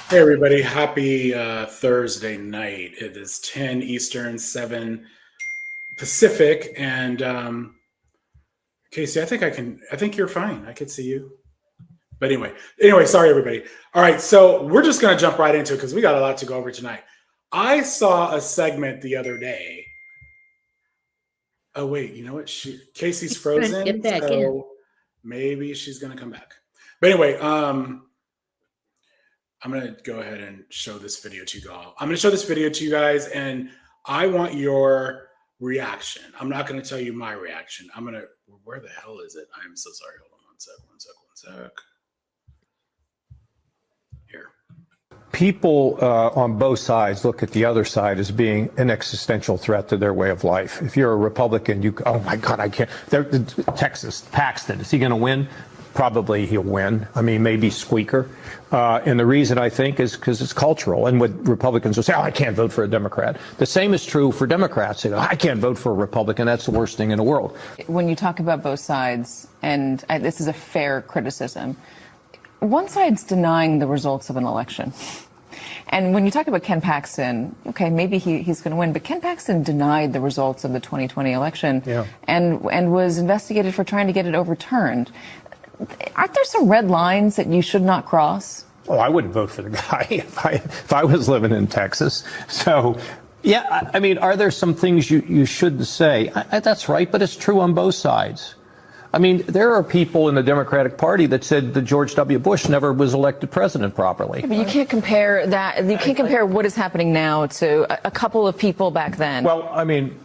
Hey everybody, happy Thursday night. It is 10 Eastern, 7 Pacific, and Casey, I think you're fine. I could see you. But anyway, sorry everybody. All right, so we're just gonna jump right into it because we got a lot to go over tonight. I saw a segment the other day. Oh wait, you know what? Casey's frozen, get back in. maybe she's gonna come back. But anyway, I'm going to go ahead and show this video to you all. I'm going to show this video to you guys, and I want your reaction. I'm not going to tell you my reaction. Where the hell is it? I am so sorry. Hold on one sec. Here. People on both sides look at the other side as being an existential threat to their way of life. If you're a Republican, oh my God, I can't. Texas, Paxton, is he going to win? Probably he'll win. I mean, maybe squeaker. And the reason I think is because it's cultural. And what Republicans will say, I can't vote for a Democrat. The same is true for Democrats. They go, I can't vote for a Republican. That's the worst thing in the world. When you talk about both sides, and this is a fair criticism, one side's denying the results of an election. And when you talk about Ken Paxton, okay, maybe he's going to win, but Ken Paxton denied the results of the 2020 election and was investigated for trying to get it overturned. Aren't there some red lines that you should not cross? Well, I wouldn't vote for the guy if I was living in Texas. So, yeah, I mean, are there some things you shouldn't say? That's right, but it's true on both sides. I mean, there are people in the Democratic Party that said that George W. Bush never was elected president properly. Yeah, but you can't compare that. You can't compare what is happening now to a couple of people back then. Well, I mean...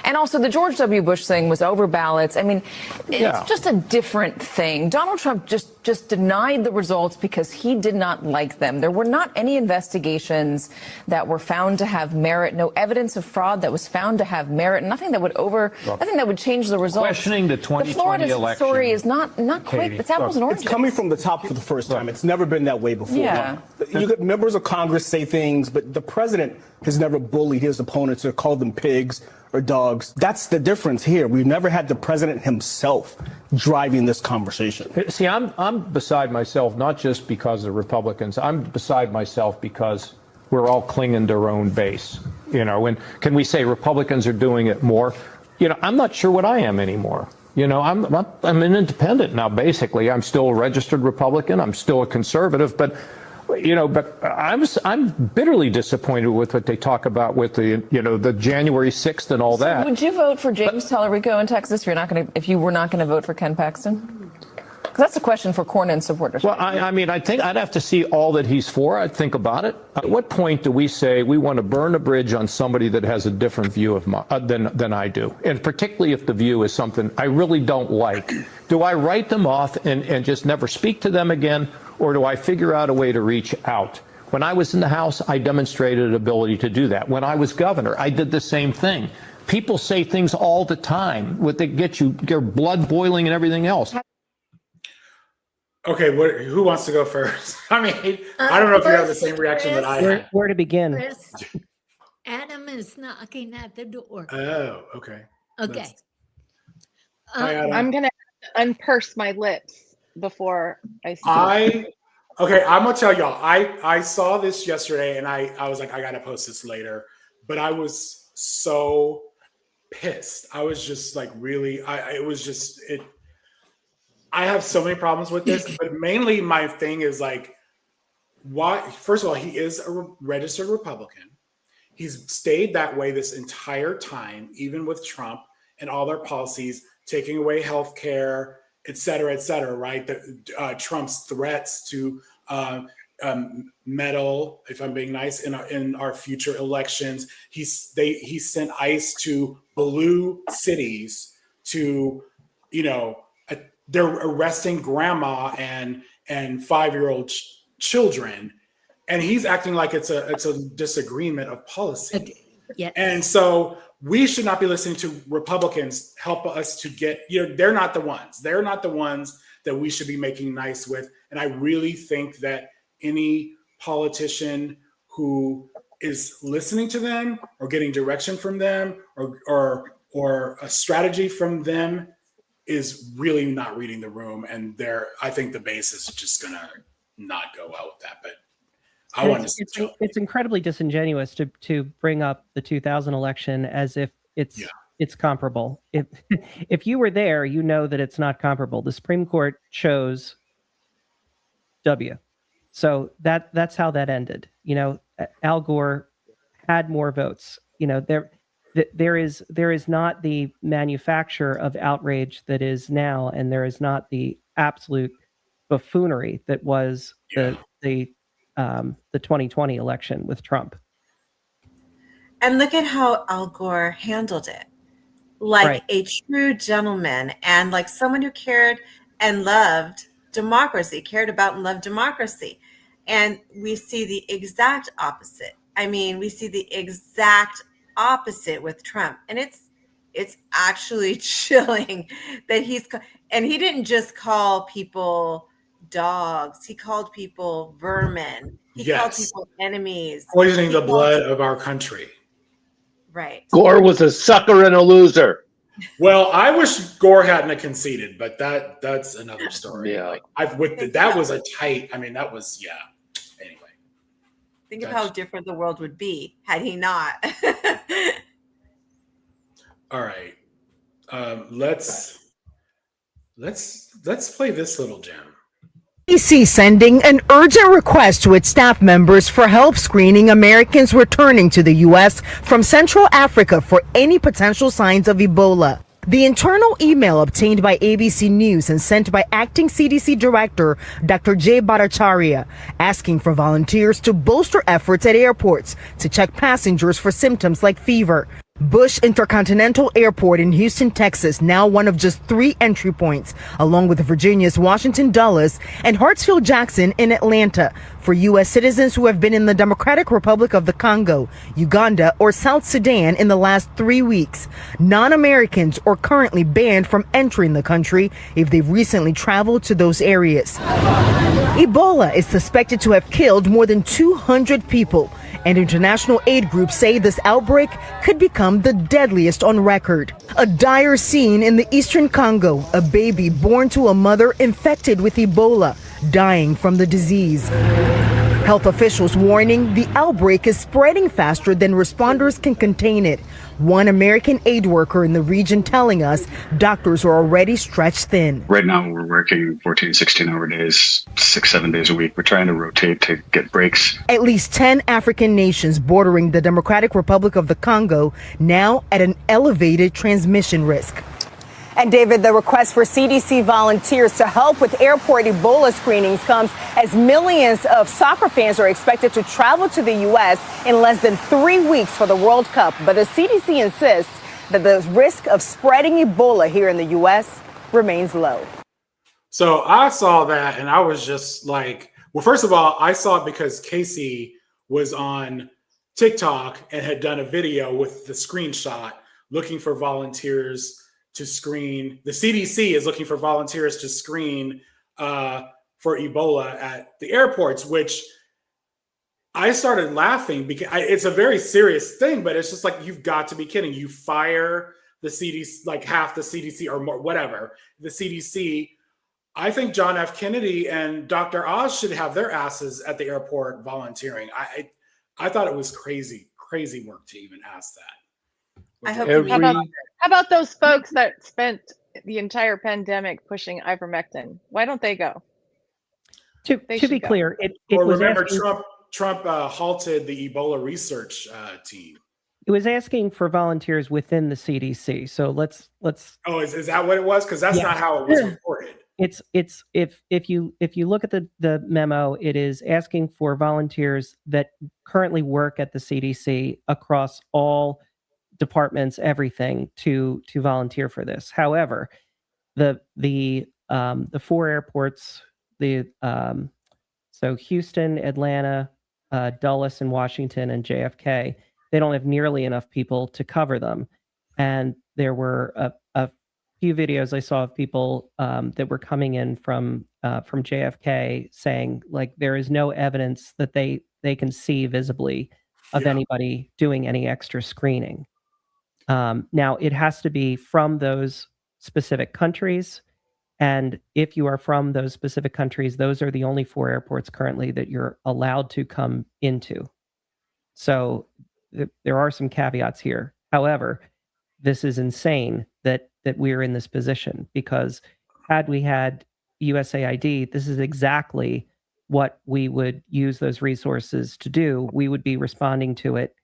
And also, the George W. Bush thing was over ballots. I mean, it's just a different thing. Donald Trump just denied the results because he did not like them. There were not any investigations that were found to have merit, no evidence of fraud that was found to have merit, nothing that would change the results. Questioning the 2020 the Florida election story is not quite, it's apples and oranges. It's coming from the top for the first time. It's never been that way before. Yeah. You get members of Congress say things, but the president has never bullied his opponents or called them pigs or dogs. That's the difference here. We've never had the president himself driving this conversation. See, I'm beside myself, not just because of Republicans. I'm beside myself because we're all clinging to our own base. You know, and can we say Republicans are doing it more? You know, I'm not sure what I am anymore. You know, I'm an independent now, basically. I'm still a registered Republican. I'm still a conservative, but I'm bitterly disappointed with what they talk about with the January 6th and all that. Would you vote for James Tallarico in Texas if you were not going to vote for Ken Paxton? Because that's a question for Cornyn supporters. Well, I mean, I think I'd have to see all that he's for. I'd think about it. At what point do we say we want to burn a bridge on somebody that has a different view of than I do? And particularly if the view is something I really don't like. Do I write them off and just never speak to them again? Or do I figure out a way to reach out? When I was in the House, I demonstrated an ability to do that. When I was governor, I did the same thing. People say things all the time that get your blood boiling and everything else. Okay, who wants to go first? I mean, I don't know if you have the same reaction that I had. Where to begin? Chris, Adam is knocking at the door. Oh, okay. Okay. I'm going to unpurse my lips before I speak. Okay, I'm gonna tell y'all. I saw this yesterday, and I was like, I gotta post this later. But I was so pissed. I was just like, really. I have so many problems with this, but mainly my thing is like, why? First of all, he is a registered Republican. He's stayed that way this entire time, even with Trump and all their policies, taking away health care, et cetera, right? Trump's threats to meddle, if I'm being nice, in our future elections. He sent ICE to blue cities to, they're arresting grandma and 5-year-old children, and he's acting like it's a disagreement of policy. Okay. Yes. And so we should not be listening to Republicans help us to get, they're not the ones. They're not the ones that we should be making nice with. And I really think that any politician who is listening to them or getting direction from them or a strategy from them is really not reading the room. And I think the base is just gonna not go out with that. But I wanted to see Joe. It's incredibly disingenuous to bring up the 2000 election as if it's comparable. If you were there, you know that it's not comparable. The Supreme Court chose W. So that's how that ended. You know, Al Gore had more votes. You know, there is not the manufacture of outrage that is now, and there is not the absolute buffoonery that was the 2020 election with Trump. And look at how Al Gore handled it. Like a true gentleman and like someone who cared and loved democracy, cared about and loved democracy. And we see the exact opposite. I mean, we see the exact opposite with Trump. And it's actually chilling that he didn't just call people dogs. He called people vermin. He called people enemies. Poisoning the blood of our country. Right. Gore was a sucker and a loser. Well, I wish Gore hadn't conceded, but that's another story. Yeah. Like, that was a tight. I mean, that was Anyway, think of how different the world would be had he not. All right, let's play this little gem. CDC sending an urgent request to its staff members for help screening Americans returning to the U.S. from Central Africa for any potential signs of Ebola. The internal email obtained by ABC News and sent by acting CDC Director Dr. Jay Bhattacharya, asking for volunteers to bolster efforts at airports to check passengers for symptoms like fever. Bush Intercontinental Airport in Houston, Texas, now one of just 3 entry points, along with Virginia's Washington Dulles and Hartsfield-Jackson in Atlanta, for U.S. citizens who have been in the Democratic Republic of the Congo, Uganda, or South Sudan in the last 3 weeks. Non-Americans are currently banned from entering the country if they've recently traveled to those areas. Ebola is suspected to have killed more than 200 people, and international aid groups say this outbreak could become the deadliest on record. A dire scene in the eastern Congo, a baby born to a mother infected with Ebola, dying from the disease. Health officials warning the outbreak is spreading faster than responders can contain it. One American aid worker in the region telling us doctors are already stretched thin. Right now we're working 14, 16-hour days, 6-7 days a week. We're trying to rotate to get breaks. At least 10 African nations bordering the Democratic Republic of the Congo now at an elevated transmission risk. And David, the request for CDC volunteers to help with airport Ebola screenings comes as millions of soccer fans are expected to travel to the U.S. in less than 3 weeks for the World Cup. But the CDC insists that the risk of spreading Ebola here in the U.S. remains low. So I saw that and I was just like, well, first of all, I saw it because Casey was on TikTok and had done a video with the screenshot looking for volunteers to screen. The CDC is looking for volunteers to screen for Ebola at the airports, which I started laughing because it's a very serious thing, but it's just like, you've got to be kidding. You fire the CDC, like half the CDC or more, whatever, the CDC. I think John F. Kennedy and Dr. Oz should have their asses at the airport volunteering. I thought it was crazy work to even ask that. I hope How about those folks that spent the entire pandemic pushing ivermectin? Why don't they go? To be clear, it was remember asking, Trump halted the Ebola research team. It was asking for volunteers within the CDC. So let's. Oh, is that what it was? Because that's not how it was reported. It's if you look at the memo, it is asking for volunteers that currently work at the CDC across all departments, everything to volunteer for this. However, the 4 airports, so Houston, Atlanta, Dulles and Washington and JFK, they don't have nearly enough people to cover them. And there were a few videos I saw of people that were coming in from JFK saying, like, there is no evidence that they can see visibly of anybody doing any extra screening. Now, it has to be from those specific countries, And if you are from those specific countries, those are the only 4 airports currently that you're allowed to come into. So there are some caveats here. However, this is insane that we're in this position, because had we had USAID, this is exactly what we would use those resources to do. We would be responding to it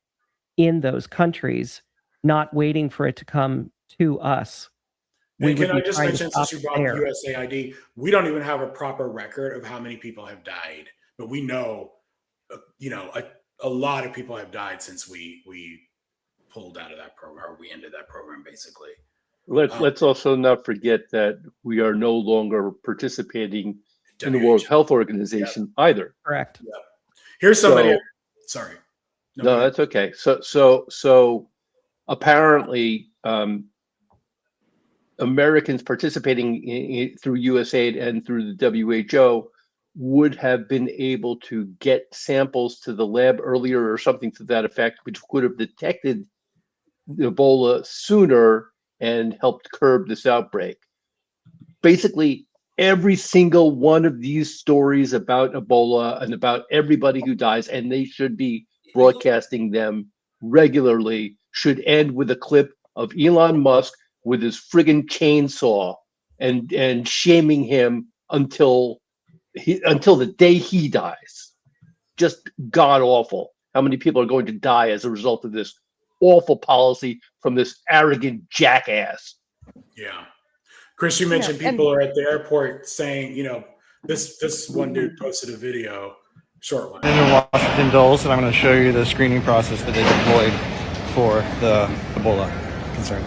in those countries, not waiting for it to come to us. And can I just mention, since you brought up USAID, we don't even have a proper record of how many people have died, but we know, a lot of people have died since we pulled out of that program, or we ended that program, basically. Let's also not forget that we are no longer participating in the World Health Organization either. Correct. Yep. Here's somebody. Sorry. No, that's okay. So apparently, Americans participating through USAID and through the WHO would have been able to get samples to the lab earlier or something to that effect, which could have detected Ebola sooner and helped curb this outbreak. Basically, every single one of these stories about Ebola and about everybody who dies, and they should be broadcasting them regularly, should end with a clip of Elon Musk with his friggin' chainsaw and shaming him until the day he dies. Just god awful. How many people are going to die as a result of this awful policy from this arrogant jackass? Yeah. Chris, you mentioned people are at the airport saying, this one dude posted a video, short one. I'm in Washington Dulles, and I'm going to show you the screening process that they deployed for the Ebola concern.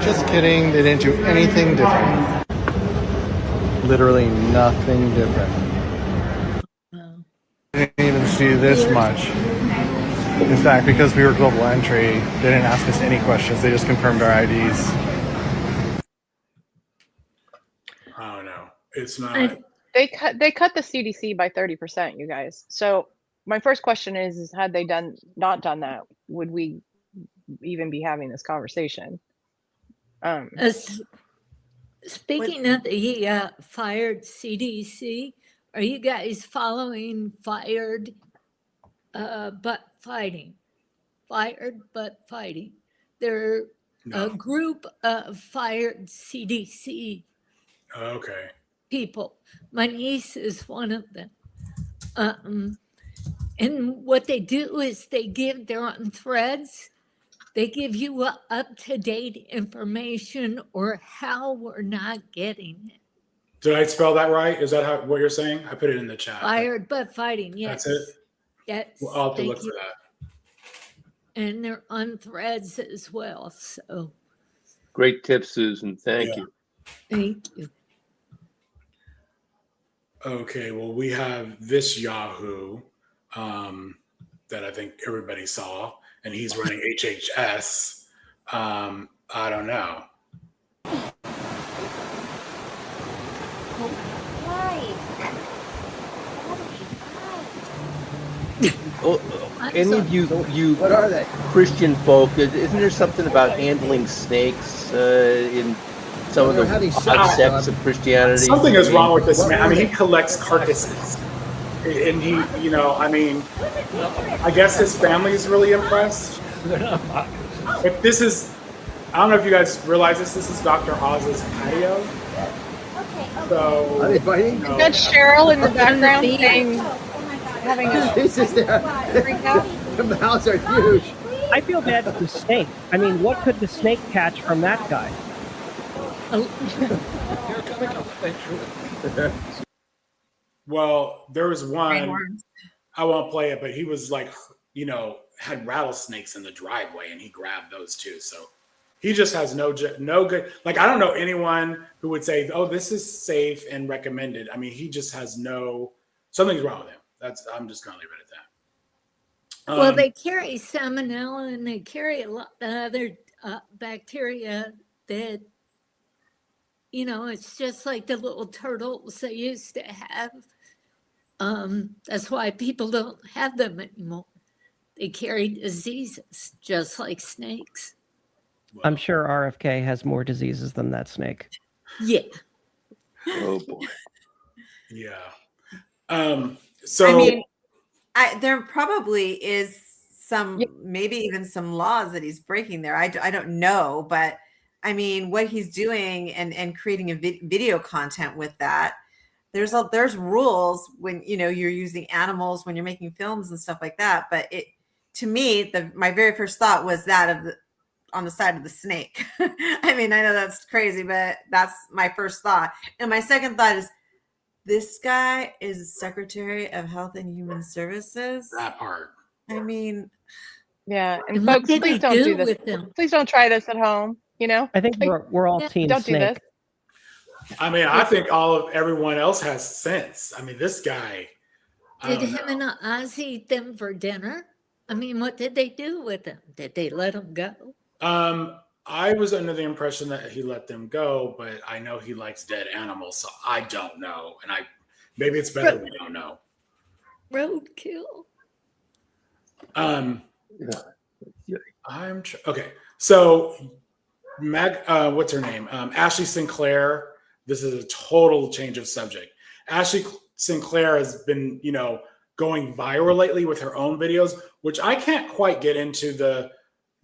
Just kidding, they didn't do anything different. Literally nothing different. They didn't even see this much. In fact, because we were global entry, they didn't ask us any questions. They just confirmed our IDs. I don't know. It's not. They cut the CDC by 30%, you guys. So my first question is had they not done that, would we even be having this conversation? Speaking of the fired CDC, are you guys following Fired But Fighting? Fired But Fighting. They're a group of fired CDC people. My niece is one of them. And what they do is they're on threads. They give you up-to-date information or how we're not getting it. Did I spell that right? Is that what you're saying? I put it in the chat. Fired but fighting, yes. That's it? Yes. Well, I'll have to look for that. And they're on threads as well. So Great tip, Susan. Thank you. Thank you. Okay, well, we have this Yahoo that I think everybody saw, and he's running HHS. I don't know. Any of you what are they? Christian folk, isn't there something about handling snakes in some of the odd sects of Christianity? Something is wrong with this man. I mean, he collects carcasses. And he, I guess his family is really impressed. But this is, I don't know if you guys realize this is Dr. Oz's patio. So, are they fighting? That's Cheryl in the background saying, having a freak out. The mouths are huge. I feel bad for the snake. I mean, what could the snake catch from that guy? Well, there was one, I won't play it, but he was like, had rattlesnakes in the driveway and he grabbed those too. So he just has no good, like, I don't know anyone who would say, oh, this is safe and recommended. I mean, he just has something's wrong with him. I'm just going to leave it at that. Well, they carry salmonella and they carry a lot of other bacteria that, it's just like the little turtles they used to have. That's why people don't have them anymore. They carry diseases just like snakes. I'm sure RFK has more diseases than that snake. Yeah. Oh boy. Yeah. So I mean, there probably is some, maybe even some laws that he's breaking there. I don't know, but I mean, what he's doing and creating a video content with that, there's rules when, you know, you're using animals when you're making films and stuff like that. But to me, my very first thought was that on the side of the snake. I mean, I know that's crazy, but that's my first thought. And my second thought is, this guy is Secretary of Health and Human Services. That part. I mean, yeah. And what folks, did please he don't do do this. with them? Please don't try this at home. You know, I think we're all team don't do snake. this. I mean, I think everyone else has sense. I mean, this guy. Did him and Oz eat them for dinner? I mean, what did they do with them? Did they let them go? I was under the impression that he let them go, but I know he likes dead animals, so I don't know. And maybe it's better we don't know. Roadkill. Okay. So what's her name? Ashley Sinclair. This is a total change of subject. Ashley Sinclair has been, you know, going viral lately with her own videos, which I can't quite get into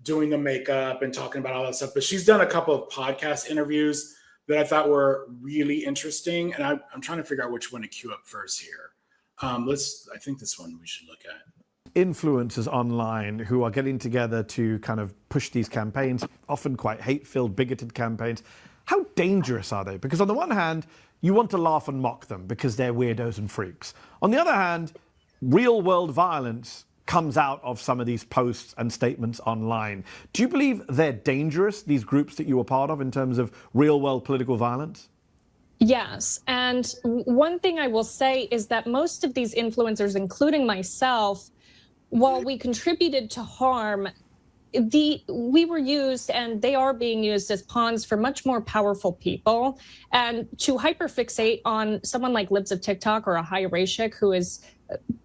doing the makeup and talking about all that stuff. But she's done a couple of podcast interviews that I thought were really interesting. And I'm trying to figure out which one to queue up first here. I think this one we should look at. Influencers online who are getting together to kind of push these campaigns, often quite hate-filled, bigoted campaigns. How dangerous are they? Because on the one hand, you want to laugh and mock them because they're weirdos and freaks. On the other hand, real-world violence comes out of some of these posts and statements online. Do you believe they're dangerous, these groups that you were part of, in terms of real-world political violence? Yes. And one thing I will say is that most of these influencers, including myself, while we contributed to harm, we were used, and they are being used as pawns for much more powerful people. And to hyperfixate on someone like Libs of TikTok or Ahaya Rashik, who is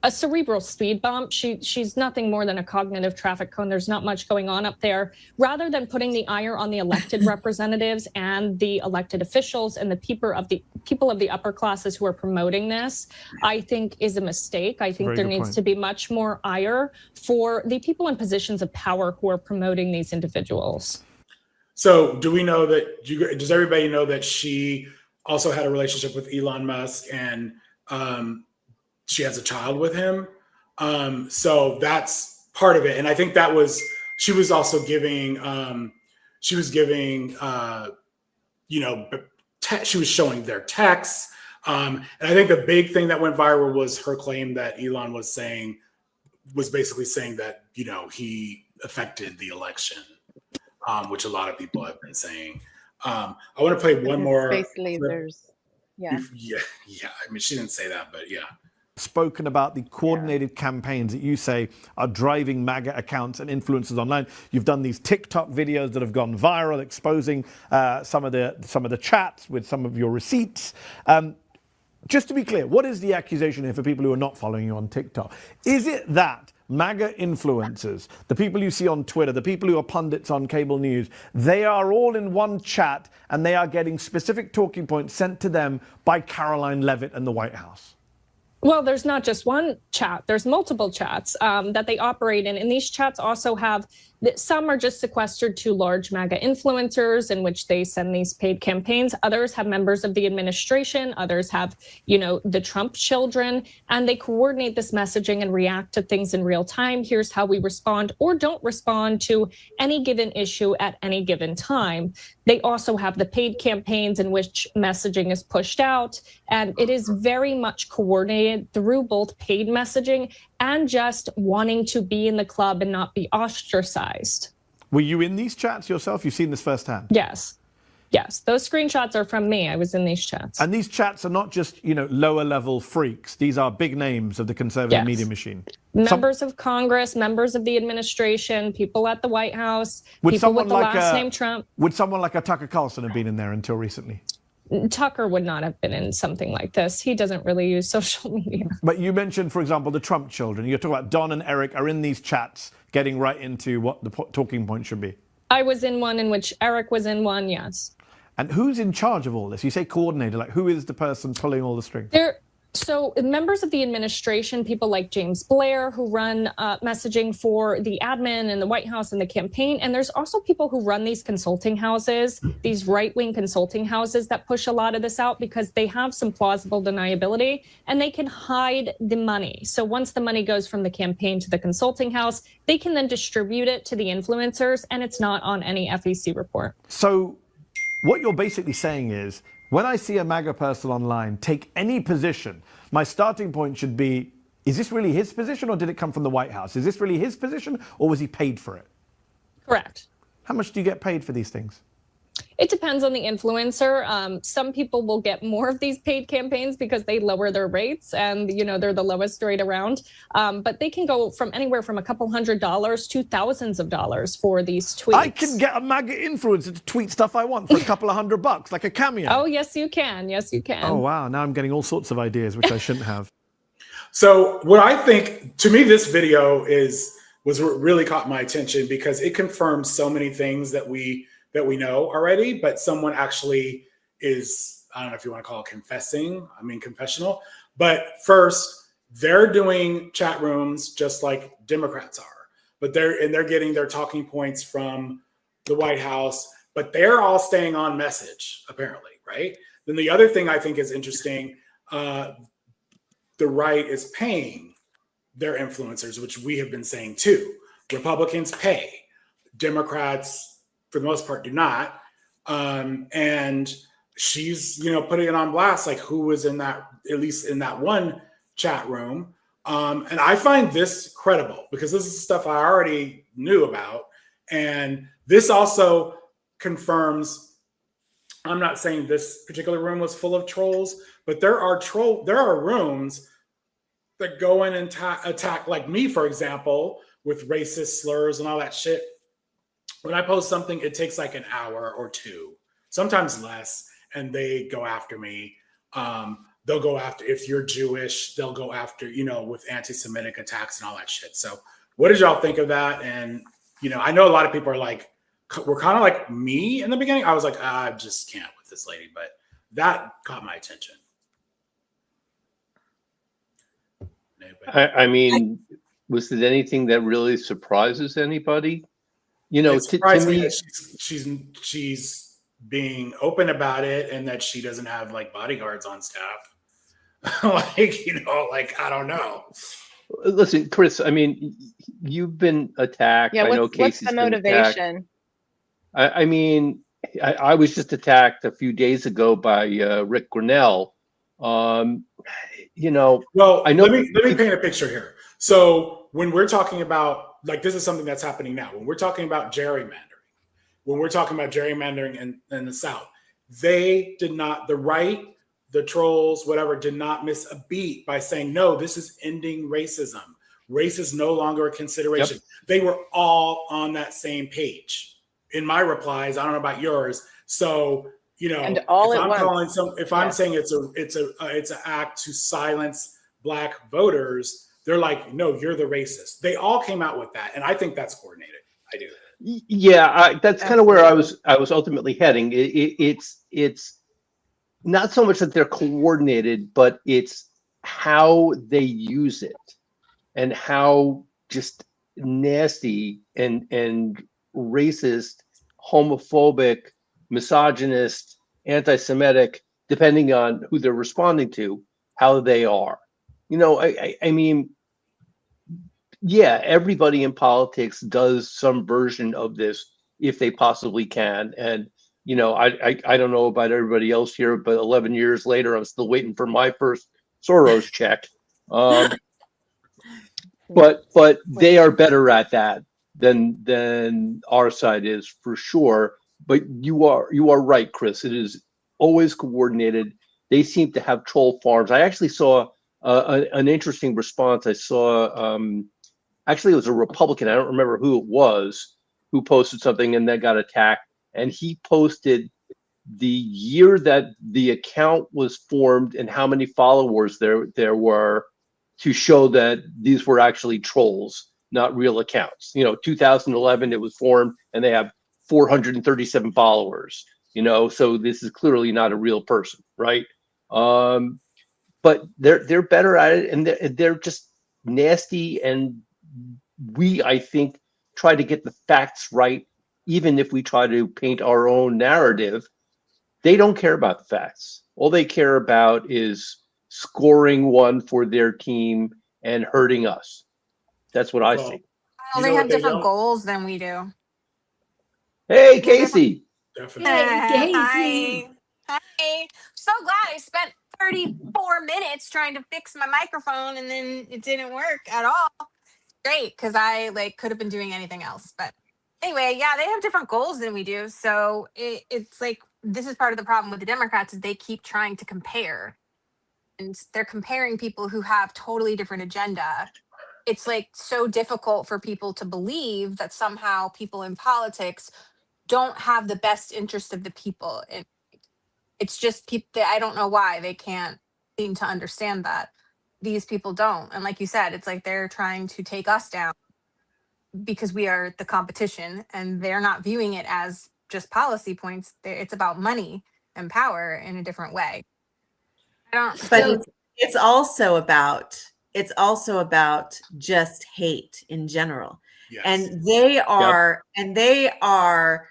a cerebral speed bump, she's nothing more than a cognitive traffic cone. There's not much going on up there. Rather than putting the ire on the elected representatives and the elected officials and the people of the upper classes who are promoting this, I think is a mistake. I think there needs to be much more ire for the people in positions of power who are promoting these individuals. So do we know that, does everybody know that she also had a relationship with Elon Musk and she has a child with him? So that's part of it. And I think she was also giving, she was showing their texts. And I think the big thing that went viral was her claim that Elon was basically saying that, you know, he affected the election, which a lot of people have been saying. I want to play one more. Basically, yeah. I mean, she didn't say that, but yeah. Spoken about the coordinated campaigns that you say are driving MAGA accounts and influencers online. You've done these TikTok videos that have gone viral, exposing some of the chats with some of your receipts. Just to be clear, what is the accusation here for people who are not following you on TikTok? Is it that MAGA influencers, the people you see on Twitter, the people who are pundits on cable news, they are all in one chat and they are getting specific talking points sent to them by Caroline Leavitt and the White House? Well, there's not just one chat. There's multiple chats that they operate in. And these chats also have, some are just sequestered to large MAGA influencers in which they send these paid campaigns. Others have members of the administration. Others have, you know, the Trump children. And they coordinate this messaging and react to things in real time. Here's how we respond or don't respond to any given issue at any given time. They also have the paid campaigns in which messaging is pushed out. And it is very much coordinated through both paid messaging and just wanting to be in the club and not be ostracized. Were you in these chats yourself? You've seen this firsthand? Yes. Yes, those screenshots are from me. I was in these chats. And these chats are not just, you know, lower level freaks. These are big names of the conservative media machine. Members of Congress, members of the administration, people at the White House, people with the last name Trump. Would someone like a Tucker Carlson have been in there until recently? Tucker would not have been in something like this. He doesn't really use social media. But you mentioned, for example, the Trump children. You're talking about Don and Eric are in these chats, getting right into what the talking point should be. I was in one in which Eric was in one, yes. And who's in charge of all this? You say coordinator, like who is the person pulling all the strings? So members of the administration, people like James Blair, who run messaging for the admin and the White House and the campaign. And there's also people who run these consulting houses, these right-wing consulting houses that push a lot of this out because they have some plausible deniability and they can hide the money. So once the money goes from the campaign to the consulting house, they can then distribute it to the influencers and it's not on any FEC report. So what you're basically saying is, when I see a MAGA person online take any position, my starting point should be, is this really his position or did it come from the White House? Is this really his position or was he paid for it? Correct. How much do you get paid for these things? It depends on the influencer. Some people will get more of these paid campaigns because they lower their rates and, you know, they're the lowest rate around. But they can go from anywhere from a couple $100s to thousands of dollars for these tweets. I can get a MAGA influencer to tweet stuff I want for a couple of $100, like a cameo. Oh, yes, you can. Yes, you can. Oh, wow. Now I'm getting all sorts of ideas, which I shouldn't have. So what I think, to me, this video was what really caught my attention because it confirms so many things that we know already, but someone actually is, I don't know if you want to call it confessional. But first, they're doing chat rooms just like Democrats are, but they're getting their talking points from the White House, but they're all staying on message, apparently, right? Then the other thing I think is interesting, the right is paying their influencers, which we have been saying too. Republicans pay, Democrats for the most part do not. And she's, putting it on blast, like who was in that, at least in that one chat room. And I find this credible because this is stuff I already knew about. And this also confirms, I'm not saying this particular room was full of trolls, but there are rooms that go in and attack, like me, for example, with racist slurs and all that shit. When I post something, it takes like an hour or two, sometimes less, and they go after me. They'll go after, if you're Jewish, they'll go after, with anti-Semitic attacks and all that shit. So what did y'all think of that? And, I know a lot of people are like, we're kind of like me in the beginning. I was like, I just can't with this lady, but that caught my attention. I mean, was it anything that really surprises anybody? It surprised me that she's being open about it and that she doesn't have like bodyguards on staff. I don't know. Listen, Chris, I mean, you've been attacked. Yeah, I know what's the motivation? I mean, I was just attacked a few days ago by Rick Grinnell. Well, I know. Let me paint a picture here. So when we're talking about, like, this is something that's happening now. When we're talking about gerrymandering, in the South, they did not, the right, the trolls, whatever, did not miss a beat by saying, no, this is ending racism. Race is no longer a consideration. Yep. They were all on that same page. In my replies, I don't know about yours. So, and all if at I'm once. calling I'm saying it's an act to silence Black voters, they're like, no, you're the racist. They all came out with that, and I think that's coordinated. I do. Yeah, that's kind of where I was ultimately heading. It's not so much that they're coordinated, but it's how they use it and how just nasty and racist, homophobic, misogynist, anti-Semitic, depending on who they're responding to, how they are. I mean, yeah, everybody in politics does some version of this if they possibly can. And, I don't know about everybody else here, but 11 years later, I'm still waiting for my first Soros check. But they are better at that than our side is, for sure. But you are right, Chris. It is always coordinated. They seem to have troll farms. I actually saw an interesting response. I saw, actually, it was a Republican. I don't remember who it was who posted something and then got attacked. And he posted the year that the account was formed and how many followers there were to show that these were actually trolls, not real accounts. 2011 it was formed and they have 437 followers. So this is clearly not a real person, right? But they're better at it, and they're just nasty. And I think, try to get the facts right, even if we try to paint our own narrative. They don't care about the facts. All they care about is scoring one for their team and hurting us. That's what I see. Well, they have different goals than we do. Hey, Casey. Definitely. Hey, Casey. Hi. So glad I spent 34 minutes trying to fix my microphone and then it didn't work at all. Great, because I could have been doing anything else. But anyway, yeah, they have different goals than we do. So it's like, this is part of the problem with the Democrats is they keep trying to compare. And they're comparing people who have totally different agenda. It's like so difficult for people to believe that somehow people in politics don't have the best interest of the people. And it's just people, I don't know why they can't seem to understand that. These people don't. And like you said, it's like they're trying to take us down because we are the competition, and they're not viewing it as just policy points. It's about money and power in a different way. But it's also about just hate in general. Yes. And they are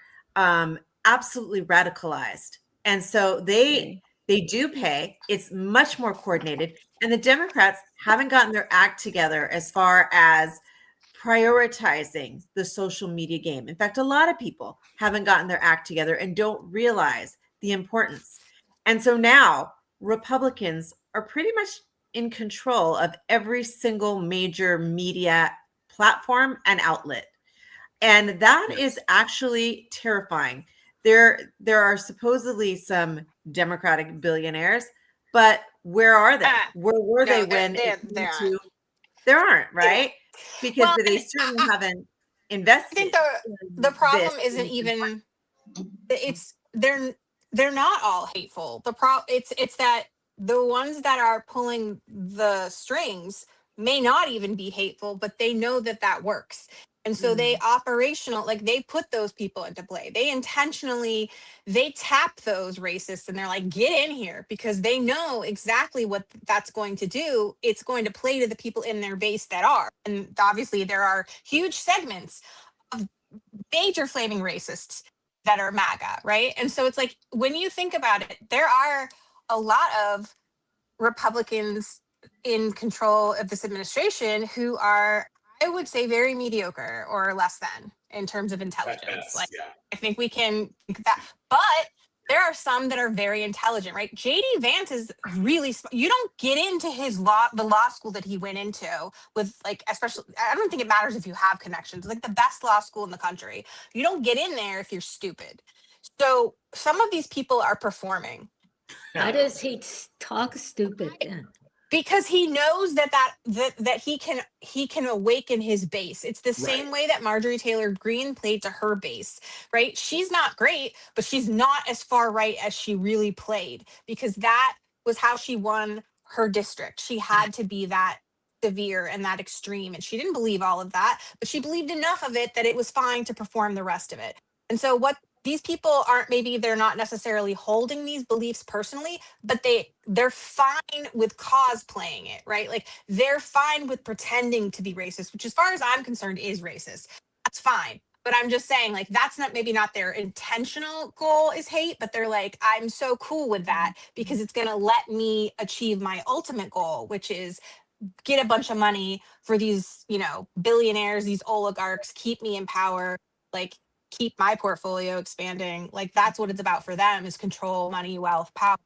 absolutely radicalized. And so they do pay. It's much more coordinated. And the Democrats haven't gotten their act together as far as prioritizing the social media game. In fact, a lot of people haven't gotten their act together and don't realize the importance. And so now Republicans are pretty much in control of every single major media platform and outlet. And that is actually terrifying. There are supposedly some Democratic billionaires, but where are they? Where were they when there aren't, right? Because they certainly haven't invested. I think the problem isn't even they're not all hateful. It's that the ones that are pulling the strings may not even be hateful, but they know that works. And so they they put those people into play. They intentionally, they tap those racists and they're like, get in here, because they know exactly what that's going to do. It's going to play to the people in their base that are. And obviously there are huge segments of major flaming racists that are MAGA, right? And so it's like, when you think about it, there are a lot of Republicans in control of this administration who are, I would say, very mediocre or less than in terms of intelligence. I think we can think that, but there are some that are very intelligent, right? JD Vance is really, you don't get into the law school that he went into with especially, I don't think it matters if you have connections, the best law school in the country. You don't get in there if you're stupid. So some of these people are performing. Why does he talk stupid then? Because he knows that he can awaken his base. It's the same way that Marjorie Taylor Greene played to her base, right? She's not great, but she's not as far right as she really played, because that was how she won her district. She had to be that severe and that extreme, and she didn't believe all of that, but she believed enough of it that it was fine to perform the rest of it. And so what these people aren't, maybe they're not necessarily holding these beliefs personally, but they're fine with cosplaying it, right? They're fine with pretending to be racist, which as far as I'm concerned is racist. That's fine. But I'm just saying, that's maybe not their intentional goal is hate, but they're like, I'm so cool with that because it's going to let me achieve my ultimate goal, which is get a bunch of money for these, billionaires, these oligarchs, keep me in power, keep my portfolio expanding. That's what it's about for them, is control, money, wealth, power.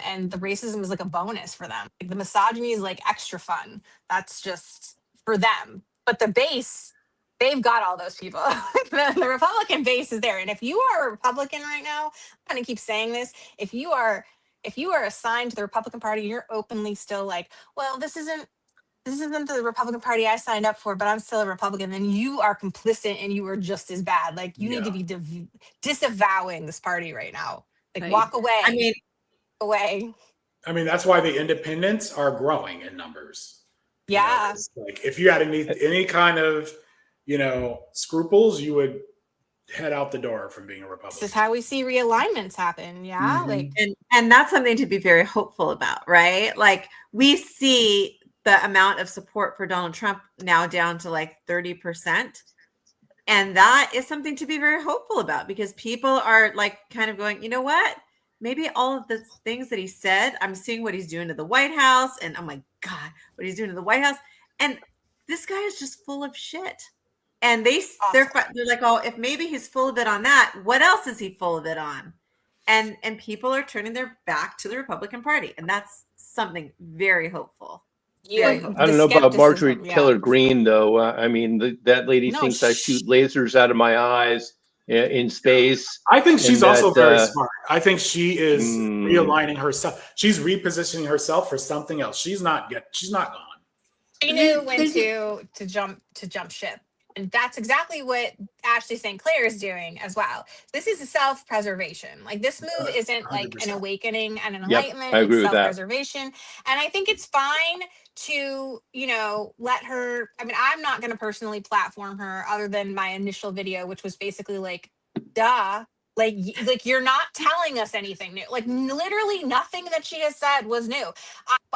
And the racism is a bonus for them. The misogyny is extra fun. That's just for them. But the base, they've got all those people. The Republican base is there. And if you are a Republican right now, I'm going to keep saying this, if you are assigned to the Republican Party, you're openly still well, this isn't the Republican Party I signed up for, but I'm still a Republican, then you are complicit and you are just as bad. You need to be disavowing this party right now. Walk away. Away. That's why the independents are growing in numbers. Yeah. If you had any kind of, scruples, you would head out the door from being a Republican. This is how we see realignments happen. Yeah. Mhm. Like, And that's something to be very hopeful about, right? Like we see the amount of support for Donald Trump now down to like 30%. And that is something to be very hopeful about because people are like kind of going, you know what? Maybe all of the things that he said, I'm seeing what he's doing to the White House. And oh my God, what he's doing to the White House. And this guy is just full of shit. And they're like, oh, if maybe he's full of it on that, what else is he full of it on? And people are turning their back to the Republican Party. And that's something very hopeful. I don't know about Marjorie Taylor Greene, though. I mean, that lady thinks I shoot lasers out of my eyes in space. I think she's also very smart. I think she is realigning herself. She's repositioning herself for something else. She's not gone. she knew when to jump ship. And that's exactly what Ashley St. Clair is doing as well. This is a self-preservation. Like this move isn't like 100%. an awakening and an Yep, enlightenment. I agree it's with that. self-preservation. And I think it's fine to, let her. I mean, I'm not going to personally platform her other than my initial video, which was basically like, duh. Like you're not telling us anything new. Like literally nothing that she has said was new.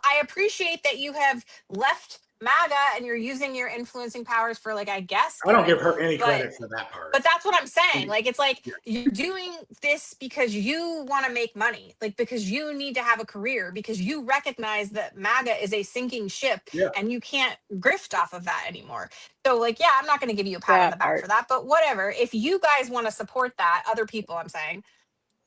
I appreciate that you have left MAGA and you're using your influencing powers for like, I guess. I don't give her any credit for that part. But that's what I'm saying. Like, it's like you're doing this because you want to make money, like because you need to have a career, because you recognize that MAGA is a sinking ship and you can't grift off of that anymore. So like, yeah, I'm not going to give you a pat on the back for that, but whatever. If you guys want to support that, other people, I'm saying,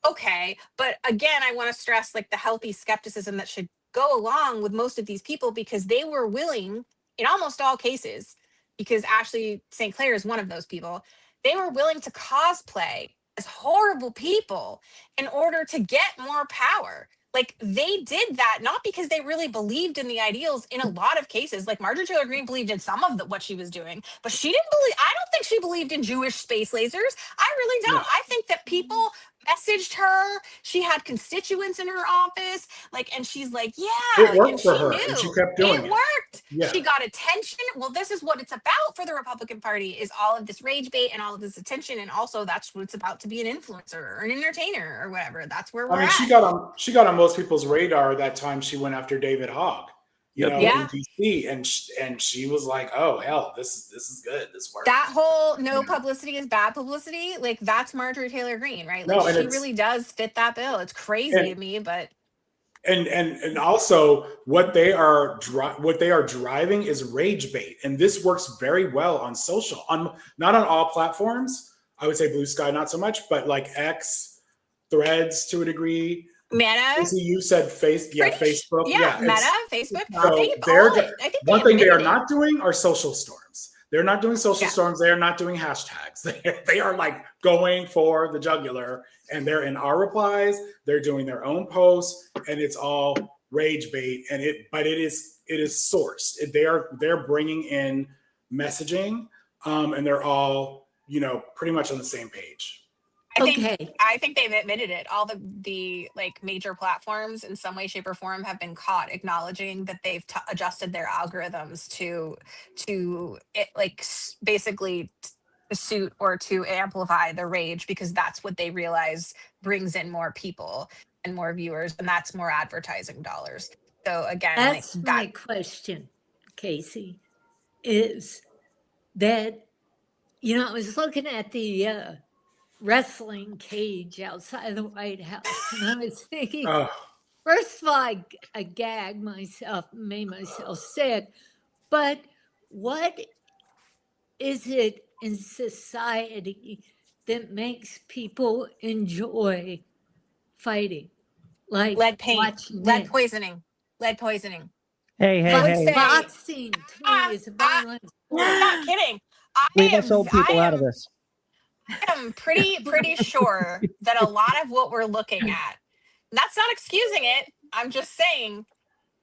okay. But again, I want to stress like the healthy skepticism that should go along with most of these people because they were willing in almost all cases, because Ashley St. Clair is one of those people, they were willing to cosplay as horrible people in order to get more power. Like they did that not because they really believed in the ideals in a lot of cases. Like Marjorie Taylor Greene believed in some of what she was doing, but she didn't believe, I don't think she believed in Jewish space lasers. I really don't. I think that people messaged her. She had constituents in her office, like, and she's like, yeah, It worked and for she her, knew and she kept doing it. worked. Yeah. She got attention. Well, this is what it's about for the Republican Party: is all of this rage bait and all of this attention, and also that's what it's about to be an influencer or an entertainer or whatever. That's where we're I mean, at. she got on most people's radar that time she went after David Hogg, in DC, and she was like, "Oh hell, this is good. This works." That whole no publicity is bad publicity, like that's Marjorie Taylor Greene, right? Like No, and she it's- really does fit that bill. It's crazy to me, but and also what they are driving is rage bait, and this works very well on social, not on all platforms. I would say Blue Sky not so much, but like X, Threads to a degree. Meta. You said Facebook. Yeah, Meta, Facebook. So one thing they are not doing are social storms. They're not doing social storms. They are not doing hashtags. They are like going for the jugular, and they're in our replies. They're doing their own posts, and it's all rage bait. But it is sourced. They're bringing in messaging, and they're all pretty much on the same page. I think they've admitted it. All the like major platforms in some way, shape, or form have been caught acknowledging that they've adjusted their algorithms to it, like basically to suit or to amplify the rage, because that's what they realize brings in more people and more viewers, and that's more advertising dollars. So again, that's my question, Casey, is that I was looking at the wrestling cage outside the White House, and I was thinking, first of all, I gagged myself, made myself sick, but what is it in society that makes people enjoy fighting? Like lead paint, lead poisoning. Hey. Boxing to me is a violent sport. I'm not kidding. Leave us old people out of this. I am pretty sure that a lot of what we're looking at, that's not excusing it, I'm just saying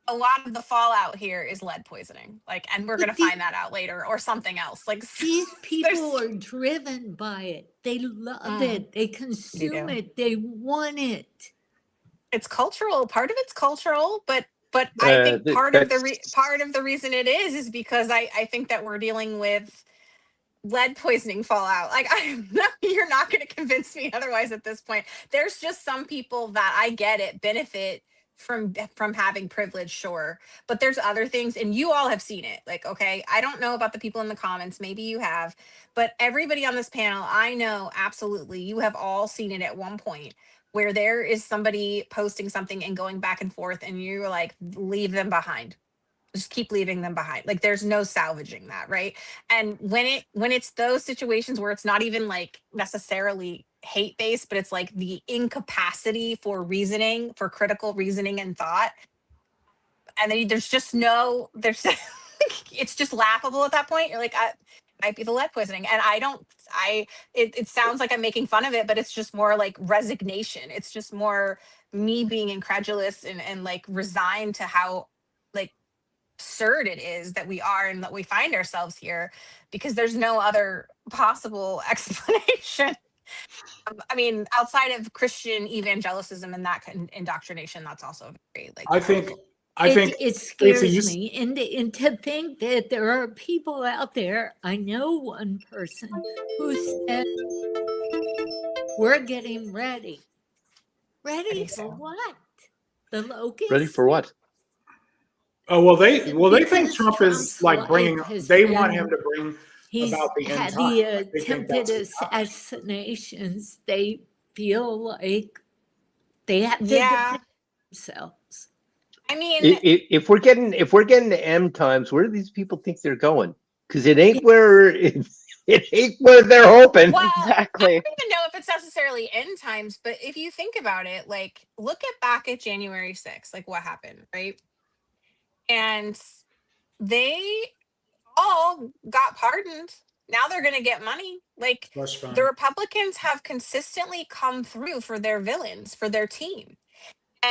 a lot of the fallout here is lead poisoning. Like, and we're gonna find that out later, or something else. Like these people are driven by it. They love it. They consume it. They want it. It's cultural. Part of it's cultural, but I think part of the reason it is because I think that we're dealing with lead poisoning fallout. Like you're not going to convince me otherwise at this point. There's just some people that I get it benefit from having privilege, sure, but there's other things, and you all have seen it. Like, okay, I don't know about the people in the comments, maybe you have, but everybody on this panel, I know absolutely you have all seen it at one point where there is somebody posting something and going back and forth, and you're like, leave them behind. Just keep leaving them behind. Like there's no salvaging that, right? And when it's those situations where it's not even like necessarily hate based, but it's like the incapacity for reasoning, for critical reasoning and thought, and then there's it's just laughable at that point. You're like, might be the lead poisoning, and it sounds like I'm making fun of it, but it's just more like resignation. It's just more me being incredulous and like resigned to how like absurd it is that we are and that we find ourselves here, because there's no other possible explanation. I mean, outside of Christian evangelicism and that indoctrination, that's also very like. I think it scares me, and to think that there are people out there. I know one person who said, "We're getting ready. Ready for what? The locust? Ready for what? Oh well, they think Trump is like bringing. They want him to bring about the end had time. the They think attempted that's what's happening. assassinations. They feel like they have to defend themselves. I mean, If we're getting to M times, where do these people think they're going? Because it ain't where it ain't where they're hoping. well, I don't even know if it's necessarily end times, but if you think about it, like look back at January 6th, like what happened, right? And they all got pardoned. Now they're going to get money. Like the Republicans have consistently come through for their villains, for their team.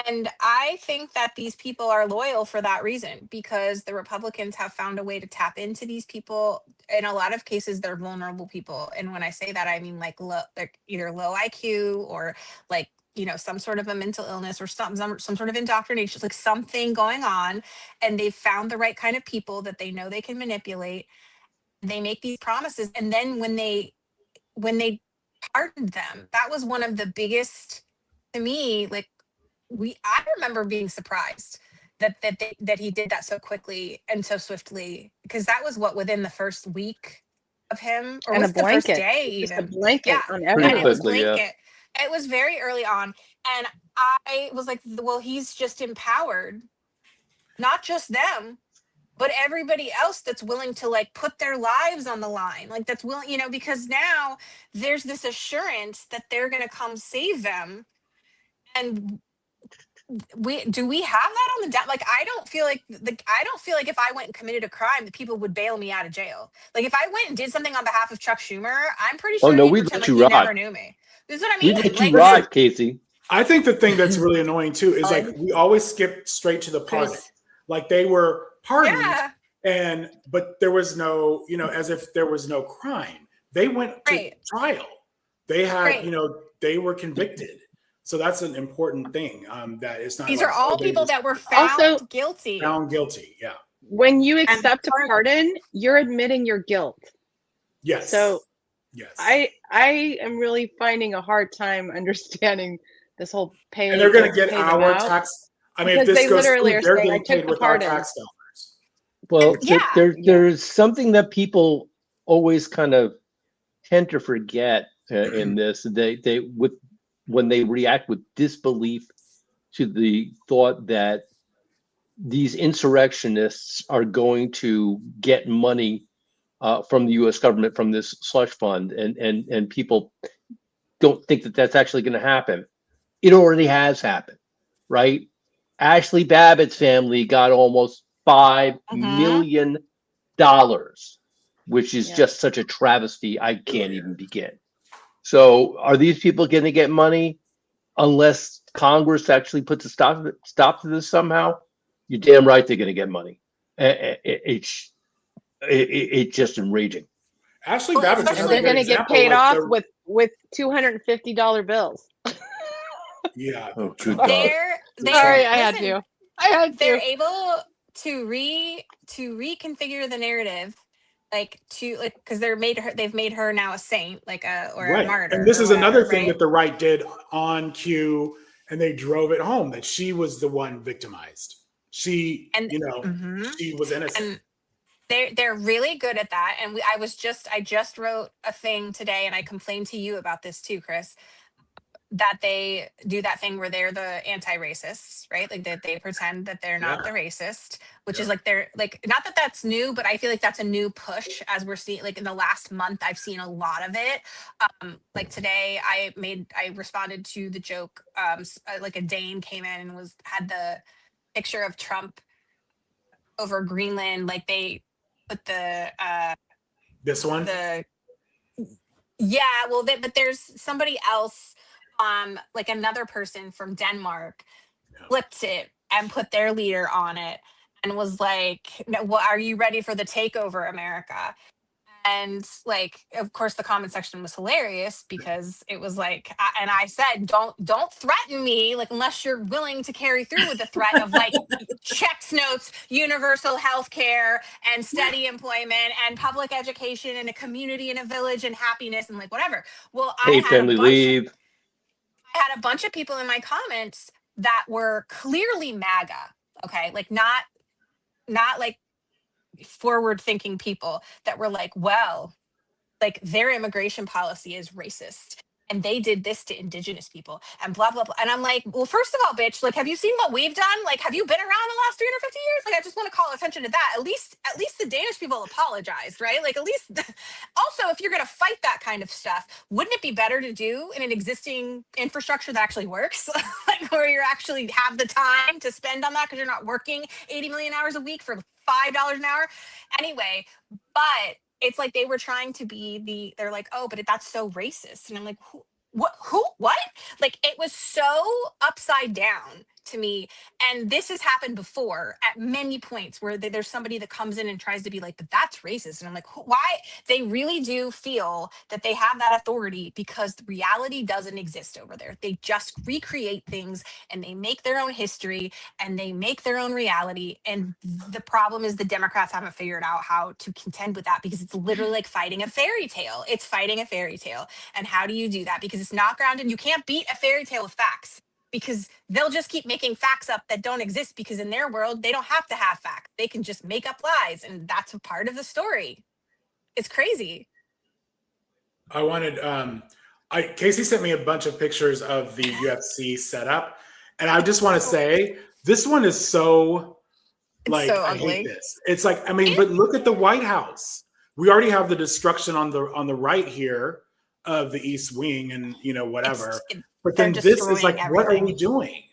And I think that these people are loyal for that reason, because the Republicans have found a way to tap into these people. In a lot of cases, they're vulnerable people. And when I say that, I mean like either low IQ or like, you know, some sort of a mental illness or some sort of indoctrination, like something going on. And they've found the right kind of people that they know they can manipulate. They make these promises. And then when they pardoned them, that was one of the biggest, to me, like, I remember being surprised that he did that so quickly and so swiftly, because that was within the first week of him, or And was a the first blanket. day Just even. a blanket on And everything. it was Quickly, yeah. blanket. It was very early on, and I was like, well, he's just empowered, not just them, but everybody else that's willing to like put their lives on the line, like that's willing, you know, because now there's this assurance that they're going to come save them. And do we have that on the down? Like, I don't feel like if I went and committed a crime that people would bail me out of jail. Like if I went and did something on behalf of Chuck Schumer, I'm pretty sure he'd we'd pretend let like you he rot. never knew me. This is what I mean. We let Like, you ride, Casey. I think the thing that's really annoying too is like we always skip straight to the pardon. Like they were pardoned, but there was no, you know, as if there was no crime. They went to trial. They had, you know, they were convicted. So that's an important thing. That it's not. These like, are all they people just that were found guilty. Found guilty. Yeah. When you accept a pardon, you're admitting your guilt. Yes. So yes, I am really finding a hard time understanding this whole pay. And they're going to get our tax. I mean, if because this they goes literally through, are they're saying, getting "I took paid the with our pardon." tax dollars. Well, there's something that people always kind of tend to forget in this. When they react with disbelief to the thought that these insurrectionists are going to get money from the U.S. government from this slush fund, and people don't think that that's actually going to happen. It already has happened, right? Ashley Babbitt's family got almost $5 million, which is just such a travesty. I can't even begin. So are these people going to get money unless Congress actually puts a stop to this somehow? You're damn right they're going to get money. It's just enraging. Ashley Babbitt, and they're going to get paid off with $250 bills. Yeah. Oh, good God. Sorry, I had to. They're able to reconfigure the narrative like to like because they've made her now a saint, like a Right. martyr. And this or is another whatever, thing right? that the right did on cue, and they drove it home that she was the one victimized. She, And she was innocent. and they're really good at that. And I just wrote a thing today, and I complained to you about this too, Chris, that they do that thing where they're the anti-racists, right? Like that they pretend that they're not the racist, which is like they're like, not that that's new, but I feel like that's a new push as we're seeing, like in the last month, I've seen a lot of it. Like today I responded to the joke, like a Dane came in and had the picture of Trump over Greenland. Like they put this one? But there's somebody else, like another person from Denmark flipped it and put their leader on it and was like, "No, well, are you ready for the takeover, America?" And like, of course, the comment section was hilarious because it was like, and I said, don't threaten me, like, unless you're willing to carry through with the threat of like checks notes, universal health care, and steady employment, and public education, and a community and a village, and happiness, and like whatever. Well, Paid family leave. I had a bunch of people in my comments that were clearly MAGA, okay, like not like forward thinking people that were like, well, like their immigration policy is racist and they did this to indigenous people and blah blah blah. And I'm like, well, first of all, bitch, like, have you seen what we've done? Like, have you been around the last 350 years? Like, I just want to call attention to that. At least the Danish people apologized, right? Like, at least also, if you're gonna fight that kind of stuff, wouldn't it be better to do in an existing infrastructure that actually works? Like, where you actually have the time to spend on that because you're not working 80 million hours a week for $5 an hour anyway. But it's like they were trying to be they're like, oh, but that's so racist. And I'm like, what? Like, it was so upside down to me. And this has happened before at many points where there's somebody that comes in and tries to be like, but that's racist. And I'm like, why? They really do feel that they have that authority because the reality doesn't exist over there. They just recreate things and they make their own history and they make their own reality. And the problem is the Democrats haven't figured out how to contend with that because it's literally like fighting a fairy tale. It's fighting a fairy tale. And how do you do that? Because it's not grounded. You can't beat a fairy tale with facts, because they'll just keep making facts up that don't exist, because in their world, they don't have to have facts. They can just make up lies, and that's a part of the story. It's crazy. I wanted, Casey sent me a bunch of pictures of the UFC setup, and I just want to say, this one is so, like, so I ugly. hate this. It's like, I mean, but look at the White House. We already have the destruction on the right here of the East Wing and, whatever. But then this is like, what are we doing?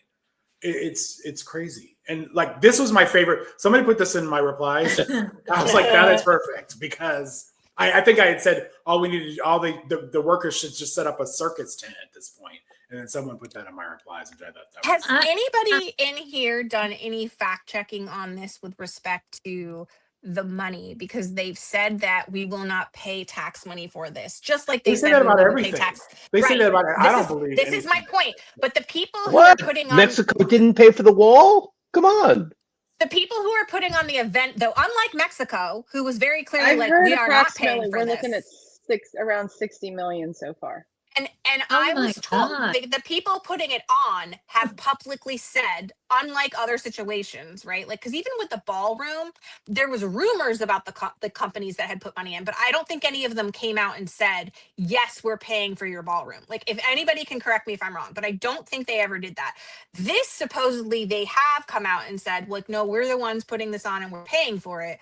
It's crazy. And like, this was my favorite. Somebody put this in my replies. I was like, that is perfect, because I think I had said all we needed, all the workers should just set up a circus tent at this point. And then someone put that in my replies. And I thought that Has anybody in here done any fact checking on this with respect to the money? Because they've said that we will not pay tax money for this, just like they say said that we about will everything. pay tax. They say that about I don't This is- believe This is my point. But the people who What? are putting on Mexico didn't pay for the wall? Come on. the people who are putting on the event, though, unlike Mexico, who was very clearly I've like, heard we are not approximately paying for we're this. looking at around 60 million so far. And Oh I my was told God. the people putting it on have publicly said, unlike other situations, right? Like, because even with the ballroom, there was rumors about the companies that had put money in, but I don't think any of them came out and said, yes, we're paying for your ballroom. Like, if anybody can correct me if I'm wrong, but I don't think they ever did that. This supposedly they have come out and said, like, no, we're the ones putting this on and we're paying for it.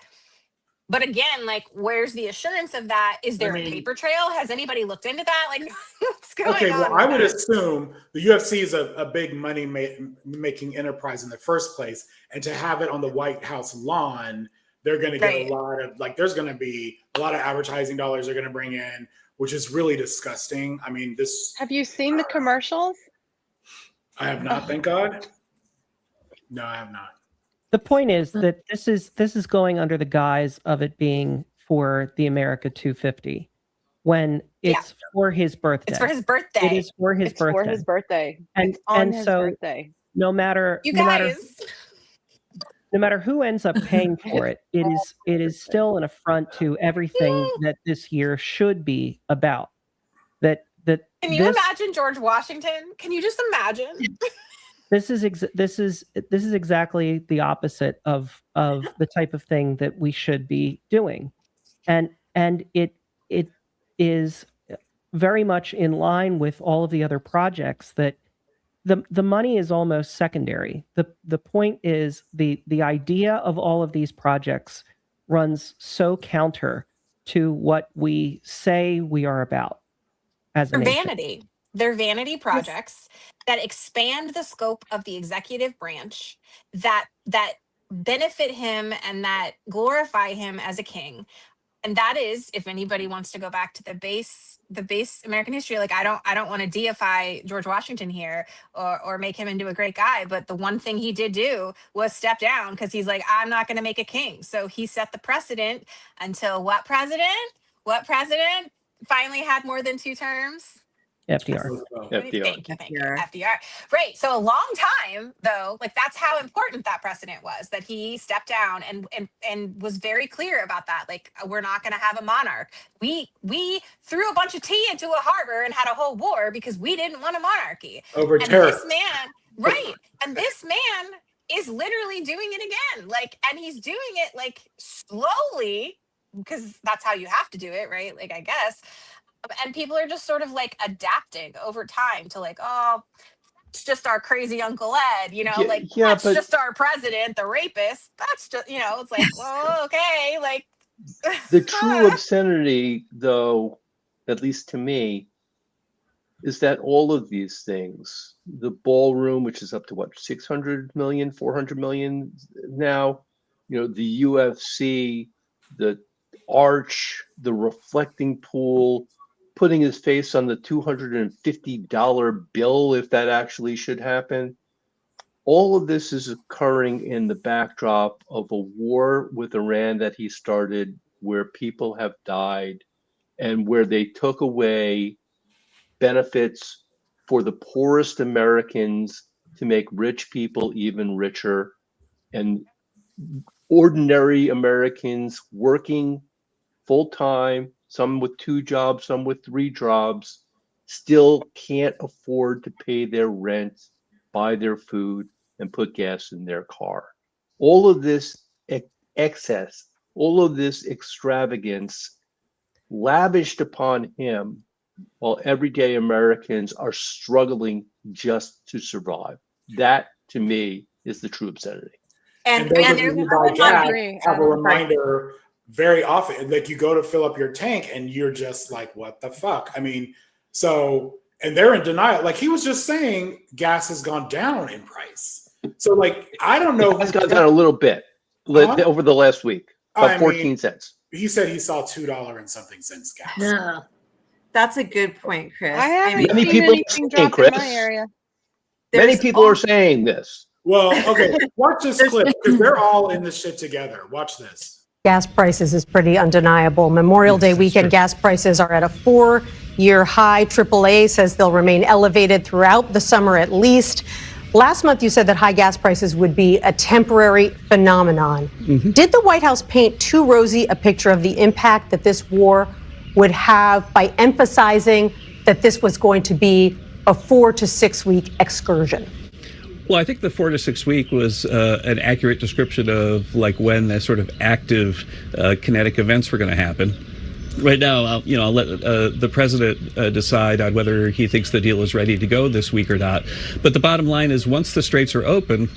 But again, like, where's the assurance of that? Is there a paper trail? Has anybody looked into that? Like, what's going Okay, on? well, with I would that? assume the UFC is a big money making enterprise in the first place, and to have it on the White House lawn, they're going to get Right. a lot of, like, there's going to be a lot of advertising dollars they're going to bring in, which is really disgusting. I mean, Have you seen the commercials? I have not, thank God. No, I have not. The point is that this is going under the guise of it being for the America 250, when it's for his birthday. It's for his birthday. It is for his It's birthday. for his birthday. And It's on and his so birthday. no matter You no matter guys. no matter who ends up paying for it, it is still an affront to everything that this year should be about. Can you imagine George Washington? Can you just imagine? This is exactly the opposite of the type of thing that we should be doing, and it is very much in line with all of the other projects that the money is almost secondary. The point is the idea of all of these projects runs so counter to what we say we are about as a They're nation. vanity. They're vanity projects that expand the scope of the executive branch, that benefit him and that glorify him as a king. And that is, if anybody wants to go back to the base American history, like I don't want to deify George Washington here or make him into a great guy, but the one thing he did do was step down because he's like, I'm not going to make a king. So he set the precedent until what president finally had more than 2 terms? FDR. Thank you, FDR. Right. So a long time, though, like that's how important that precedent was, that he stepped down and was very clear about that. Like, we're not going to have a monarch. We threw a bunch of tea into a harbor and had a whole war because we didn't want a monarchy. Over and terror. This man, right. And this man is literally doing it again. Like, and he's doing it like slowly because that's how you have to do it, right? Like, I guess. And people are just sort of like adapting over time to like, oh, it's just our crazy Uncle Ed, you know, that's just our president, the rapist. That's just, you know, it's like, well, okay, like. The true obscenity, though, at least to me, is that all of these things, the ballroom, which is up to what, 600 million, 400 million now, you know, the UFC, the arch, the reflecting pool, putting his face on the $250 bill, if that actually should happen. All of this is occurring in the backdrop of a war with Iran that he started, where people have died and where they took away benefits for the poorest Americans to make rich people even richer. And ordinary Americans working full-time, some with 2 jobs, some with 3 jobs, still can't afford to pay their rent, buy their food, and put gas in their car. All of this excess, all of this extravagance lavished upon him while everyday Americans are struggling just to survive. That, to me, is the true obscenity. And those of you who buy gas have a reminder very often, like you go to fill up your tank and you're just like, what the fuck? I mean, so, and they're in denial. Like he was just saying gas has gone down in price. So like, I don't know. It's gone down a little bit over the last week, about 14 cents. He said he saw $2 and something cents gas. No. That's a good point, Chris. I haven't Many seen people anything are saying, drop in my Chris. area. Many people are saying this. Well, okay, watch this clip because they're all in this shit together. Watch this. Gas prices is pretty undeniable. Memorial Day weekend gas prices are at a 4-year high. AAA says they'll remain elevated throughout the summer at least. Last month, you said that high gas prices would be a temporary phenomenon. Did the White House paint too rosy a picture of the impact that this war would have by emphasizing that this was going to be a 4 to 6 week excursion? Well, I think the 4 to 6 week was an accurate description of like when the sort of active kinetic events were going to happen. Right now, I'll let the president decide on whether he thinks the deal is ready to go this week or not. But the bottom line is, once the straits are open,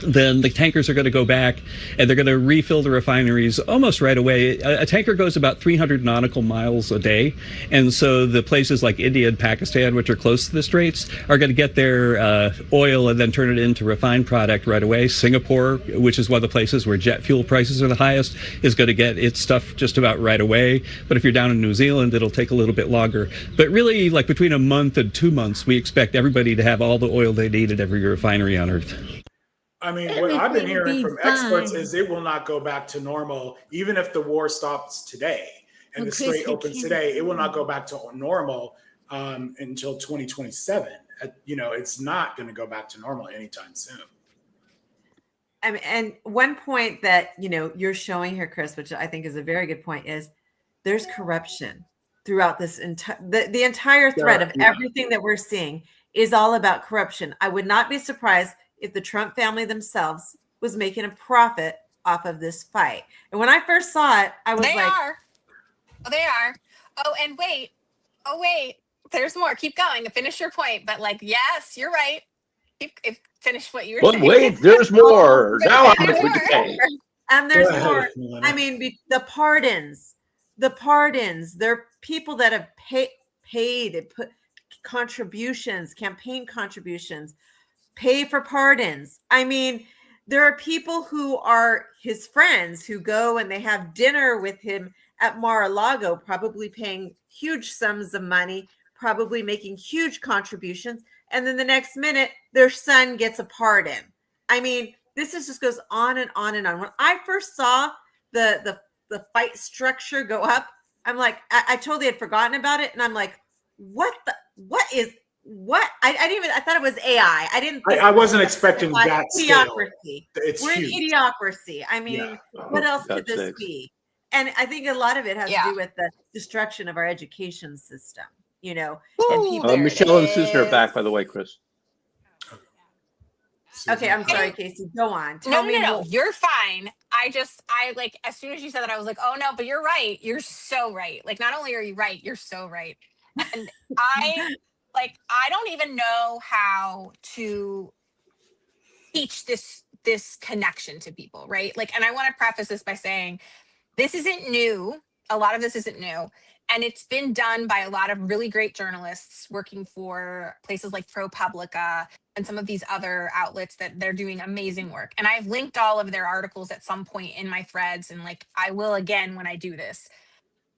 then the tankers are going to go back and they're going to refill the refineries almost right away. A tanker goes about 300 nautical miles a day. And so the places like India and Pakistan, which are close to the straits, are going to get their oil and then turn it into refined product right away. Singapore, which is one of the places where jet fuel prices are the highest, is going to get its stuff just about right away. But if you're down in New Zealand, it'll take a little bit longer. But really, like between a month and 2 months, we expect everybody to have all the oil they need at every refinery on Earth. I mean, what I've been hearing from experts is it will not go back to normal, even if the war stops today and the strait opens today. It will not go back to normal until 2027. You know, it's not going to go back to normal anytime soon. I mean, and one point that, you know, you're showing here, Chris, which I think is a very good point, is there's corruption throughout this entire, the entire thread of everything that we're seeing is all about corruption. I would not be surprised if the Trump family themselves was making a profit off of this fight. And when I first saw it, I was They like, are. Oh, they are. Oh, and wait. Oh, wait. There's more. Keep going. Finish your point. But like, yes, you're right. Finish what you were But saying. wait, there's more. Now I'm There's with more. the and there's Go ahead, more. Melina. I mean, the pardons, they're people that have paid and put contributions, campaign contributions, pay for pardons. I mean, there are people who are his friends who go and they have dinner with him at Mar-a-Lago, probably paying huge sums of money, probably making huge contributions. And then the next minute, their son gets a pardon. I mean, this just goes on and on and on. When I first saw the fight structure go up, I'm like, I totally had forgotten about it. And I'm like, what I thought it was AI. I didn't think I wasn't expecting like that scale. idiocracy. It's We're huge. in idiocracy. I mean, what else could this That's be? And I think a lot of it has to do with the destruction of our education system, you know. And people Michelle and Susan are back, by the way, Chris. Okay, I'm sorry, Casey. Go on. No, Tell me no, more. you're fine. I like, as soon as you said that, I was like, oh no, but you're right. You're so right. Like, not only are you right, you're so right. And I don't even know how to teach this connection to people, right? Like, and I want to preface this by saying this isn't new. A lot of this isn't new. And it's been done by a lot of really great journalists working for places like ProPublica and some of these other outlets that they're doing amazing work. And I've linked all of their articles at some point in my threads, and like I will again when I do this.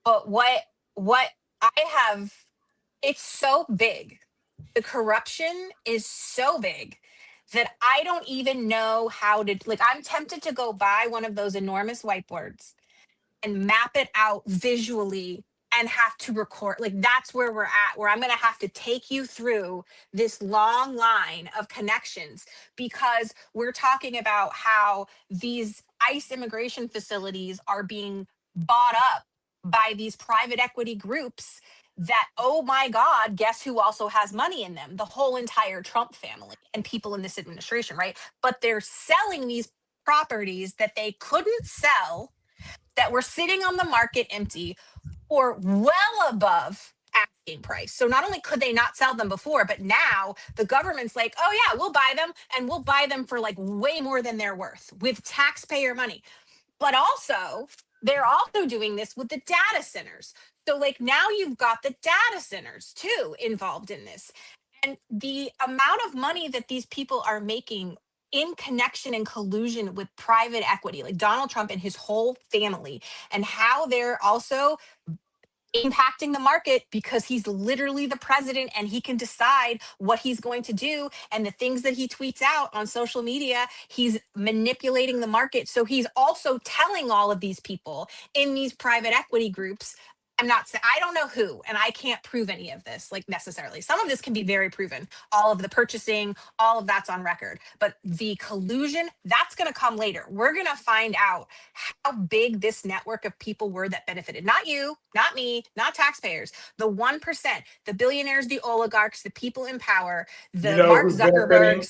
But what I have, it's so big. The corruption is so big that I don't even know how to, like, I'm tempted to go buy one of those enormous whiteboards and map it out visually and have to record. Like, that's where we're at, where I'm going to have to take you through this long line of connections, because we're talking about how these ICE immigration facilities are being bought up by these private equity groups that, oh my God, guess who also has money in them? The whole entire Trump family and people in this administration, right? But they're selling these properties that they couldn't sell, that were sitting on the market empty, or well above asking price. So not only could they not sell them before, but now the government's like, oh yeah, we'll buy them, and we'll buy them for like way more than they're worth with taxpayer money. But also, they're also doing this with the data centers. So like now you've got the data centers too involved in this. And the amount of money that these people are making in connection and collusion with private equity, like Donald Trump and his whole family, and how they're also impacting the market because he's literally the president and he can decide what he's going to do. And the things that he tweets out on social media, he's manipulating the market. So he's also telling all of these people in these private equity groups, I don't know who, and I can't prove any of this, like necessarily. Some of this can be very proven. All of the purchasing, all of that's on record. But the collusion, that's going to come later. We're going to find out how big this network of people were that benefited. Not you, not me, not taxpayers. The 1%, the billionaires, the oligarchs, the people in power, the Mark who's benefiting?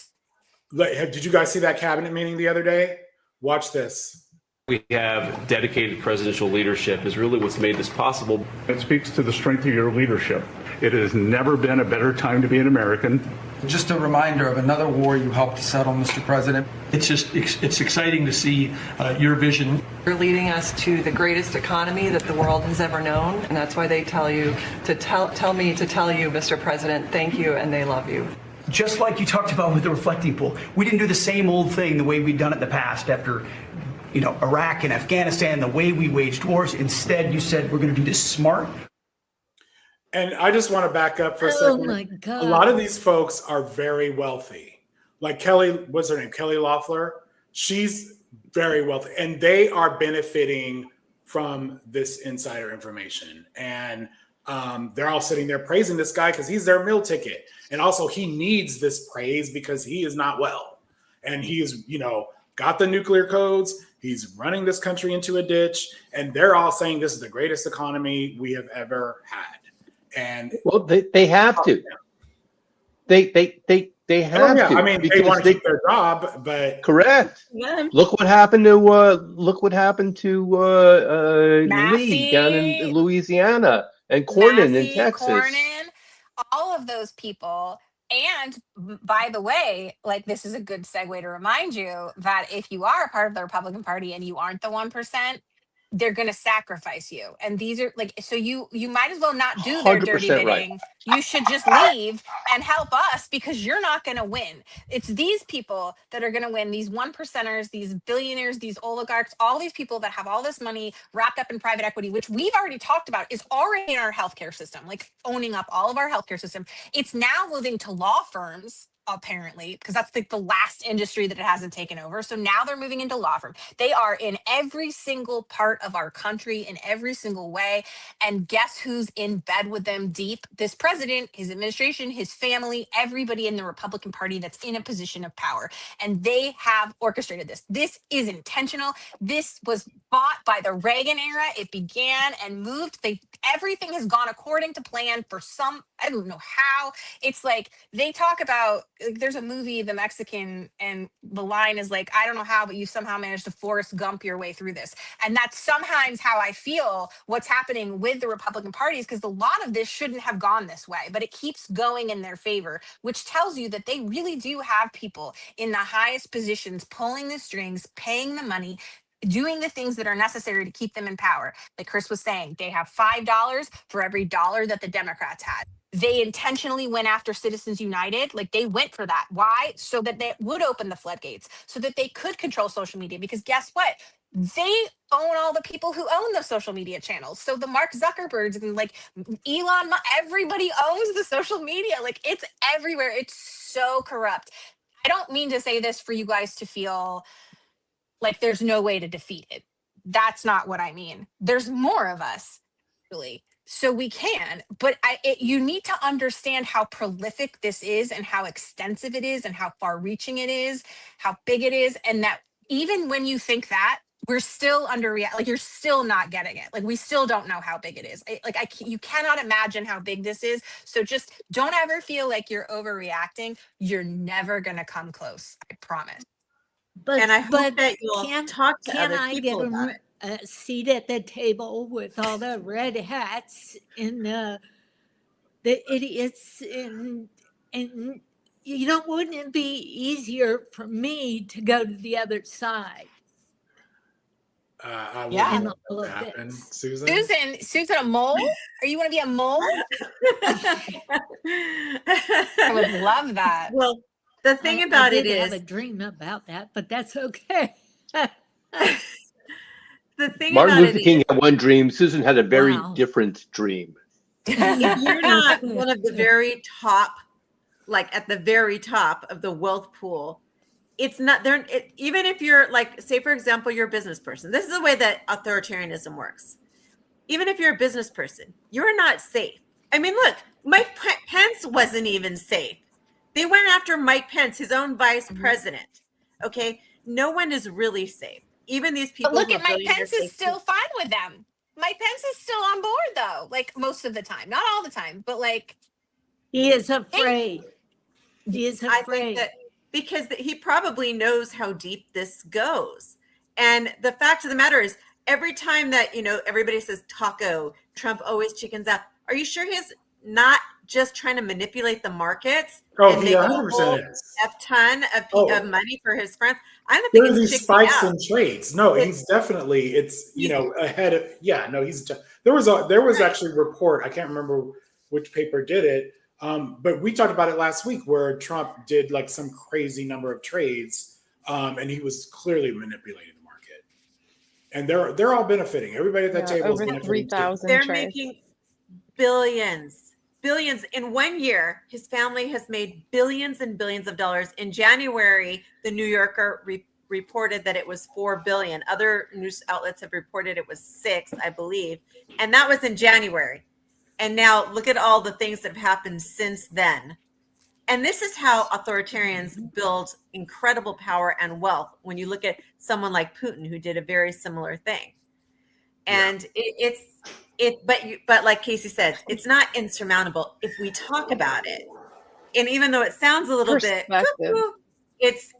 Zuckerbergs. Did you guys see that cabinet meeting the other day? Watch this. We have dedicated presidential leadership is really what's made this possible. It speaks to the strength of your leadership. It has never been a better time to be an American. Just a reminder of another war you helped to settle, Mr. President. It's exciting to see your vision. You're leading us to the greatest economy that the world has ever known, and that's why they tell you to tell me to tell you, Mr. President, thank you, and they love you. Just like you talked about with the reflecting pool, we didn't do the same old thing the way we'd done it in the past after Iraq and Afghanistan, the way we waged wars. Instead, you said we're going to do this smart. And I just want to back up for a second. Oh my God. A lot of these folks are very wealthy. Like Kelly, what's her name? Kelly Loeffler. She's very wealthy. And they are benefiting from this insider information. And they're all sitting there praising this guy because he's their meal ticket. And also he needs this praise because he is not well. And he is, got the nuclear codes. He's running this country into a ditch, and they're all saying this is the greatest economy we have ever had. And well, they have to. They have to. I mean, they want to keep their job, but correct. Yeah. Look what happened to Lee down in Louisiana and Cornyn in Texas. Cornyn, all of those people. And by the way, like, this is a good segue to remind you that if you are a part of the Republican Party and you aren't the 1%, they're going to sacrifice you. And these are like, so you might as well not do their dirty 100% bidding. right. You should just leave and help us, because you're not going to win. It's these people that are going to win, these 1%ers, these billionaires, these oligarchs, all these people that have all this money wrapped up in private equity, which we've already talked about is already in our healthcare system, like owning up all of our healthcare system. It's now moving to law firms, apparently, because that's like the last industry that it hasn't taken over. So now they're moving into law firm. They are in every single part of our country in every single way. And guess who's in bed with them deep? This president, his administration, his family, everybody in the Republican Party that's in a position of power. And they have orchestrated this. This is intentional. This was bought by the Reagan era. It began and moved. Everything has gone according to plan for some, I don't know how. It's like they talk about, like, there's a movie, The Mexican, and the line is like, I don't know how, but you somehow managed to Forrest Gump your way through this. And that's sometimes how I feel what's happening with the Republican parties, because a lot of this shouldn't have gone this way, but it keeps going in their favor, which tells you that they really do have people in the highest positions pulling the strings, paying the money, doing the things that are necessary to keep them in power. Like Chris was saying, they have $5 for every dollar that the Democrats had. They intentionally went after Citizens United. Like, they went for that. Why? So that they would open the floodgates, so that they could control social media. Because guess what? They own all the people who own the social media channels. So the Mark Zuckerbergs and like Elon, everybody owns the social media. Like, it's everywhere. It's so corrupt. I don't mean to say this for you guys to feel like there's no way to defeat it. That's not what I mean. There's more of us, really. So we can, but you need to understand how prolific this is and how extensive it is and how far reaching it is, how big it is. And that even when you think that, we're still like, you're still not getting it. Like, we still don't know how big it is. You cannot imagine how big this is. So just don't ever feel like you're overreacting. You're never going to come close. I promise. And I hope that you'll talk to other people about it. A seat at the table with all the red hats and the idiots, and wouldn't it be easier for me to go to the other side? I would Yeah. love that to happen, Susan. Susan, a mole? Are you want to be a mole? I would love that. Well, the thing about it is, I have a dream about that, but that's okay. the thing Martin about Luther it King had one dream. Susan had a very Wow. different dream. if you're not one of the very top, like at the very top of the wealth pool, it's not there. Even if you're like, say, for example, you're a business person. This is the way that authoritarianism works. Even if you're a business person, you're not safe. I mean, look, Mike Pence wasn't even safe. They went after Mike Pence, his own vice president. Okay. No one is really safe. Even these people. But look who at are Mike billionaires, Pence is still fine with them. Mike Pence is still on board, though, like most of the time. Not all the time, but like. He is afraid. He is I afraid. think that because he probably knows how deep this goes. And the fact of the matter is, every time that, everybody says taco, Trump always chickens out. Are you sure he's not just trying to manipulate the markets? Oh, and he make a 100% whole is. ton of Oh. of money for his friends? I don't think There are he's these chickening spikes out. in trades. No, he's definitely, ahead of, there was actually a report, I can't remember which paper did it, but we talked about it last week where Trump did like some crazy number of trades, and he was clearly manipulating the market. And they're all benefiting. Everybody at that table is over benefiting. 3,000 They're trades. making billions in 1 year. His family has made billions and billions of dollars. In January, the New Yorker reported that it was 4 billion. Other news outlets have reported it was 6, I believe, and that was in January. And now look at all the things that have happened since then. And this is how authoritarians build incredible power and wealth. When you look at someone like Putin, who did a very similar thing, and but like Casey said, it's not insurmountable if we talk about it. And even though it sounds a little bit cuckoo, it's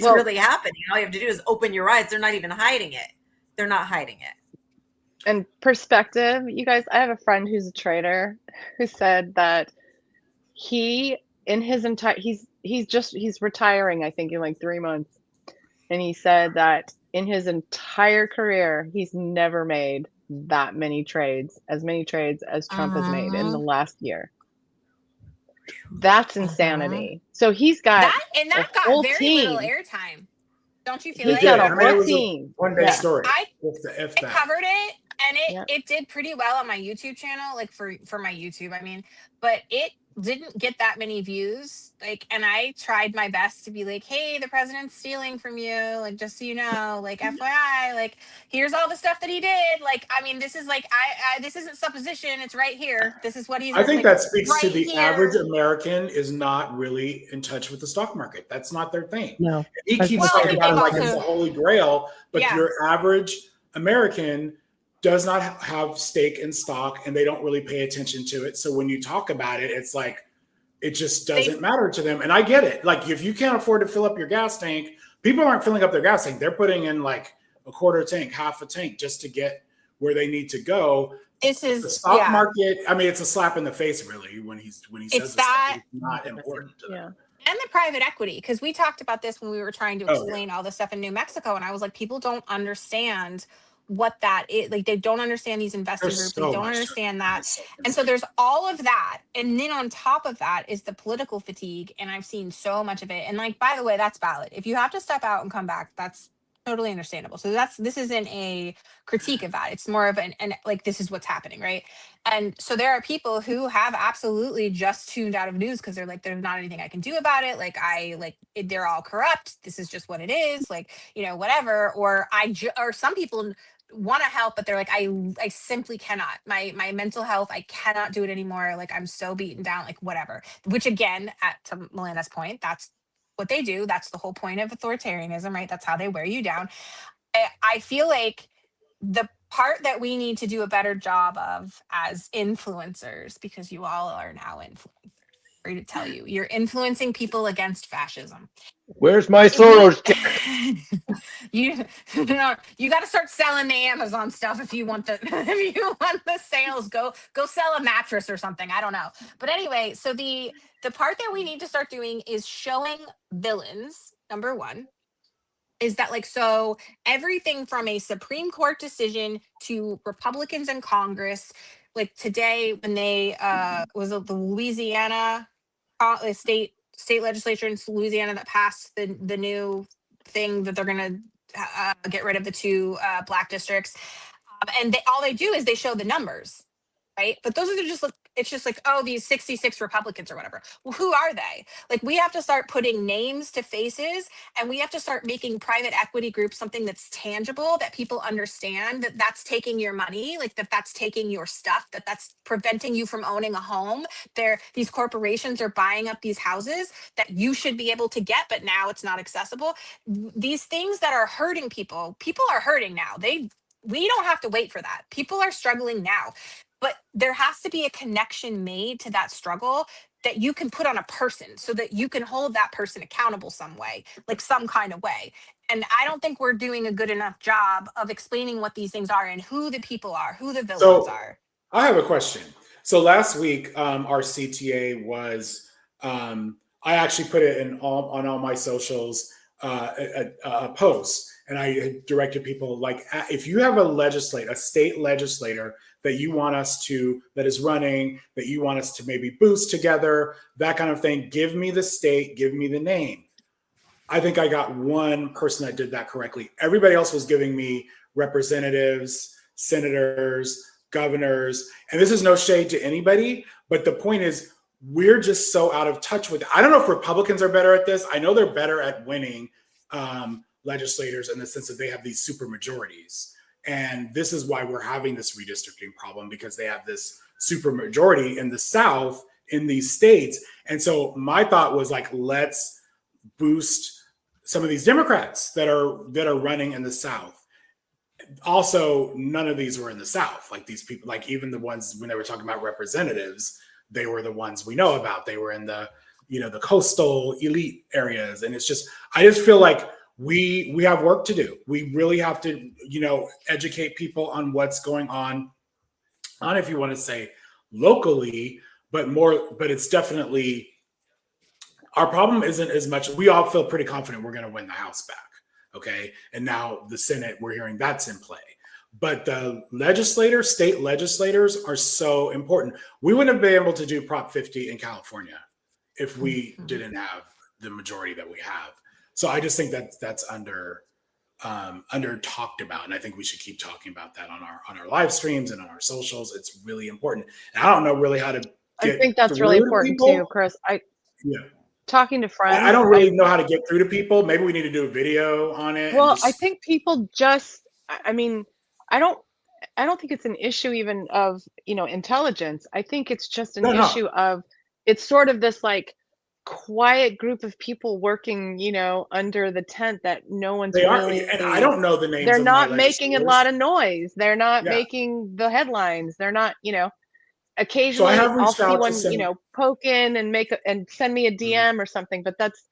really happening. All you have to do is open your eyes. They're not even hiding it. They're not hiding it. And perspective, you guys, I have a friend who's a trader who said that he in his entire he's retiring, I think, in like 3 months. And he said that in his entire career, he's never made that many trades, as Trump has made in the last year. That's insanity. So he's got that, and that got whole very team. little airtime. Don't you feel He's like got a I mean, it whole was team. One big story. I If that. covered it, and it did pretty well on my YouTube channel, like for my YouTube, I mean, but it didn't get that many views. Like, and I tried my best to be like, hey, the president's stealing from you, like, just so you know, like, FYI, like, here's all the stuff that he did. Like, I mean, this is like, I this isn't supposition, it's right here. This is what he's I think like, that speaks right to the here. average American is not really in touch with the stock market. That's not their thing. No. He keeps talking about it like it's the holy grail, but Yeah. your average American does not have stake in stock and they don't really pay attention to it. So when you talk about it, it's like, it just doesn't matter to them. And I get it. Like, if you can't afford to fill up your gas tank, people aren't filling up their gas tank. They're putting in like a quarter tank, half a tank, just to get where they need to go. This is The stock market. I mean, it's a slap in the face, really, when he says that it's not important to them. And the private equity, because we talked about this when we were trying to Oh, yeah. explain all this stuff in New Mexico, and I was like, people don't understand what that is. Like, they don't understand these investing There's groups. so They don't much to understand that. And so there's all of that. And then on top of that is the political fatigue. And I've seen so much of it. And like, by the way, that's valid. If you have to step out and come back, that's totally understandable. So this isn't a critique of that. It's more of an like, this is what's happening, right? And so there are people who have absolutely just tuned out of news because they're like, there's not anything I can do about it. Like, they're all corrupt. This is just what it is. Like, you know, whatever. Or or some people want to help, but they're like, I simply cannot. My mental health, I cannot do it anymore. Like, I'm so beaten down, like whatever. Which again, to Melinda's point, that's what they do. That's the whole point of authoritarianism, right? That's how they wear you down. I feel like the part that we need to do a better job of as influencers, because you all are now influencers, sorry to tell you, you're influencing people against fascism. Where's my Soros? You got to start selling the Amazon stuff if you want the sales. Go sell a mattress or something. I don't know. But anyway, so the part that we need to start doing is showing villains. Number one is that, like, so everything from a Supreme Court decision to Republicans in Congress, like today when they was it the Louisiana state legislature in Louisiana that passed the new thing that they're going to get rid of the 2 black districts. And all they do is they show the numbers, right? But those are it's just like, oh, these 66 Republicans or whatever. Well, who are they? Like, we have to start putting names to faces, and we have to start making private equity groups something that's tangible, that people understand that that's taking your money, like that's taking your stuff, that's preventing you from owning a home. These corporations are buying up these houses that you should be able to get, but now it's not accessible. These things that are hurting people are hurting now. We don't have to wait for that. People are struggling now. But there has to be a connection made to that struggle that you can put on a person so that you can hold that person accountable some way, like some kind of way. And I don't think we're doing a good enough job of explaining what these things are and who the people are, who the villains are. I have a question. So last week, our CTA was, I actually put it on all my socials, a post, and I directed people, like, if you have a state legislator that you want us to, that is running, that you want us to maybe boost together, that kind of thing, give me the state, give me the name. I think I got one person that did that correctly. Everybody else was giving me representatives, senators, governors, and this is no shade to anybody, but the point is, we're just so out of touch with it. I don't know if Republicans are better at this. I know they're better at winning legislators in the sense that they have these super majorities. And this is why we're having this redistricting problem, because they have this super majority in the South in these states. And so my thought was like, let's boost some of these Democrats that are running in the South. Also, none of these were in the South. Like these people, like even the ones when they were talking about representatives, they were the ones we know about. They were in the, the coastal elite areas. And it's just, I just feel like we have work to do. We really have to, educate people on what's going on, if you want to say locally, but it's definitely, our problem isn't as much, we all feel pretty confident we're going to win the House back. Okay. And now the Senate, we're hearing that's in play. But the state legislators are so important. We wouldn't have been able to do Prop 50 in California if we didn't have the majority that we have. So I just think that's under talked about. And I think we should keep talking about that on our live streams and on our socials. It's really important. And I don't know really how to I think that's really important too, Chris. Talking to friends. I don't really know how to get through to people. Maybe we need to do a video on it. Well, I think people I don't think it's an issue even of, intelligence. I think it's just an issue of, it's sort of this like quiet group of people working, under the tent that no one's really. And I don't know the names. They're not making a lot of noise. They're not making the headlines. They're not, occasionally I'll see one, poke in and send me a DM or something, but that's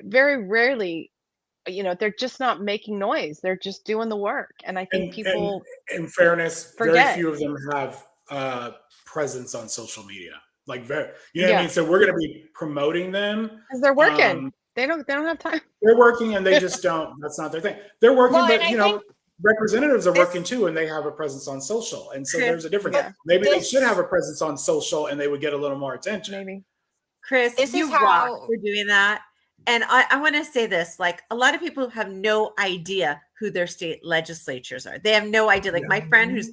very rarely. They're just not making noise. They're just doing the work. And I think people, in fairness, forget. very few of them have presence on social media. Like what I mean? So we're going to be promoting them because they're working. They don't have time. They're working and they just don't. That's not their thing. They're working, but representatives are working too, and they have a presence on social. And so there's a difference. Yeah. Maybe they should have a presence on social, and they would get a little more attention. Maybe. Chris, you rock for doing that. And I want to say this, like a lot of people have no idea who their state legislatures are. They have no idea. Like my friend who's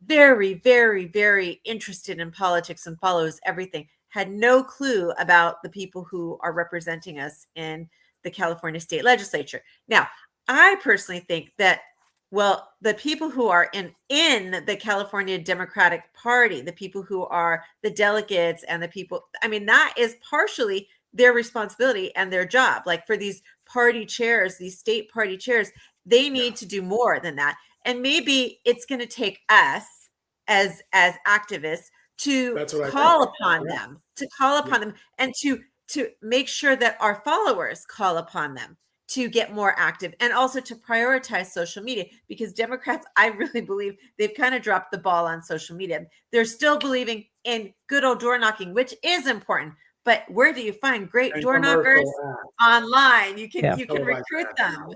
very, very, very interested in politics and follows everything had no clue about the people who are representing us in the California state legislature. Now, I personally think that, well, the people who are in the California Democratic Party, the people who are the delegates and the people, that is partially their responsibility and their job. Like for these party chairs, these state party chairs, they need to do more than that. And maybe it's going to take us as activists to call upon them, and to make sure that our followers call upon them to get more active, and also to prioritize social media, because Democrats, I really believe they've kind of dropped the ball on social media. They're still believing in good old door knocking, which is important. But where do you find great door knockers? Online. You can recruit them.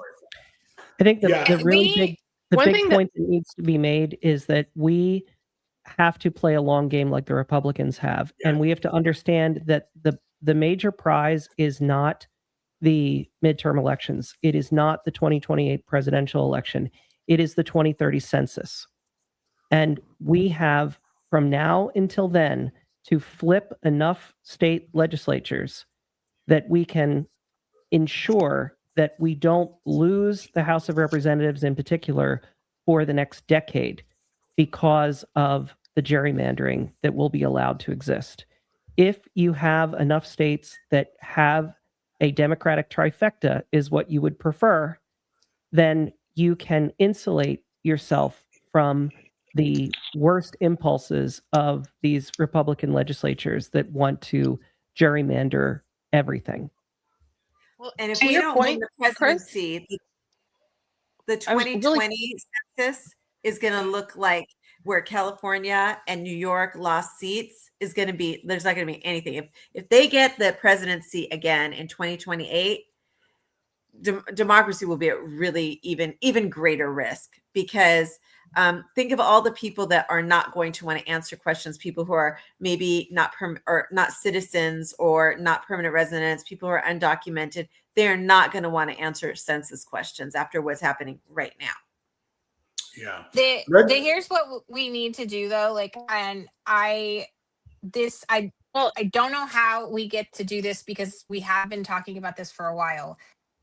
I think the really big point that needs to be made is that we have to play a long game like the Republicans have. And we have to understand that the major prize is not the midterm elections. It is not the 2028 presidential election. It is the 2030 census. And we have from now until then to flip enough state legislatures that we can ensure that we don't lose the House of Representatives in particular for the next decade because of the gerrymandering that will be allowed to exist. If you have enough states that have a Democratic trifecta is what you would prefer, then you can insulate yourself from the worst impulses of these Republican legislatures that want to gerrymander everything. Well, and if we don't win the presidency, the 2020 census is going to look like where California and New York lost seats is going to be, there's not going to be anything. If they get the presidency again in 2028, democracy will be at really even greater risk, because think of all the people that are not going to want to answer questions, people who are maybe not citizens or not permanent residents, people who are undocumented. They're not going to want to answer census questions after what's happening right now. Yeah. Here's what we need to do though. I don't know how we get to do this, because we have been talking about this for a while.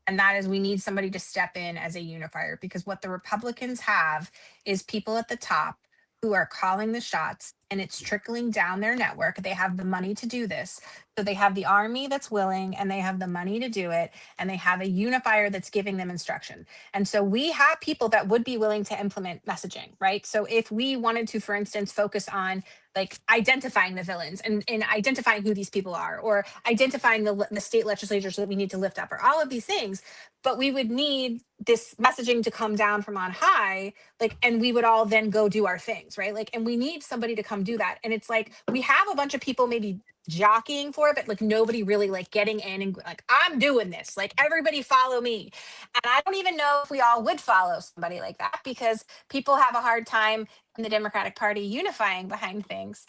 And that is, we need somebody to step in as a unifier, because what the Republicans have is people at the top who are calling the shots and it's trickling down their network. They have the money to do this. So they have the army that's willing, and they have the money to do it, and they have a unifier that's giving them instruction. And so we have people that would be willing to implement messaging, right? So if we wanted to, for instance, focus on like identifying the villains and identifying who these people are, or identifying the state legislatures that we need to lift up, or all of these things, but we would need this messaging to come down from on high, like, and we would all then go do our things, right? Like, and we need somebody to come do that. And it's like, we have a bunch of people maybe jockeying for it, but like nobody really like getting in and like, I'm doing this, like everybody follow me. And I don't even know if we all would follow somebody like that, because people have a hard time in the Democratic Party unifying behind things.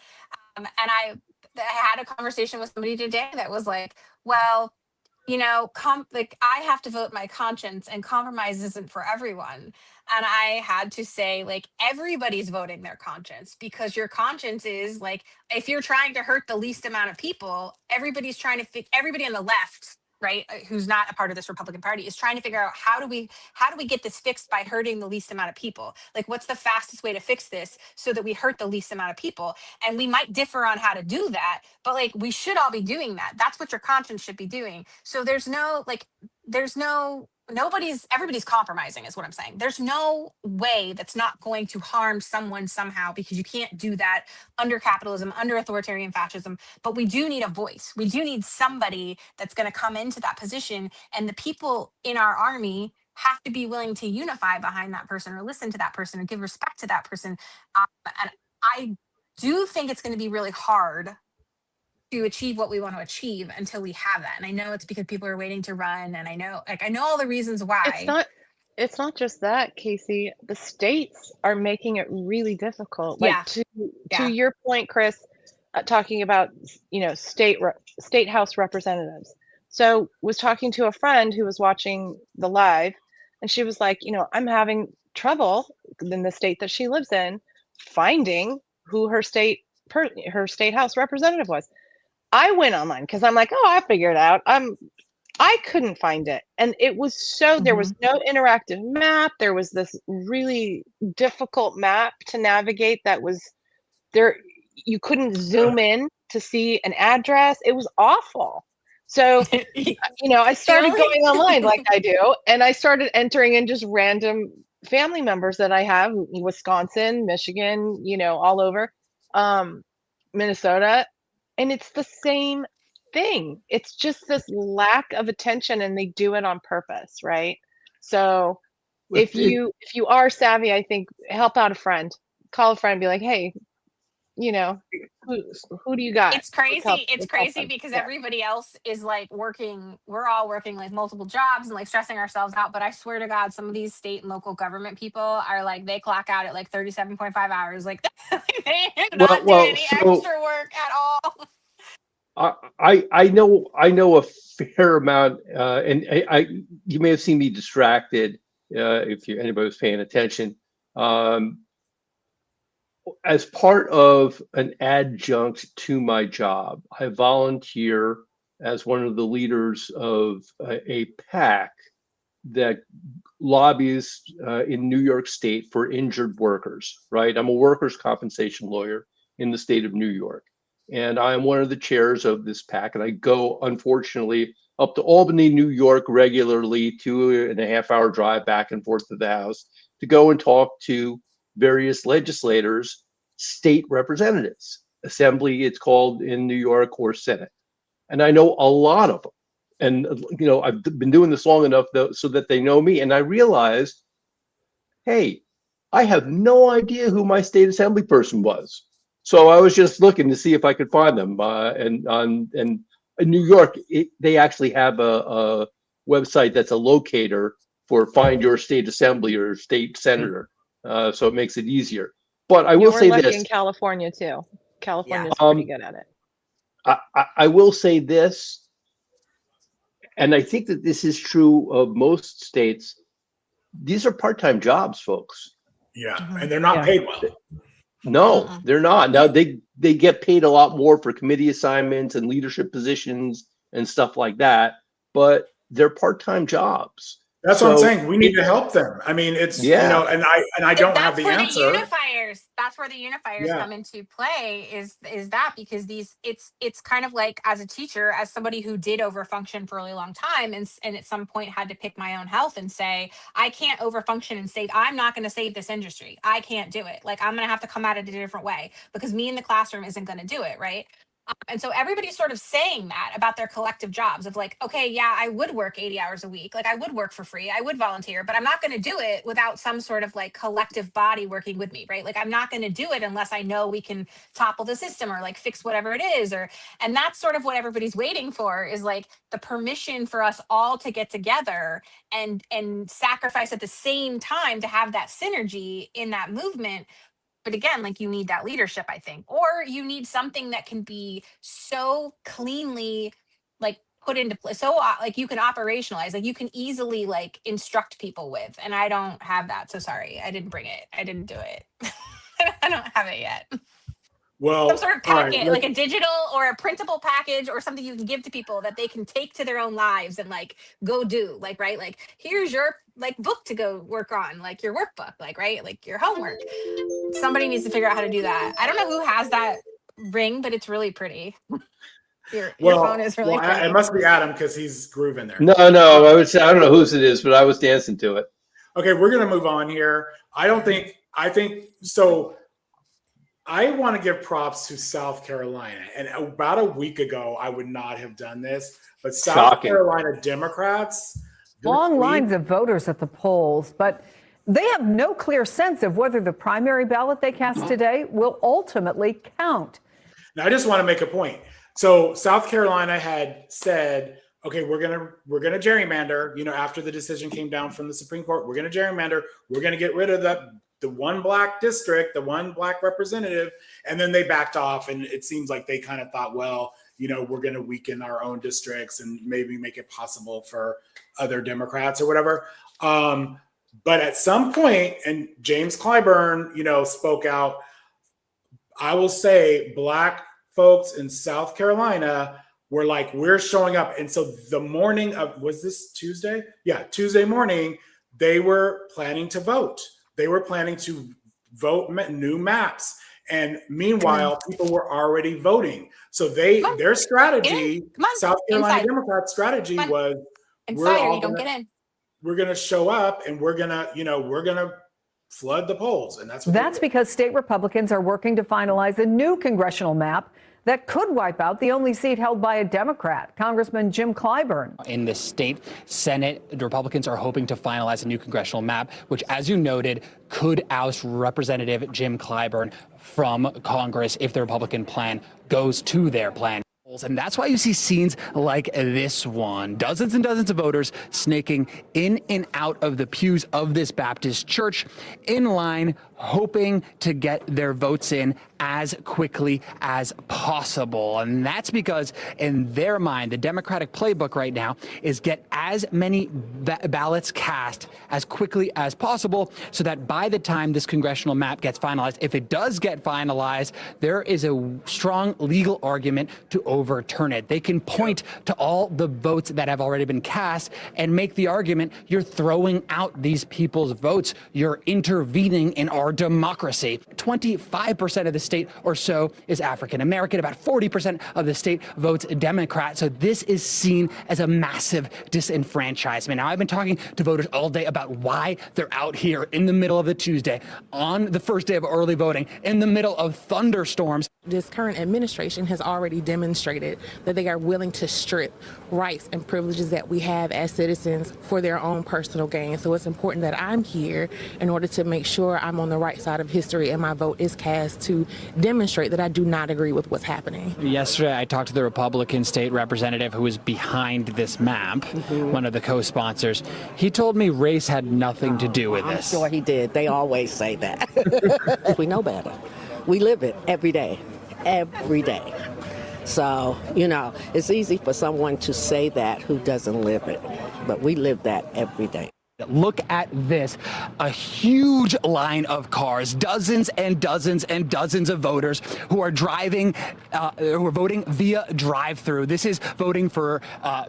And I had a conversation with somebody today that was like, well, you know, like I have to vote my conscience, and compromise isn't for everyone. And I had to say, like, everybody's voting their conscience, because your conscience is like, if you're trying to hurt the least amount of people, everybody's trying to everybody on the left, right, who's not a part of this Republican Party, is trying to figure out how do we get this fixed by hurting the least amount of people? Like, what's the fastest way to fix this so that we hurt the least amount of people? And we might differ on how to do that, but like, we should all be doing that. That's what your conscience should be doing. So everybody's compromising is what I'm saying. There's no way that's not going to harm someone somehow, because you can't do that under capitalism, under authoritarian fascism. But we do need a voice. We do need somebody that's going to come into that position, and the people in our army have to be willing to unify behind that person, or listen to that person, or give respect to that person. And I do think it's going to be really hard to achieve what we want to achieve until we have that. And I know it's because people are waiting to run, and I know all the reasons why. It's not just that, Casey. The states are making it really difficult. Yeah. Like to your point, Chris, talking about, you know, state house representatives. So was talking to a friend who was watching the live, and she was like, you know, I'm having trouble in the state that she lives in finding who her state house representative was. I went online because I'm like, oh, I figured it out. I couldn't find it. And it was there was no interactive map. There was this really difficult map to navigate that was there. You couldn't zoom in to see an address. It was awful. So, you know, I started going online like I do, and I started entering in just random family members that I have, Wisconsin, Michigan, you know, all over, Minnesota. And it's the same thing. It's just this lack of attention, and they do it on purpose, right? So if you are savvy, I think help out a friend. Call a friend, be like, hey, you know, who do you got? It's crazy. It's crazy because everybody else is like working. We're all working like multiple jobs and like stressing ourselves out. But I swear to God, some of these state and local government people are like, they clock out at like 37.5 hours. Like they're not doing any extra work at all. I know a fair amount, and you may have seen me distracted if anybody was paying attention. As part of an adjunct to my job, I volunteer as one of the leaders of a PAC that lobbies in New York State for injured workers, right? I'm a workers' compensation lawyer in the state of New York. And I'm one of the chairs of this PAC. And I go, unfortunately, up to Albany, New York regularly, 2.5 hour drive back and forth to the House to go and talk to various legislators, state representatives, assembly, it's called in New York, or Senate. And I know a lot of them. And, you know, I've been doing this long enough so that they know me. And I realized, hey, I have no idea who my state assembly person was. So I was just looking to see if I could find them. And in New York, they actually have a website that's a locator for find your state assembly or state senator. So it makes it easier. But I will say this. In California too. California's pretty good at it. I will say this, and I think that this is true of most states. These are part-time jobs, folks. Yeah, and they're not paid well. No, they're not. Now they get paid a lot more for committee assignments and leadership positions and stuff like that, but they're part-time jobs. That's what I'm So saying. We need to help them. I mean, it's you know, and I don't have the answer. That's where the unifiers Yeah. come into play. Is that because it's kind of like, as a teacher, as somebody who did overfunction for a really long time, and at some point had to pick my own health and say, I can't overfunction and save. I'm not going to save this industry. I can't do it. Like, I'm going to have to come at it a different way because me in the classroom isn't going to do it, right? And so everybody's sort of saying that about their collective jobs of like, okay, yeah, I would work 80 hours a week. Like, I would work for free. I would volunteer, but I'm not going to do it without some sort of like collective body working with me, right? Like, I'm not going to do it unless I know we can topple the system or like fix whatever it is. And that's sort of what everybody's waiting for, is like the permission for us all to get together and sacrifice at the same time to have that synergy in that movement. But again, like, you need that leadership, I think, or you need something that can be so cleanly like put into place, so like you can operationalize, like you can easily like instruct people with. And I don't have that. So sorry, I didn't bring it. I didn't do it. I don't have it yet. Well, Some sort of all right, packet, like a digital or a printable package or something you can give to people that they can take to their own lives and like go do, like, right? Like, here's your like book to go work on, like your workbook, like, right? Like your homework. Somebody needs to figure out how to do that. I don't know who has that ring, but it's really pretty. Your phone is really pretty. It must be Adam because he's grooving there. No, I would say I don't know whose it is, but I was dancing to it. Okay, we're gonna move on here. I think so. I want to give props to South Carolina. And about a week ago, I would not have done this, but South Carolina Democrats. Long lines of voters at the polls, but they have no clear sense of whether the primary ballot they cast today will ultimately count. Now, I just want to make a point. So South Carolina had said, okay, we're gonna gerrymander, after the decision came down from the Supreme Court, we're gonna gerrymander, we're gonna get rid of the one black district, the one black representative, and then they backed off. And it seems like they kind of thought, well, we're going to weaken our own districts and maybe make it possible for other Democrats or whatever. But at some point, and James Clyburn, spoke out, I will say black folks in South Carolina were like, we're showing up. And so the morning of, was this Tuesday? Yeah, Tuesday morning, they were planning to vote. They were planning to vote new maps. And meanwhile, people were already voting. So their strategy, South Carolina Democrats' strategy was, we're going to show up and we're going to flood the polls. And that's because state Republicans are working to finalize a new congressional map that could wipe out the only seat held by a Democrat, Congressman Jim Clyburn. In the state Senate, the Republicans are hoping to finalize a new congressional map, which, as you noted, could oust Representative Jim Clyburn from Congress if the Republican plan goes to their plan. And that's why you see scenes like this one. Dozens and dozens of voters snaking in and out of the pews of this Baptist church in line, hoping to get their votes in as quickly as possible. And that's because in their mind, the Democratic playbook right now is get as many ballots cast as quickly as possible so that by the time this congressional map gets finalized, if it does get finalized, there is a strong legal argument to overturn it. They can point to all the votes that have already been cast and make the argument you're throwing out these people's votes. You're intervening in our democracy. 25% of the state or so is African American. About 40% of the state votes Democrat. So this is seen as a massive disenfranchisement. Now, I've been talking to voters all day about why they're out here in the middle of the Tuesday, on the first day of early voting, in the middle of thunderstorms. This current administration has already demonstrated that they are willing to strip rights and privileges that we have as citizens for their own personal gain. So it's important that I'm here in order to make sure I'm on the right side of history and my vote is cast to demonstrate that I do not agree with what's happening. Yesterday, I talked to the Republican state representative who was behind this map, one of the co-sponsors. He told me race had nothing to do with this. I'm sure he did. They always say that. We know better. We live it every day. Every day. So, it's easy for someone to say that who doesn't live it, but we live that every day. Look at this, a huge line of cars, dozens and dozens and dozens of voters who are driving, who are voting via drive-through. This is voting for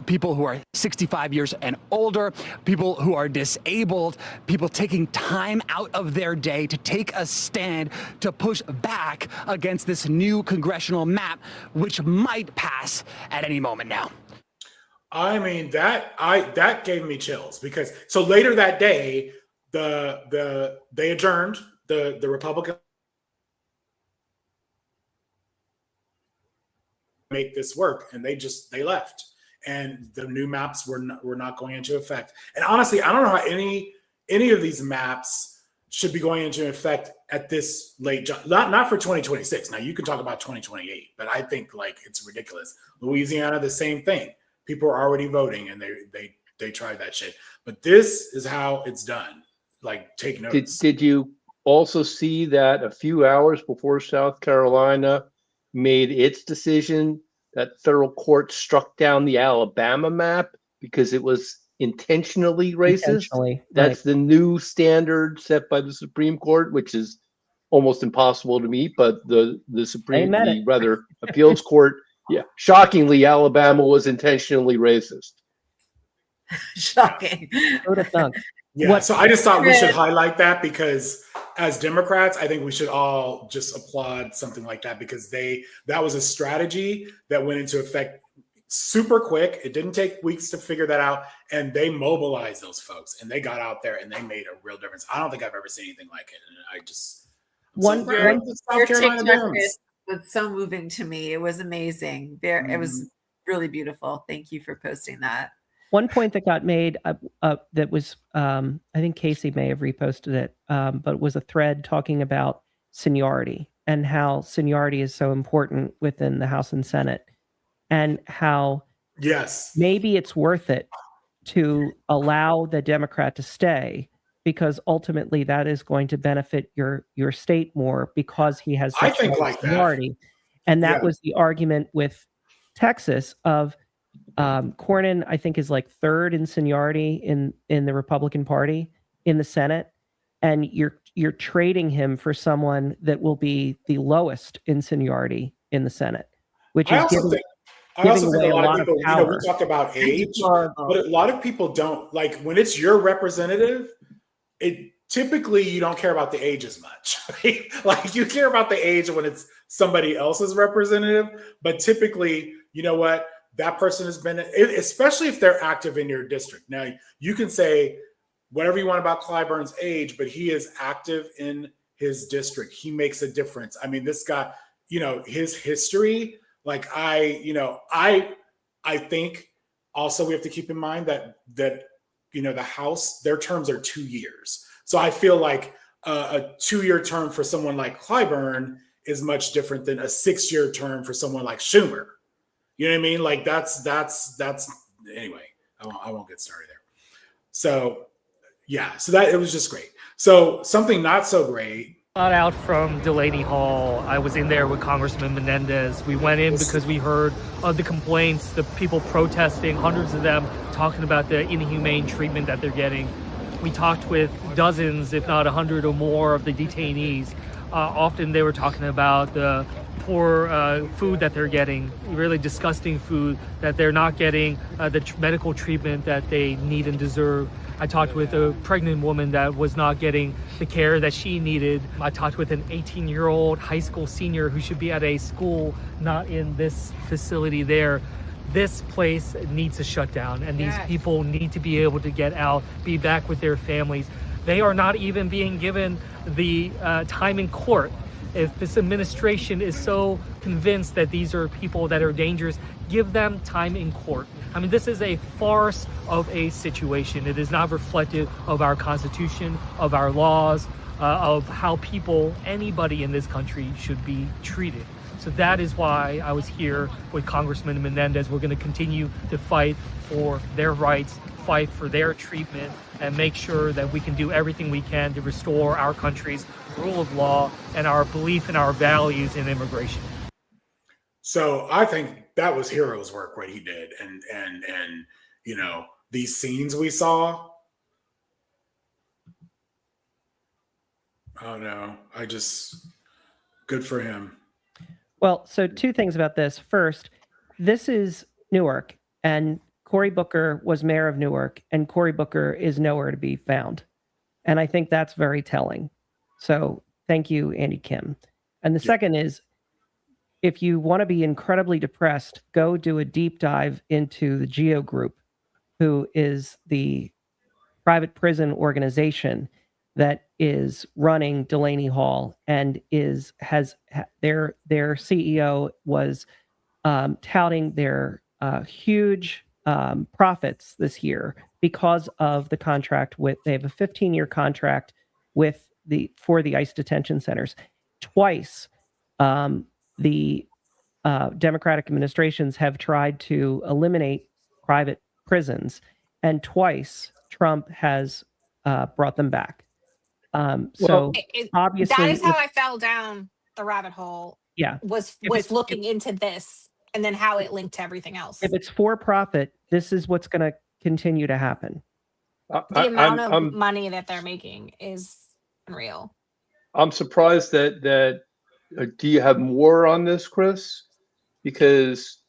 people who are 65 years and older, people who are disabled, people taking time out of their day to take a stand to push back against this new congressional map, which might pass at any moment now. I mean, that gave me chills, because so later that day, they adjourned, the Republican make this work, and they left, and the new maps were not going into effect. And honestly, I don't know how any of these maps should be going into effect at this late, not for 2026. Now you can talk about 2028, but I think like it's ridiculous. Louisiana, the same thing. People are already voting, and they tried that shit. But this is how it's done. Like, take notes. Did you also see that a few hours before South Carolina made its decision, that federal court struck down the Alabama map because it was intentionally racist? That's the new standard set by the Supreme Court, which is almost impossible to meet. But the appeals court. Yeah, shockingly, Alabama was intentionally racist. Shocking. Yeah, so I just thought we should highlight that, because as Democrats, I think we should all just applaud something like that, because that was a strategy that went into effect super quick. It didn't take weeks to figure that out, and they mobilized those folks, and they got out there and they made a real difference. I don't think I've ever seen anything like it, and I just South Carolina was so moving to me. It was amazing. It was really beautiful. Thank you for posting that. One point that got made that was, I think Casey may have reposted it, but it was a thread talking about seniority and how seniority is so important within the House and Senate, and how maybe it's worth it to allow the Democrat to stay, because ultimately that is going to benefit your state more, because he has such a seniority. And that was the argument with Texas of Cornyn, I think, is like third in seniority in the Republican Party in the Senate, and you're trading him for someone that will be the lowest in seniority in the Senate, which is giving away a lot of power. We talk about age, but a lot of people don't, like, when it's your representative, it typically you don't care about the age as much. Right? Like, you care about the age when it's somebody else's representative, but typically, you know what, that person has been, especially if they're active in your district. Now, you can say whatever you want about Clyburn's age, but he is active in his district. He makes a difference. I mean, this guy, his history, like, I think also we have to keep in mind that the House, their terms are 2 years. So I feel like a 2-year term for someone like Clyburn is much different than a 6-year term for someone like Schumer. You know what I mean? Like, that's anyway, I won't get started there. So yeah, so that, it was just great. So something not so great. Got out from Delaney Hall. I was in there with Congressman Menendez. We went in because we heard of the complaints, the people protesting, hundreds of them talking about the inhumane treatment that they're getting. We talked with dozens, if not 100 or more, of the detainees. Often they were talking about the poor food that they're getting, really disgusting food, that they're not getting the medical treatment that they need and deserve. I talked with a pregnant woman that was not getting the care that she needed. I talked with an 18-year-old high school senior who should be at a school, not in this facility there. This place needs to shut down, and these people need to be able to get out, be back with their families. They are not even being given the time in court. If this administration is so convinced that these are people that are dangerous, give them time in court. I mean, this is a farce of a situation. It is not reflective of our Constitution, of our laws, of how people, anybody in this country, should be treated. So that is why I was here with Congressman Menendez. We're going to continue to fight for their rights, fight for their treatment, and make sure that we can do everything we can to restore our country's rule of law and our belief in our values in immigration. So I think that was hero's work, what he did. And these scenes we saw, Oh no, good for him. Well, so two things about this. First, this is Newark, and Cory Booker was mayor of Newark, and Cory Booker is nowhere to be found. And I think that's very telling. So thank you, Andy Kim. And the second is, if you want to be incredibly depressed, go do a deep dive into the GEO Group, who is the private prison organization that is running Delaney Hall, and their CEO was touting their huge profits this year because of the contract they have a 15-year contract for the ICE detention centers. Twice, the Democratic administrations have tried to eliminate private prisons, and twice Trump has brought them back. So obviously, that is how I fell down the rabbit hole. Yeah, was looking into this and then how it linked to everything else. If it's for profit, this is what's going to continue to happen. The amount of money that they're making is unreal. I'm surprised that do you have more on this, Chris? Because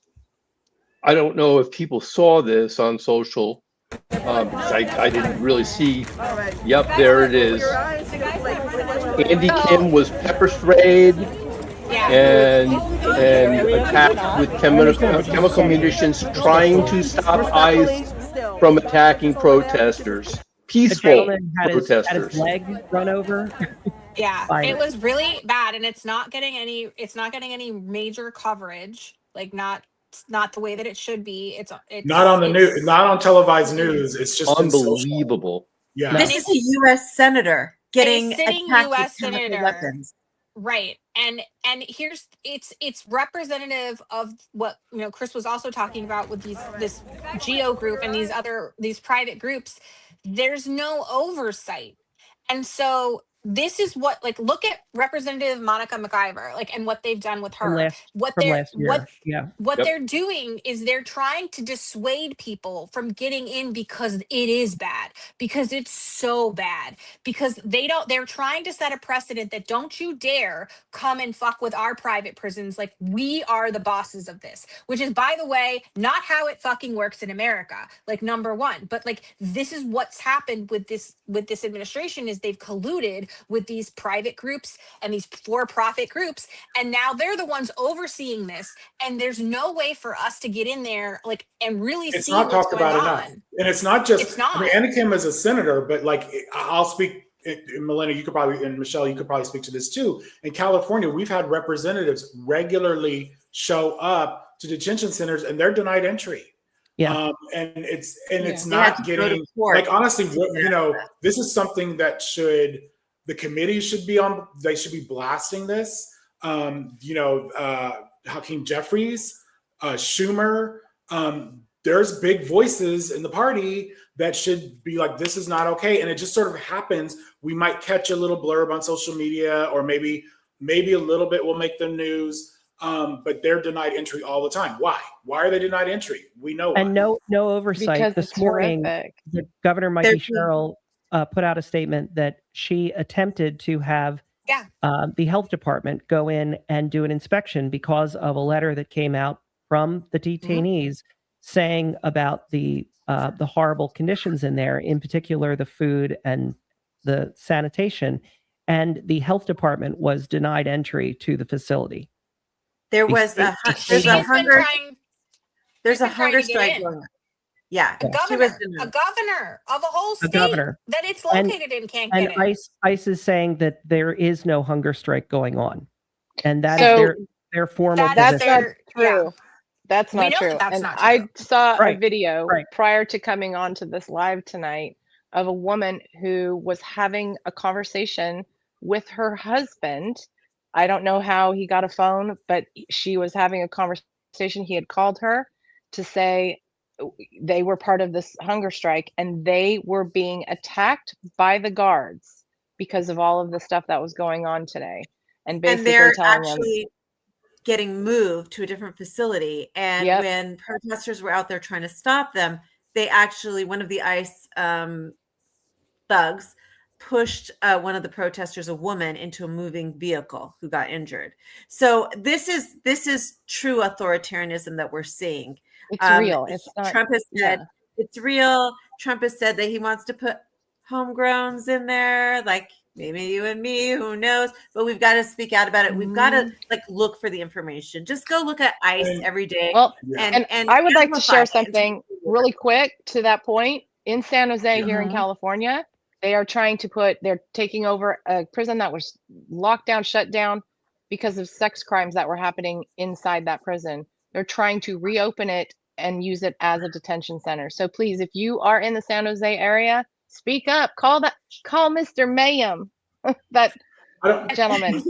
I don't know if people saw this on social. I didn't really see. Yep, there it is. Andy Kim was pepper sprayed and attacked with chemical munitions, trying to stop ICE from attacking protesters, peaceful protesters. Had his leg run over. Yeah, it was really bad, and it's not getting any major coverage. Like not the way that it should be. It's not on the news, not on televised news. It's just unbelievable. Yeah, this is a U.S. senator getting sitting attacked U.S. with chemical senator. weapons. Right. And here's it's representative of what Chris was also talking about with this GEO Group and these private groups. There's no oversight. And so this is what, look at Representative Monica McIver, and what they've done with her. What they're doing is they're trying to dissuade people from getting in because it is bad, because it's so bad, because they're trying to set a precedent that don't you dare come and fuck with our private prisons. We are the bosses of this, which is, by the way, not how it fucking works in America. Number one, but this is what's happened with this administration is they've colluded with these private groups and these for-profit groups, and now they're the ones overseeing this, and there's no way for us to get in there and really see what's talked going about on. enough. And it's not just, it's not. I mean, Andy Kim is a senator, but I'll speak, Melinda, you could probably, and Michelle, you could probably speak to this too. In California, we've had representatives regularly show up to detention centers and they're denied entry. Yeah. And it's not getting, honestly, this is something that the committee should be on, they should be blasting this. Hakeem Jeffries, Schumer, there's big voices in the party that should be this is not okay. And it just sort of happens. We might catch a little blurb on social media, or maybe a little bit will make the news. But they're denied entry all the time. Why? Why are they denied entry? We know why. And no oversight. Because this it's morning, horrific. Governor Mikey Sherrill put out a statement that she attempted to have the health department go in and do an inspection because of a letter that came out from the detainees saying about the horrible conditions in there, in particular the food and the sanitation, and the health department was denied entry to the facility. There's a hunger strike going on. Yeah, a governor of a whole state that it's located in can't and get it. ICE is saying that there is no hunger strike going on, and that is their formal That's position. not true. Yeah. That's not true. That's and not true. I saw a video prior to coming on to this live tonight of a woman who was having a conversation with her husband. I don't know how he got a phone, but she was having a conversation. He had called her to say they were part of this hunger strike and they were being attacked by the guards because of all of the stuff that was going on today. And basically they're telling actually getting moved to a different facility. And when protesters were out there trying to stop them, they actually, one of the ICE thugs pushed one of the protesters, a woman, into a moving vehicle who got injured. So this is true authoritarianism that we're seeing. It's real. It's not. Trump has said it's real. Trump has said that he wants to put homegrowns in there, like maybe you and me, who knows? But we've got to speak out about it. We've got to look for the information. Just go look at ICE every day. Well, and I would like to amplify share it. something really quick to that point. In San Jose here in California, they are trying to they're taking over a prison that was locked down, shut down because of sex crimes that were happening inside that prison. They're trying to reopen it and use it as a detention center. So please, if you are in the San Jose area, speak up. Call Mr. Mayhem, that gentleman.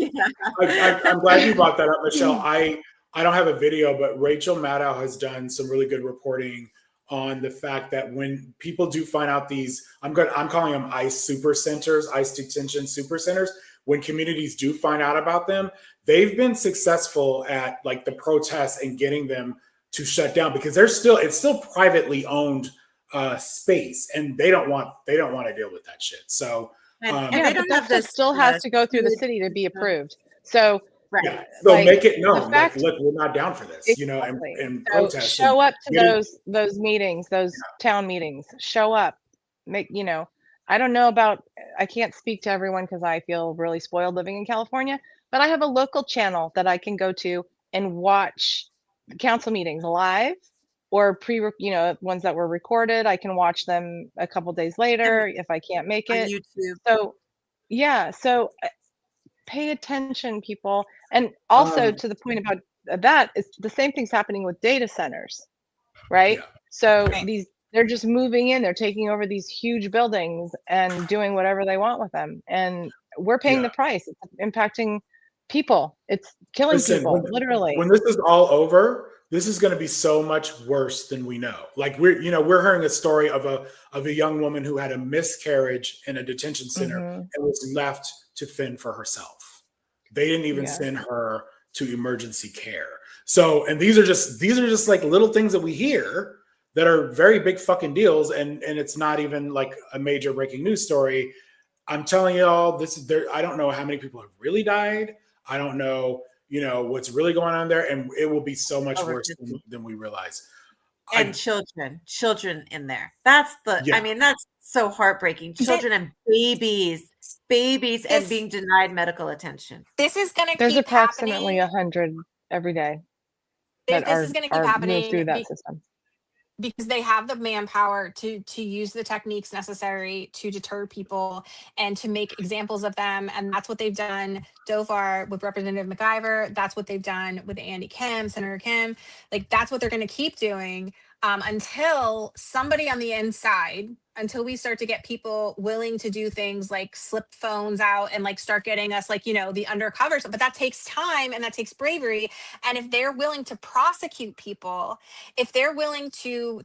I'm glad you brought that up, Michelle. I don't have a video, but Rachel Maddow has done some really good reporting on the fact that when people do find out these, I'm calling them ICE super centers, ICE detention super centers. When communities do find out about them, they've been successful at like the protests and getting them to shut down because it's still privately owned space, and they don't want to deal with that shit. So but that still has to go through the city to be approved. So yeah. So make it known. Look, we're not down for this, and protest. Show up to those meetings, those town meetings. Show up. I don't know about, I can't speak to everyone because I feel really spoiled living in California, but I have a local channel that I can go to and watch council meetings live or ones that were recorded. I can watch them a couple days later if I can't make it. On YouTube. So pay attention, people. And also to the point about that, it's the same thing's happening with data centers, right? So they're just moving in, they're taking over these huge buildings and doing whatever they want with them. And we're paying the price. It's impacting people. It's killing people, literally. When this is all over, this is going to be so much worse than we know. Like we're hearing a story of a young woman who had a miscarriage in a detention center and was left to fend for herself. They didn't even send her to emergency care. So, and these are just like little things that we hear that are very big fucking deals. And it's not even like a major breaking news story. I'm telling you all, I don't know how many people have really died. I don't know, what's really going on there. And it will be so much worse than we realize. And children in there. That's that's so heartbreaking. Children and babies and being denied medical attention. This is going to keep There's approximately 100 every day. This is going to keep happening through that system. Because they have the manpower to use the techniques necessary to deter people and to make examples of them. And that's what they've done so far with Representative McIver. That's what they've done with Andy Kim, Senator Kim. Like, that's what they're going to keep doing until somebody on the inside, until we start to get people willing to do things like slip phones out and like start getting us like, the undercover stuff. But that takes time and that takes bravery. And if they're willing to prosecute people, if they're willing to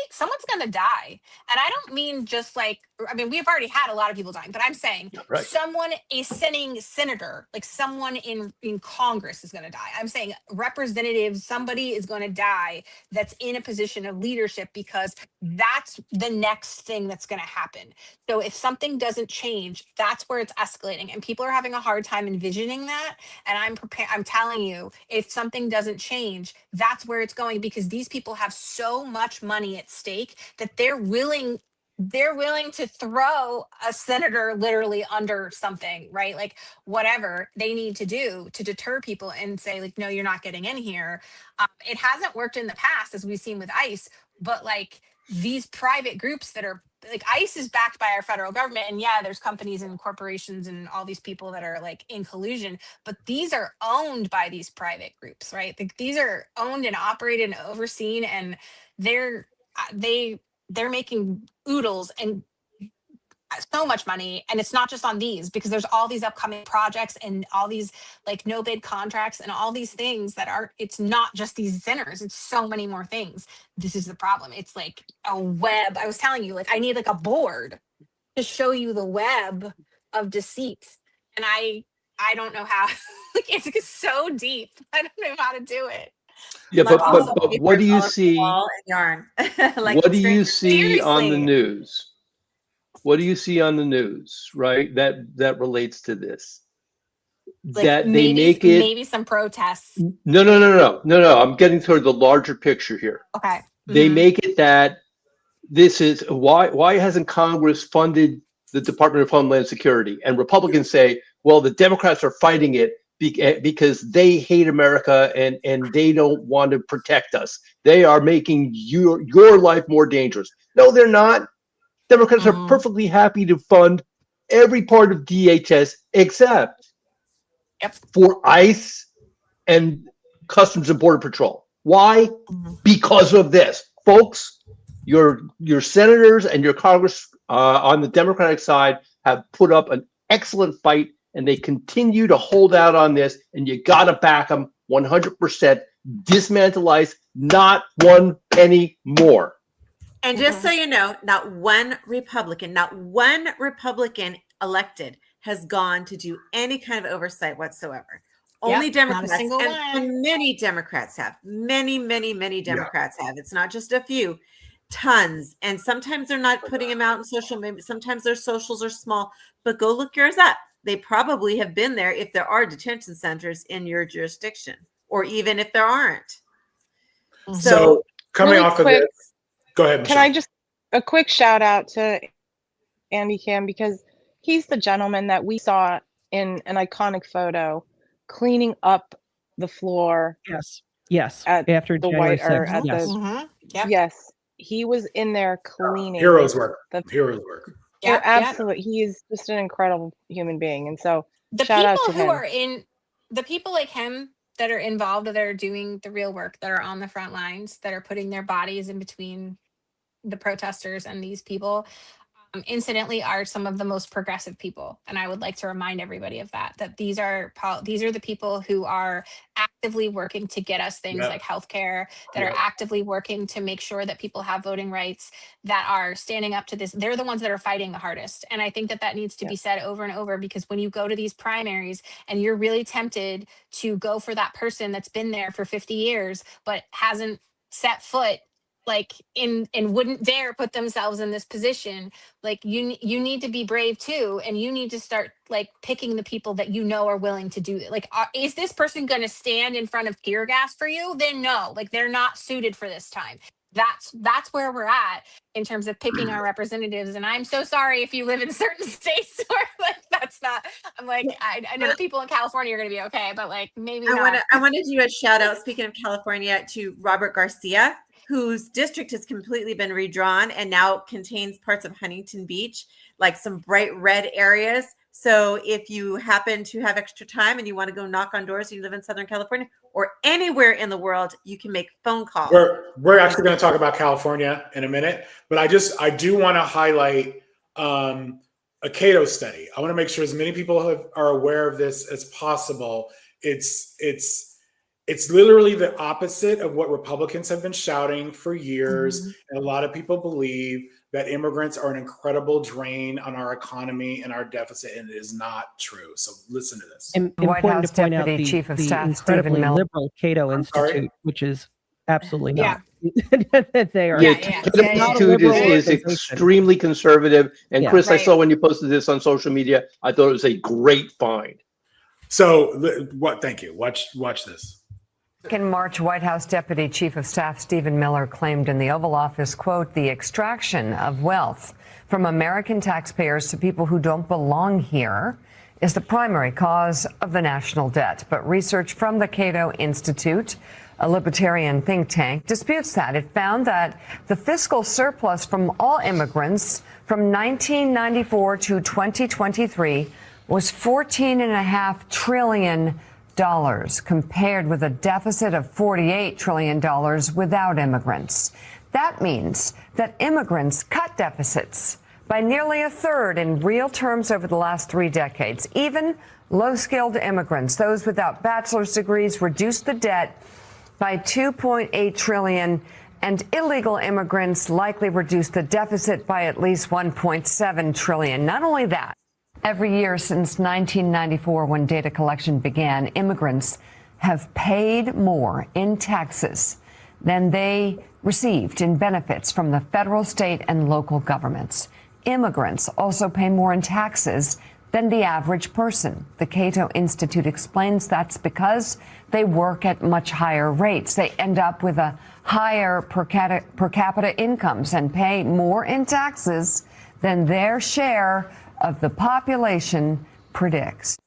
someone's going to die. And I don't mean just we've already had a lot of people dying, but I'm saying a sitting senator, like someone in Congress is going to die. I'm saying representatives, somebody is going to die that's in a position of leadership, because that's the next thing that's going to happen. So if something doesn't change, that's where it's escalating, and people are having a hard time envisioning that. And I'm telling you, if something doesn't change, that's where it's going, because these people have so much money at stake that they're willing to throw a senator literally under something, right? Like whatever they need to do to deter people and say like, no, you're not getting in here. It hasn't worked in the past, as we've seen with ICE, but like these private groups that are like, ICE is backed by our federal government. And there's companies and corporations and all these people that are like in collusion, but these are owned by these private groups, right? These are owned and operated and overseen, and they're making oodles and so much money. And it's not just on these, because there's all these upcoming projects and all these like no bid contracts and all these things it's not just these centers, it's so many more things. This is the problem. It's like a web. I was telling you, like, I need like a board to show you the web of deceit. And I don't know how, like, it's so deep. I don't know how to do it. Yeah, but what do you see? Yarn. What do you see on the news? What do you see on the news, right? That relates to this. Like That they maybe make it. maybe some protests. No. I'm getting toward the larger picture here. Okay. They make it that this is why hasn't Congress funded the Department of Homeland Security? And Republicans say, well, the Democrats are fighting it because they hate America and they don't want to protect us. They are making your life more dangerous. No, they're not. Democrats are perfectly happy to fund every part of DHS except for ICE and Customs and Border Patrol. Why? Because of this. Folks, your senators and your Congress on the Democratic side have put up an excellent fight, and they continue to hold out on this, and you got to back them 100%. Dismantle ICE, not one penny more. And just so you know, not one Republican elected has gone to do any kind of oversight whatsoever. Only Yep, Democrats, not a single and many Democrats have. Many Democrats have. It's not just a few, tons. And sometimes they're not putting them out in social. Maybe sometimes their socials are small. But go look yours up. They probably have been there if there are detention centers in your jurisdiction, or even if there aren't. So coming really off of quick, this, go ahead, Can Michelle. I just a quick shout out to Andy Kim, because he's the gentleman that we saw in an iconic photo cleaning up the floor. Yes. At After the January White or 6th. at Yes. the yes, he was in there cleaning. Heroes work. The, Heroes work. Yep, absolutely. He is just an incredible human being, and so The shout out to people who him. are in the people like him that are involved, that are doing the real work, that are on the front lines, that are putting their bodies in between the protesters and these people, incidentally, are some of the most progressive people. And I would like to remind everybody of that these are the people who are actively working to get us things like healthcare, that are actively working to make sure that people have voting rights, that are standing up to this. They're the ones that are fighting the hardest. And I think that needs to be said over and over, because when you go to these primaries and you're really tempted to go for that person that's been there for 50 years, but hasn't set foot like and wouldn't dare put themselves in this position, like you need to be brave too, and you need to start like picking the people that you know are willing to do it. Like, is this person going to stand in front of tear gas for you? Then no, like they're not suited for this time. That's where we're at in terms of picking our representatives. And I'm so sorry if you live in certain states where like that's not. I'm like, I know people in California are going to be okay, but like maybe not. I want to do a shout out, speaking of California, to Robert Garcia, whose district has completely been redrawn and now contains parts of Huntington Beach, like some bright red areas. So if you happen to have extra time and you want to go knock on doors, you live in Southern California or anywhere in the world, you can make phone calls. We're actually going to talk about California in a minute, but I do want to highlight a Cato study. I want to make sure as many people are aware of this as possible. It's literally the opposite of what Republicans have been shouting for years. And a lot of people believe that immigrants are an incredible drain on our economy and our deficit, and it is not true. So listen to this. White House Deputy Chief of Staff Stephen Miller, liberal Cato Institute, which is absolutely not. They are. Cato Institute is extremely conservative. And Chris, I saw when you posted this on social media, I thought it was a great find. So thank you. Watch this. In March, White House Deputy Chief of Staff Stephen Miller claimed in the Oval Office, quote, the extraction of wealth from American taxpayers to people who don't belong here is the primary cause of the national debt. But research from the Cato Institute, a libertarian think tank, disputes that. It found that the fiscal surplus from all immigrants from 1994 to 2023 was $14.5 trillion, compared with a deficit of $48 trillion without immigrants. That means that immigrants cut deficits by nearly a third in real terms over the last 3 decades. Even low-skilled immigrants, those without bachelor's degrees, reduced the debt by $2.8 trillion, and illegal immigrants likely reduced the deficit by at least $1.7 trillion. Not only that, every year since 1994, when data collection began, immigrants have paid more in taxes than they received in benefits from the federal, state, and local governments. Immigrants also pay more in taxes than the average person. The Cato Institute explains that's because they work at much higher rates. They end up with a higher per capita incomes and pay more in taxes than their share of the population predicts.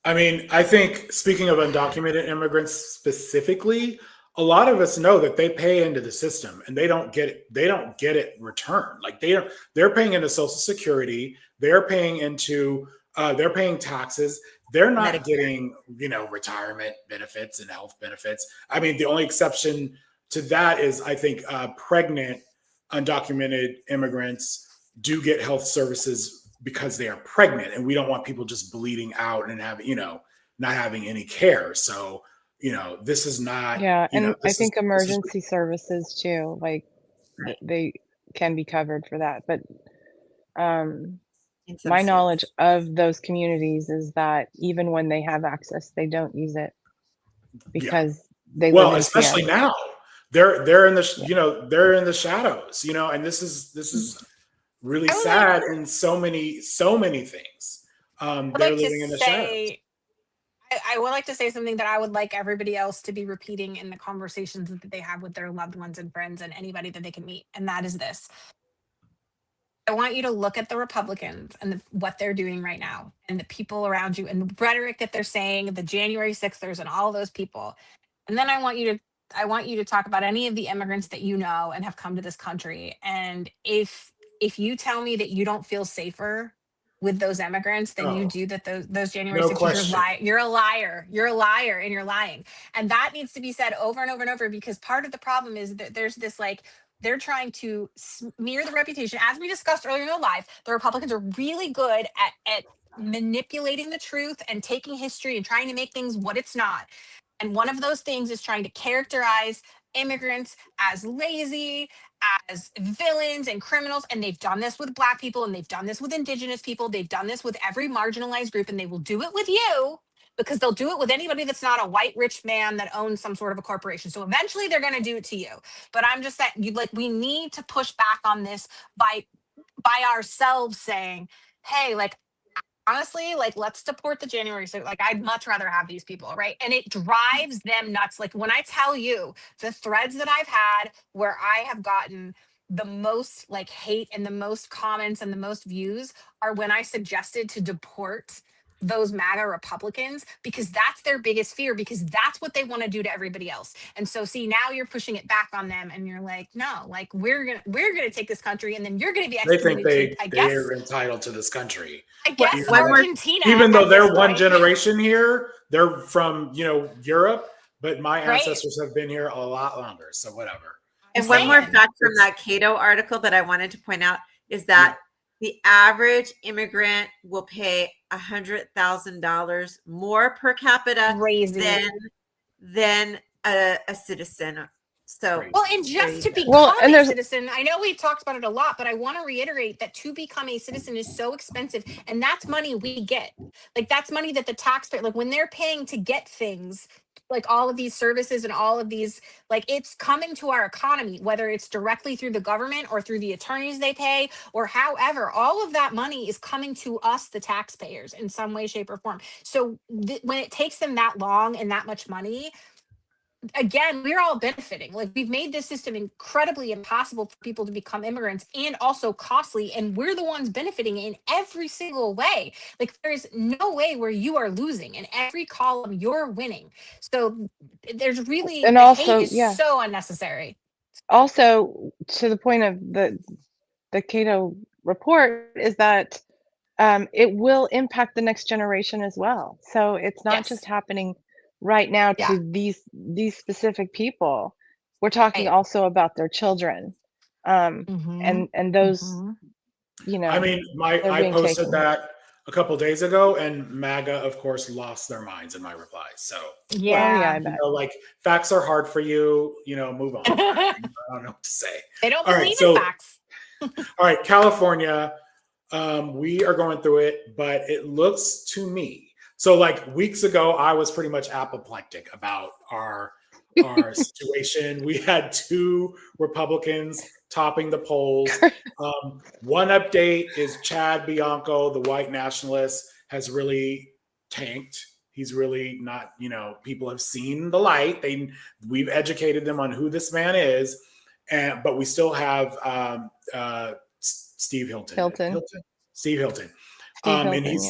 I mean, I think speaking of undocumented immigrants specifically, a lot of us know that they pay into the system and they don't get it returned. Like they're paying into Social Security, they're paying into they're paying taxes. They're not Medicare. getting, retirement benefits and health benefits. I mean, the only exception to that is I think pregnant undocumented immigrants do get health services because they are pregnant, and we don't want people just bleeding out and having, not having any care. So, this is not. Yeah, and I think emergency services too, like they can be covered for that. But my knowledge of those communities is that even when they have access, they don't use it because they live in especially fear. now they're in the they're in the shadows, and this is really sad in so many things. They're living in the shadows. I would like to say something that I would like everybody else to be repeating in the conversations that they have with their loved ones and friends and anybody that they can meet. And that is this. I want you to look at the Republicans and what they're doing right now and the people around you and the rhetoric that they're saying, the January 6ers and all of those people. And then I want you to talk about any of the immigrants that you know and have come to this country. And if you tell me that you don't feel safer with those immigrants than you do that those January 6ers, you're a liar. You're a liar and you're lying. And that needs to be said over and over and over, because part of the problem is that there's this they're trying to smear the reputation. As we discussed earlier in the live, the Republicans are really good at manipulating the truth and taking history and trying to make things what it's not. And one of those things is trying to characterize immigrants as lazy, as villains and criminals. And they've done this with Black people, and they've done this with Indigenous people. They've done this with every marginalized group, and they will do it with you, because they'll do it with anybody that's not a white rich man that owns some sort of a corporation. So eventually they're going to do it to you. But I'm just saying, we need to push back on this by ourselves saying, hey, honestly, let's deport the January. So I'd much rather have these people, right? And it drives them nuts. Like when I tell you the threads that I've had where I have gotten the most hate and the most comments and the most views are when I suggested to deport those MAGA Republicans, because that's their biggest fear, because that's what they want to do to everybody else. And so see, now you're pushing it back on them, and you're like, no, we're gonna take this country, and then you're gonna be executed. They think they're entitled to this country. I guess Argentina, even though they're one generation here, they're from Europe, but my ancestors have been here a lot longer. So whatever. And one more fact from that Cato article that I wanted to point out is that the average immigrant will pay $100,000 more per capita than a citizen. So and just to become a citizen, I know we've talked about it a lot, but I want to reiterate that to become a citizen is so expensive, and that's money we get. That's money that the taxpayer, when they're paying to get things, all of these services and all of these, it's coming to our economy, whether it's directly through the government or through the attorneys they pay, or however, all of that money is coming to us, the taxpayers, in some way, shape, or form. So when it takes them that long and that much money, again, we're all benefiting. We've made this system incredibly impossible for people to become immigrants, and also costly, and we're the ones benefiting in every single way. There's no way where you are losing. In every column, you're winning. So there's really, and the also, hate is so unnecessary. Also, to the point of the Cato report is that it will impact the next generation as well. So it's not just happening right now to these specific people. We're talking also about their children, and those, I mean, I posted that a couple days ago, and MAGA, of course, lost their minds in my replies. So facts are hard for you. Move on. I don't know what to say. They don't believe in facts. All right, California, we are going through it, but it looks to me. So weeks ago, I was pretty much apoplectic about our situation. We had 2 Republicans topping the polls. One update is Chad Bianco, the white nationalist, has really tanked. He's really not, people have seen the light. We've educated them on who this man is, but we still have Steve Hilton. Steve Hilton.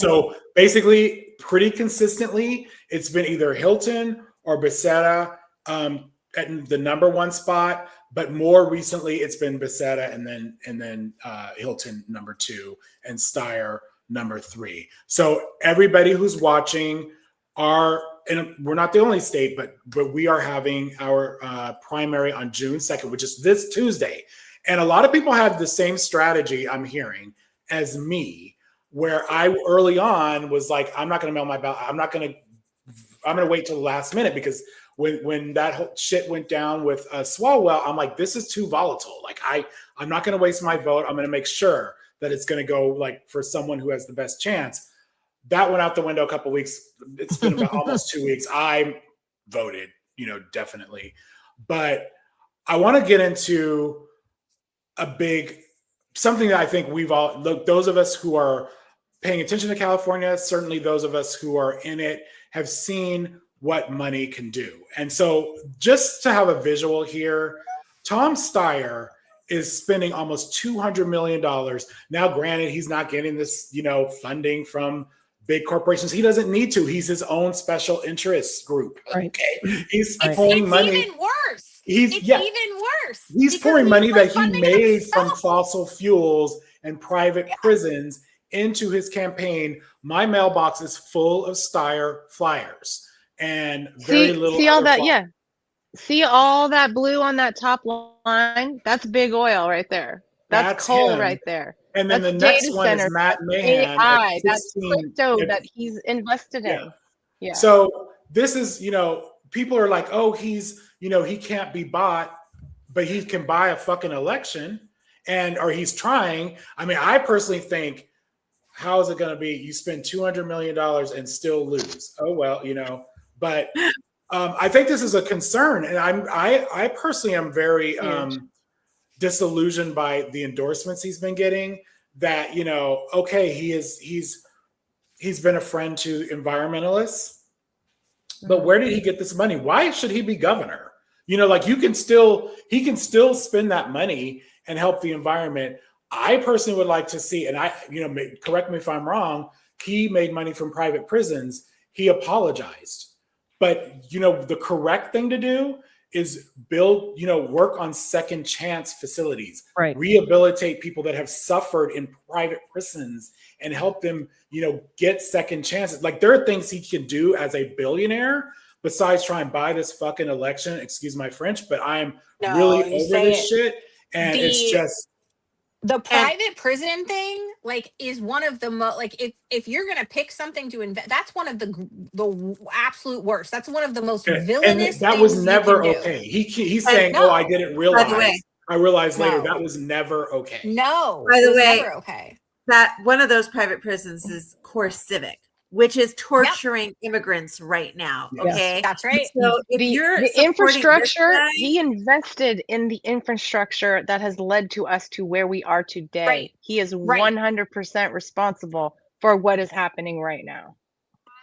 So basically, pretty consistently, it's been either Hilton or Becerra at the number one spot, but more recently, it's been Becerra and then Hilton number 2 and Steyer number 3. So everybody who's watching, and we're not the only state, but we are having our primary on June 2nd, which is this Tuesday. And a lot of people have the same strategy, I'm hearing, as me, where I early on was like, I'm not going to mail my ballot. I'm going to wait till the last minute, because when that whole shit went down with Swalwell, I'm like, this is too volatile. Like I'm not going to waste my vote. I'm going to make sure that it's going to go like for someone who has the best chance. That went out the window a couple of weeks. It's been about almost 2 weeks. I voted, definitely. But I want to get into something that I think those of us who are paying attention to California, certainly those of us who are in it, have seen what money can do. And so just to have a visual here, Tom Steyer is spending almost $200 million. Now, granted, he's not getting this, funding from big corporations. He doesn't need to. He's his own special interest group. Right. Okay. He's pouring money. It's even worse. It's even worse. He's pouring money that he made from fossil fuels and private prisons into his campaign. My mailbox is full of Steyer flyers and very little. See all that? Yeah. See all that blue on that top line? That's big oil right there. That's coal him. Right there. And then the next one is Matt Mahan. AI, that's crypto that he's invested in. Yeah. So this is, people are like, oh, he's, he can't be bought, but he can buy a fucking election, or he's trying. I mean, I personally think, how is it going to be? You spend $200 million and still lose. Oh, well, but I think this is a concern. And I personally am very disillusioned by the endorsements he's been getting, that, okay, he's been a friend to environmentalists, but where did he get this money? Why should he be governor? Like he can still spend that money and help the environment. I personally would like to see, and correct me if I'm wrong, he made money from private prisons. He apologized, but the correct thing to do is build, work on second chance facilities, right? Rehabilitate people that have suffered in private prisons and help them, get second chances. Like there are things he can do as a billionaire besides try and buy this fucking election. Excuse my French, but I'm really over this shit. And it's just the private prison thing, is one of the most, if you're gonna pick something to invest, that's one of the absolute worst. That's one of the most villainous. And that was never okay. He's saying, "Oh, I didn't realize. By the way, I realized later that was never okay." No, by the way, never okay. That one of those private prisons is Core Civic, which is torturing immigrants right now. Okay, that's right. So if you're the infrastructure, he invested in the infrastructure that has led to us to where we are today. Right. He is 100% responsible for what is happening right now.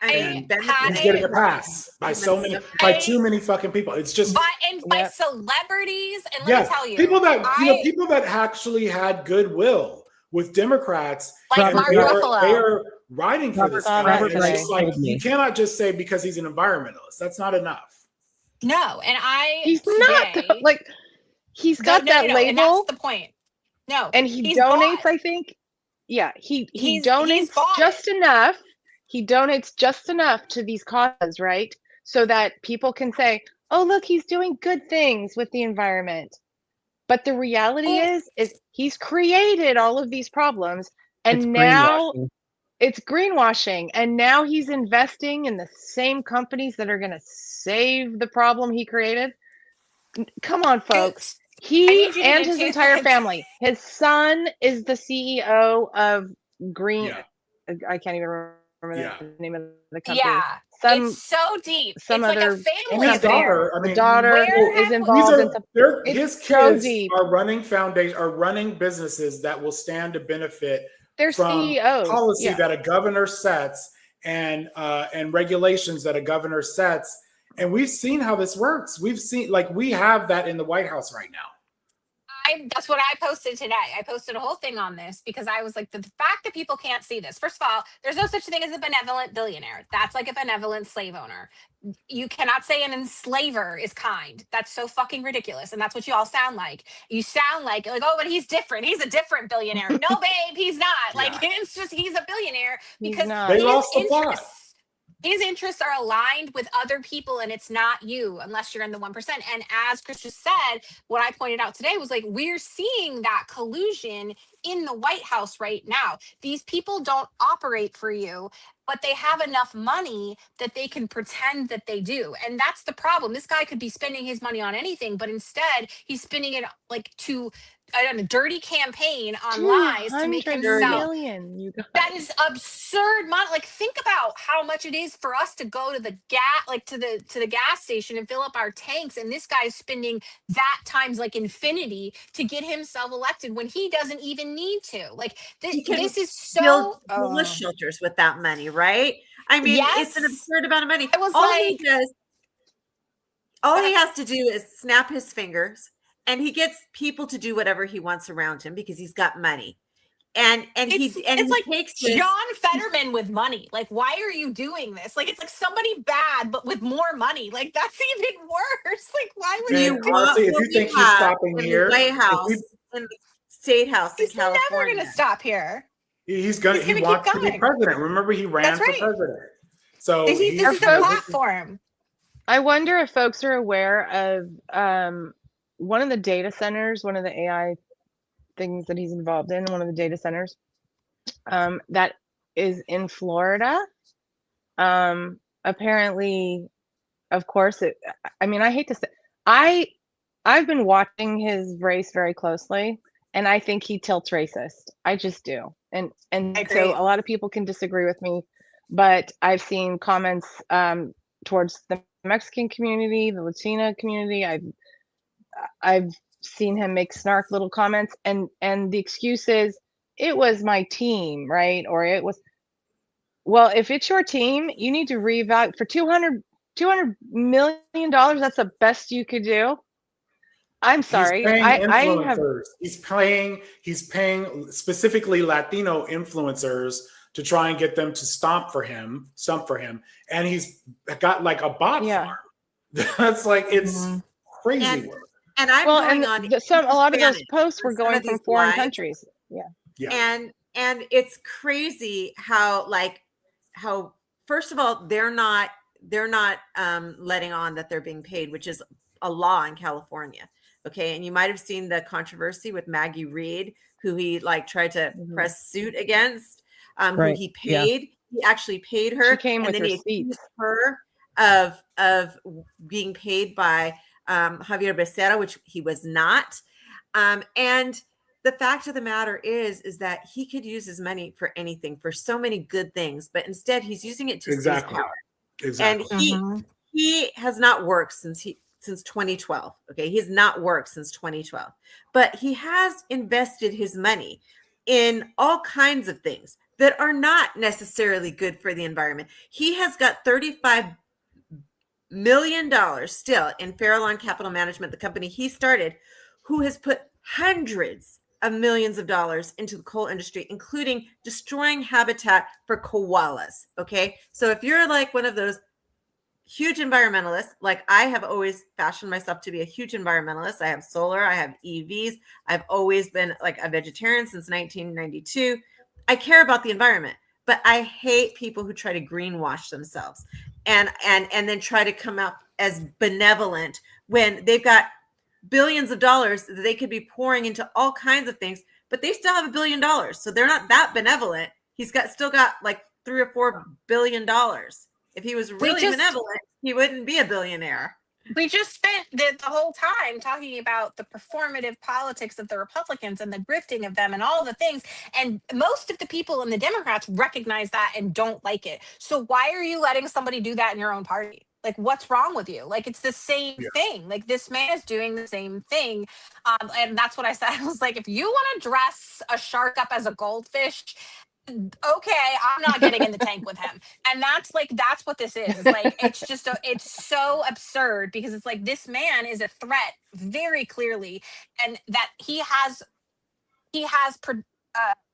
He's getting a pass by too many fucking people. It's just by celebrities, and let me tell you, people that actually had goodwill with Democrats, like Mark Ruffalo. They are riding for this guy. You cannot just say because he's an environmentalist. That's not enough. No, and he's not he's got that label. And that's the point. No, and he donates. I think, he donates just enough. He donates just enough to these causes, right? So that people can say, "Oh, look, he's doing good things with the environment." But the reality is he's created all of these problems, and now it's greenwashing. And now he's investing in the same companies that are going to save the problem he created. Come on, folks. He and his entire family. His son is the CEO of Green. I can't even remember the name of the company. Yeah. It's so deep. some it's other like a family And his affair. daughter, I the mean, daughter Where is have- involved in some. his It's so kids deep. are running businesses that will stand to benefit They're from CEOs. policy Yeah. that a governor sets and regulations that a governor sets. And we've seen how this works. We have that in the White House right now. That's what I posted today. I posted a whole thing on this because I was like, the fact that people can't see this. First of all, there's no such thing as a benevolent billionaire. That's like a benevolent slave owner. You cannot say an enslaver is kind. That's so fucking ridiculous. And that's what you all sound like. You sound like, oh, but he's different. He's a different billionaire. No, babe, he's not. Like, it's just, he's a billionaire because They lost the plot. his interests are aligned with other people, and it's not you unless you're in the 1%. And as Chris just said, what I pointed out today was like, we're seeing that collusion in the White House right now. These people don't operate for you, but they have enough money that they can pretend that they do. And that's the problem. This guy could be spending his money on anything, but instead he's spending it like to a dirty campaign on lies to make 200 himself. million, you guys. That is absurd money. Like, think about how much it is for us to go to the to the gas station and fill up our tanks, and this guy is spending that times like infinity to get himself elected when he doesn't even need to. Like, this is so build homeless shelters with that money, right? I mean, it's an absurd amount of money. I was all he has to do is snap his fingers, and he gets people to do whatever he wants around him because he's got money. And it's he like takes John Fetterman with money. Like, why are you doing this? Like, it's like somebody bad, but with more money. Like, that's even worse. Like, why would you do honestly, if you think he's stopping in here, the White House, in the State House in He's California? never going to stop here. He gonna keep wants to be going. president. Remember, he ran That's for right. president. So This is a platform. I wonder if folks are aware of one of the data centers, one of the AI things that he's involved in, one of the data centers that is in Florida. Apparently, of course, I mean, I hate to say, I've been watching his race very closely, and I think he tilts racist. I just do. And so a lot of people can disagree with me, but I've seen comments towards the Mexican community, the Latina community. I've seen him make snark little comments, and the excuse is it was my team, right? Or it was, well, if it's your team, you need to reevaluate for $200 million. That's the best you could do. I'm sorry. He's paying specifically Latino influencers to try and get them to stump for him, and he's got like a bot farm. That's like, it's crazy work. And I'm going on. A lot of those posts were Some going of from these foreign lives. countries. Yeah. And it's crazy how first of all, they're not letting on that they're being paid, which is a law in California. Okay. And you might have seen the controversy with Maggie Reed, who he tried to press suit against, who he paid. He actually paid her. She came with and then he receipts. accused her of being paid by Javier Becerra, which he was not. And the fact of the matter is that he could use his money for anything, for so many good things, but instead he's using it to seize power. Exactly. And he has not worked since 2012. Okay. He's not worked since 2012, but he has invested his money in all kinds of things that are not necessarily good for the environment. He has got $35 million still in Farallon Capital Management, the company he started, who has put hundreds of millions of dollars into the coal industry, including destroying habitat for koalas. Okay. So if you're like one of those huge environmentalists, like I have always fashioned myself to be a huge environmentalist. I have solar, I have EVs. I've always been like a vegetarian since 1992. I care about the environment, but I hate people who try to greenwash themselves and then try to come out as benevolent when they've got billions of dollars that they could be pouring into all kinds of things, but they still have $1 billion. So they're not that benevolent. He's still got like $3 or $4 billion. If he was really benevolent, he wouldn't be a billionaire. We just spent the whole time talking about the performative politics of the Republicans and the grifting of them and all the things. And most of the people in the Democrats recognize that and don't like it. So why are you letting somebody do that in your own party? Like, what's wrong with you? Like, it's the same thing. Like, this man is doing the same thing. And that's what I said. I was like, if you want to dress a shark up as a goldfish, okay, I'm not getting in the tank with him. And that's what this is. It's like, it's so absurd, because it's like, this man is a threat very clearly, and that he has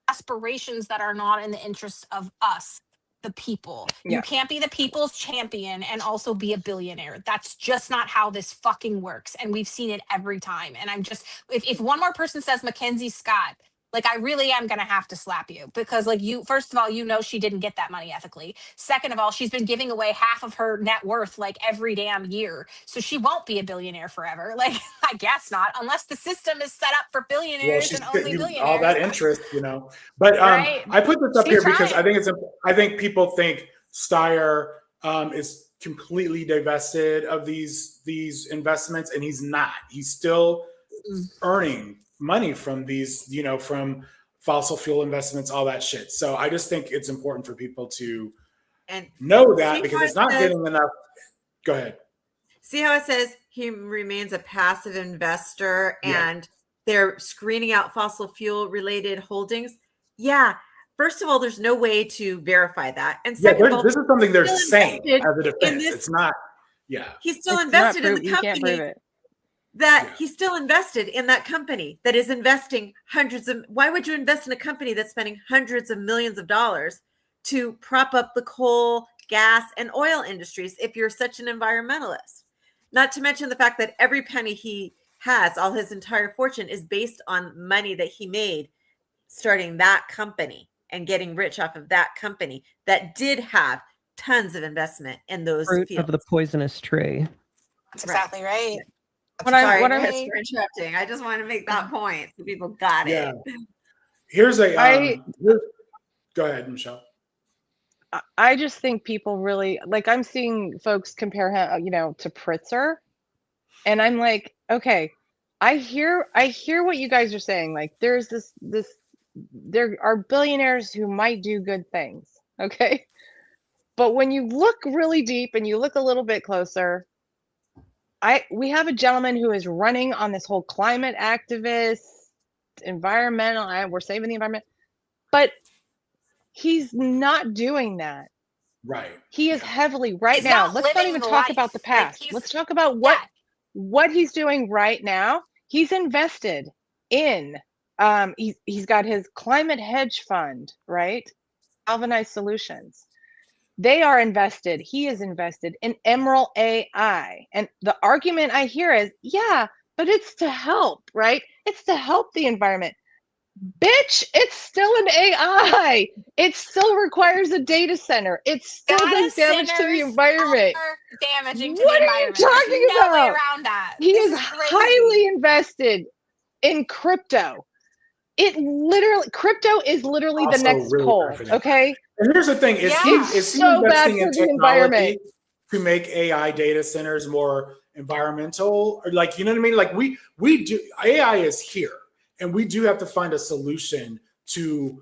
aspirations that are not in the interests of us, the people. Yeah. You can't be the people's champion and also be a billionaire. That's just not how this fucking works. And we've seen it every time. And I'm just, if one more person says Mackenzie Scott, like, I really am going to have to slap you, because, like, you, first of all, you know, she didn't get that money ethically. Second of all, she's been giving away half of her net worth, like, every damn year. So she won't be a billionaire forever. Like, I guess not, unless the system is set up for billionaires and only billionaires. All that interest, you know. But Right. I put this up She's here because trying. I think people think Steyer is completely divested of these investments, and he's not. He's still earning money from these, you know, from fossil fuel investments, all that shit. So I just think it's important for people to know that, because it's not getting enough. Go ahead. See how it says he remains a passive investor and they're screening out fossil fuel related holdings? Yeah. First of all, there's no way to verify that. And second of all, this is something they're still saying invested as a defense. in this- It's not, He's still It's invested not in the proof- you can't prove company it. he's still invested in that company that is investing why would you invest in a company that's spending hundreds of millions of dollars to prop up the coal, gas, and oil industries if you're such an environmentalist? Not to mention the fact that every penny he has, all his entire fortune, is based on money that he made starting that company and getting rich off of that company that did have tons of investment in those Fruit fields. of the poisonous tree. That's exactly right. Sorry, what I'm- Chris, for interrupting. I just want to make that point so people got Yeah. it. Here's a go ahead, Michelle. I just think people really, like, I'm seeing folks compare him, you know, to Pritzker, and I'm like, okay, I hear what you guys are saying. Like, there's this there are billionaires who might do good things, okay? But when you look really deep and you look a little bit closer, we have a gentleman who is running on this whole climate activist, environmental, we're saving the environment, but he's not doing that. Right. He is heavily right He's now. not Let's not living even the talk life. about the Like, past. Let's talk about what he's doing right now. He's invested in he's got his climate hedge fund, right? Galvanized Solutions. They are invested. He is invested in Emerald AI. And the argument I hear is, yeah, but it's to help, right? It's to help the environment. Bitch, it's still an AI. It still requires a data center. It still does damage to the environment. Damaging to What the are you environment. talking There's no way about? around that. He This is crazy. highly invested in crypto. Crypto is literally the Also next really coal. confident. Okay. And here's the thing: is It's he so bad investing for in the environment. technology to make AI data centers more environmental? Or, like, you know what I mean? Like, we do. AI is here, and we do have to find a solution to,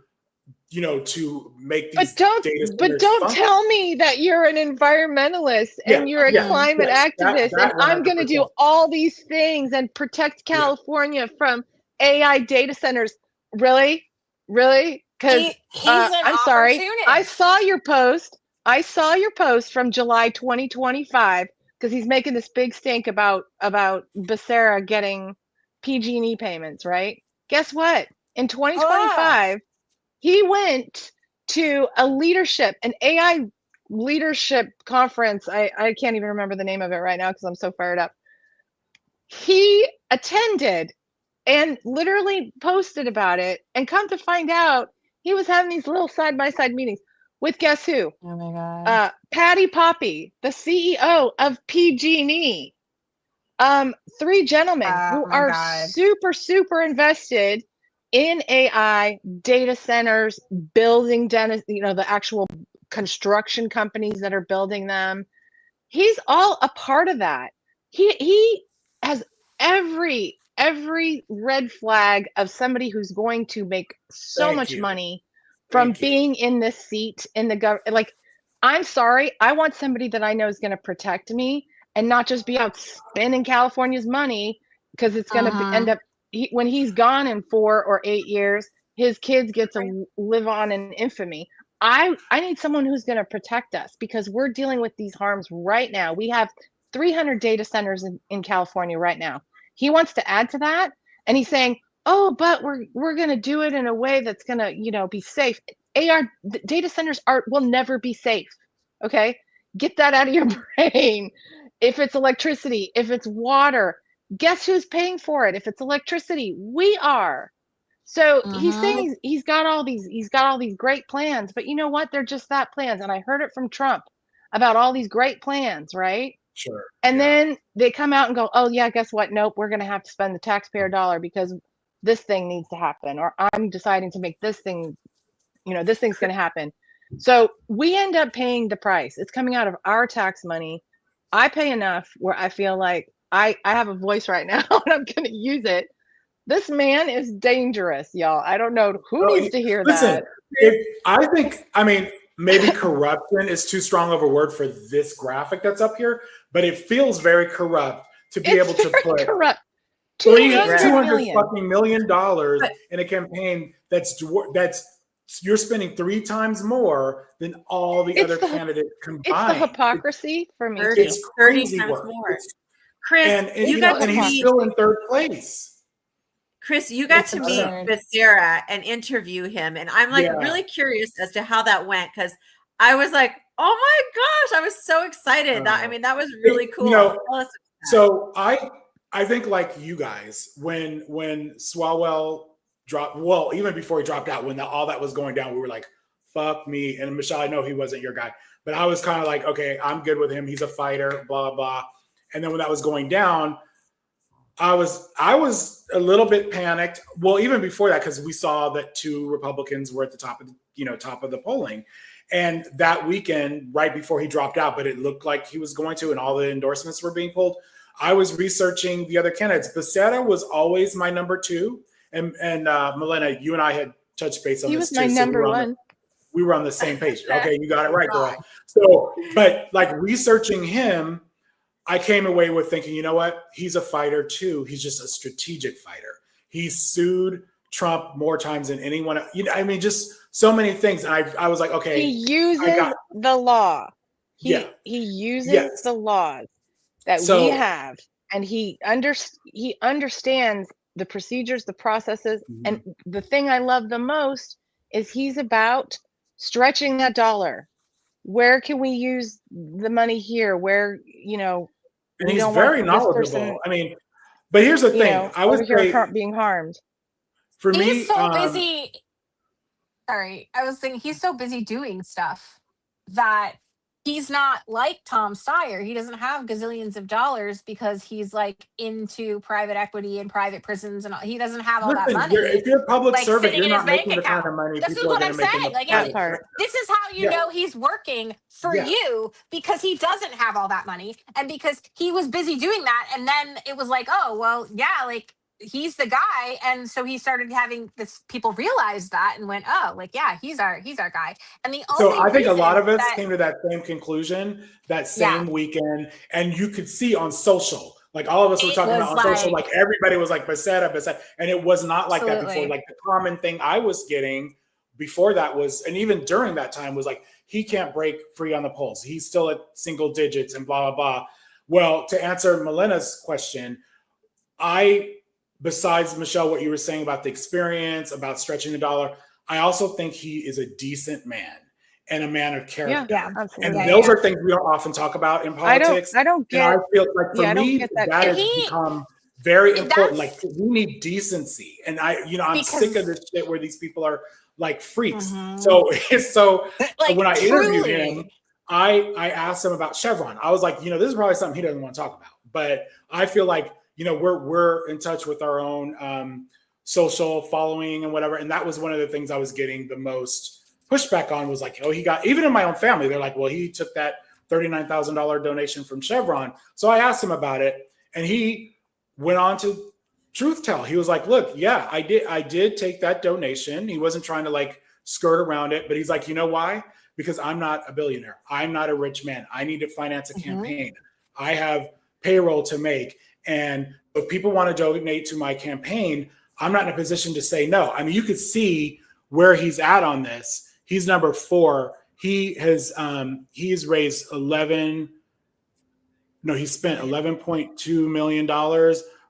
you know, to make these data centers But don't function. tell me that you're an environmentalist and you're a climate activist and I'm going to do 100%. all these things and protect California from AI data centers. Really? Because He's an I'm sorry. opportunist. I saw your post from July 2025 because he's making this big stink about Becerra getting PG&E payments, right? Guess what? In 2025, he went to an AI leadership conference. I can't even remember the name of it right now because I'm so fired up. He attended and literally posted about it, and come to find out, he was having these little side-by-side meetings with guess who? Oh my God. Patty Poppy, the CEO of PG&E. 3 gentlemen who my are God. super invested in AI data centers, building the actual construction companies that are building them. He's all a part of that. he has every red flag of somebody who's going to make so Thank much you. money from Thank you. being in this seat in the government. Like, I'm sorry, I want somebody that I know is going to protect me and not just be out spending California's money, because it's going to end up when he's gone in 4 or 8 years, his kids get to live on in infamy. I need someone who's going to protect us, because we're dealing with these harms right now. We have 300 data centers in California right now. He wants to add to that, and he's saying, "Oh, but we're going to do it in a way that's going to, be safe." Data centers will never be safe. Okay, get that out of your brain. If it's electricity, if it's water, guess who's paying for it? If it's electricity, we are. So he's saying he's got all these great plans, but you know what? They're just that, plans. And I heard it from Trump about all these great plans, right? Sure. And then they come out and go, "Oh yeah, guess what? Nope, we're going to have to spend the taxpayer dollar because this thing needs to happen, or I'm deciding to make this thing, this thing's going to happen." So we end up paying the price. It's coming out of our tax money. I pay enough where I feel like I have a voice right now, and I'm going to use it. This man is dangerous, y'all. I don't know who needs to hear that. I mean, maybe corruption is too strong of a word for this graphic that's up here, but it feels very corrupt to be able to put corrupt. $200 million in a campaign that's you're spending 3 times more than all the other candidates combined. It's the hypocrisy for me. It's 30 crazy times work. more. Chris, And he's still in 3rd place. Chris, you got It's to meet absurd. Becerra and interview him, and I'm like really curious as to how that went, because I was like, "Oh my gosh!" I was so excited. That was really cool. Tell us So I think, like you guys, when Swalwell dropped, well, even before he dropped out, when all that was going down, we were like, "Fuck me." And Michelle, I know he wasn't your guy, but I was kind of like, "Okay, I'm good with him. He's a fighter." Blah blah blah. And then when that was going down, I was a little bit panicked. Well, even before that, because we saw that 2 Republicans were at the top of the polling, and that weekend, right before he dropped out, but it looked like he was going to, and all the endorsements were being pulled. I was researching the other candidates. Becerra was always my number 2, and Milena, you and I had touched base on He this was too. my number 1. We were on the same page. Okay, you got it right, girl. So, but like researching him, I came away with thinking, you know what? He's a fighter too. He's just a strategic fighter. He's sued Trump more times than anyone. Just so many things. And I was like, okay. He uses the law. He uses the laws that we have, and he understands the procedures, the processes. And the thing I love the most is he's about stretching that dollar. Where can we use the money here? Where, and he's very knowledgeable. But here's the thing. I was being harmed. For me, he's so busy. Sorry, I was saying he's so busy doing stuff that he's not like Tom Steyer. He doesn't have gazillions of dollars because he's like into private equity and private prisons, and he doesn't have all that money. If you're a public servant, sitting you're in not his making the bank kind of money. This is people what are I'm gonna make in saying. the Like, private. this is how you know he's working for you, because he doesn't have all that money, and because he was busy doing that, and then it was like, oh well, yeah, like he's the guy, and so he started having this. People realized that and went, oh, like yeah, he's our guy. And the only I think a lot of us that, came to that same conclusion that same weekend, and you could see on social, like all of us were talking about on social, like everybody was like Becerra, and it was not like that before. Like the common thing I was getting before that was, and even during that time, was like he can't break free on the polls. He's still at single digits and blah blah blah. Well, to answer Milena's question, besides, Michelle, what you were saying about the experience, about stretching the dollar, I also think he is a decent man and a man of character. Yeah, absolutely. And those are things we don't often talk about in politics. I don't get. And I feel like for me, that has become very important. Like we need decency, and I'm sick of this shit where these people are like freaks. So like, when I interviewed him, I asked him about Chevron. I was like, this is probably something he doesn't want to talk about, but I feel like we're in touch with our own social following and whatever. And that was one of the things I was getting the most pushback on, was like, he got, even in my own family, they're like, well, he took that $39,000 donation from Chevron. So I asked him about it, and he went on to truth tell. He was like, look, yeah, I did take that donation. He wasn't trying to like skirt around it, but he's like, you know why? Because I'm not a billionaire. I'm not a rich man. I need to finance a campaign. I have payroll to make. And if people want to donate to my campaign, I'm not in a position to say no. I mean, you could see where he's at on this. He's number 4. He has he's raised he spent $11.2 million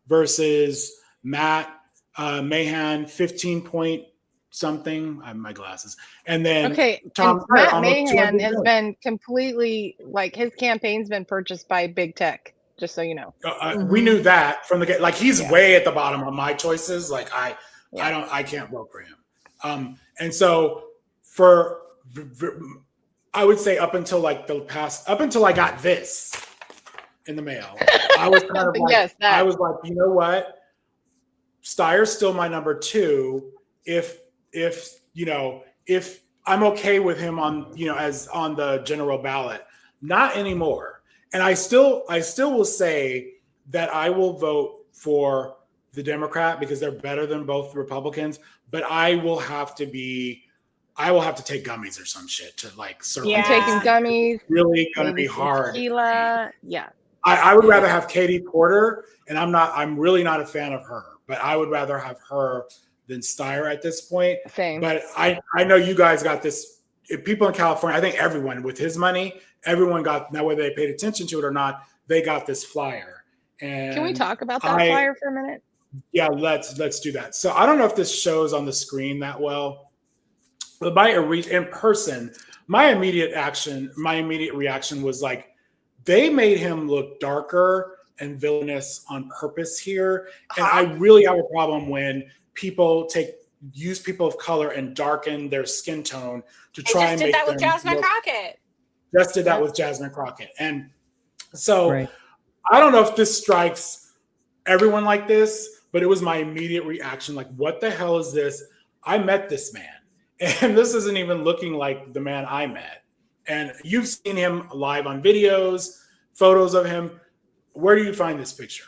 versus Matt Mahan 15 point something. I have my glasses. And then Tom and Matt Mahan has been completely like his campaign's been purchased by big tech. Just so you know, we knew that from the get. Like he's way at the bottom of my choices. Like I can't vote for him. And so I would say up until I got this in the mail, I was kind of like, I was like, you know what? Steyer's still my number 2. If I'm okay with him on, as on the general ballot, not anymore. And I still will say that I will vote for the Democrat because they're better than both Republicans, but I will have to take gummies or some shit to like circle. Yeah, taking gummies. Really going to be hard. Tequila. Yeah. I would rather have Katie Porter, and I'm really not a fan of her, but I would rather have her than Steyer at this point. Same. But I know you guys got this. If people in California, I think everyone with his money, everyone got, now whether they paid attention to it or not, they got this flyer. And can we talk about that flyer for a minute? Yeah, let's do that. So I don't know if this shows on the screen that well, but in person, my immediate reaction was like, they made him look darker and villainous on purpose here. And I really have a problem when people use people of color and darken their skin tone to try and make them. Just did that with Jasmine Crockett. Just did that with Jasmine Crockett. And so I don't know if this strikes everyone like this, but it was my immediate reaction. Like, what the hell is this? I met this man, and this isn't even looking like the man I met. And you've seen him live on videos, photos of him. Where do you find this picture?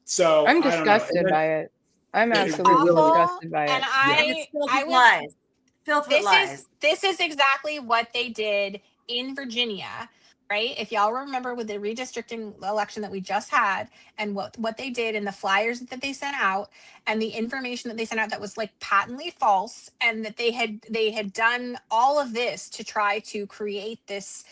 So I'm disgusted by it. I'm absolutely disgusted by it. And I lies. Filled with lies. This is exactly what they did in Virginia, right? If y'all remember with the redistricting election that we just had, and what they did in the flyers that they sent out, and the information that they sent out that was like patently false, and that they had done all of this to try to create this,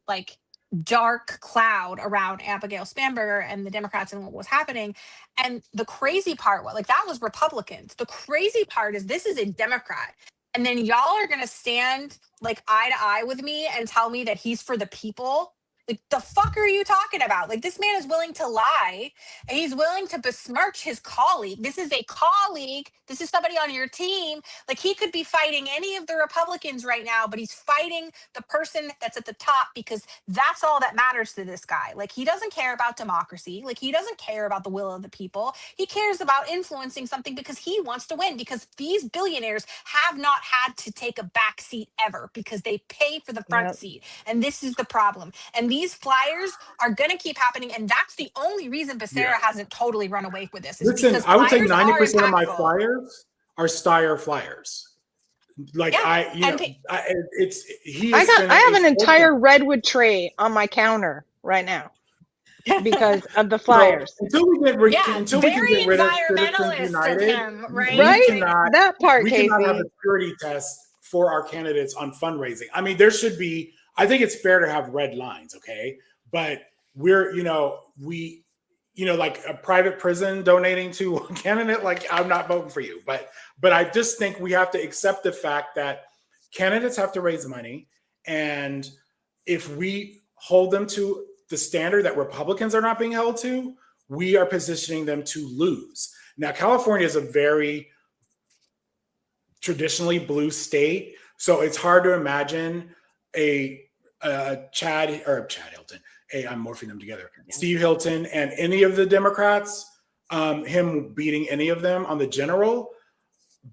like dark cloud around Abigail Spanberger and the Democrats and what was happening. And the crazy part was, like, that was Republicans. The crazy part is this is a Democrat. And then y'all are going to stand like eye to eye with me and tell me that he's for the people. Like, the fuck are you talking about? Like, this man is willing to lie, and he's willing to besmirch his colleague. This is a colleague. This is somebody on your team. Like, he could be fighting any of the Republicans right now, but he's fighting the person that's at the top because that's all that matters to this guy. Like, he doesn't care about democracy. Like, he doesn't care about the will of the people. He cares about influencing something because he wants to win, because these billionaires have not had to take a back seat ever because they pay for the front seat. And this is the problem. And these flyers are going to keep happening, and that's the only reason Becerra hasn't totally run away with this. Listen, I would say 90% of my flyers are Steyer flyers. Like, I have an entire redwood tray on my counter right now because of the flyers. Until we get rid of Citizens United, that part, we cannot have a purity test for our candidates on fundraising. I mean, there should be. I think it's fair to have red lines, okay? But we're, like a private prison donating to a candidate, like, I'm not voting for you. But I just think we have to accept the fact that candidates have to raise money. And if we hold them to the standard that Republicans are not being held to, we are positioning them to lose. Now, California is a very traditionally blue state, so it's hard to imagine Chad Hilton. I'm morphing them together. Steve Hilton and any of the Democrats, him beating any of them on the general,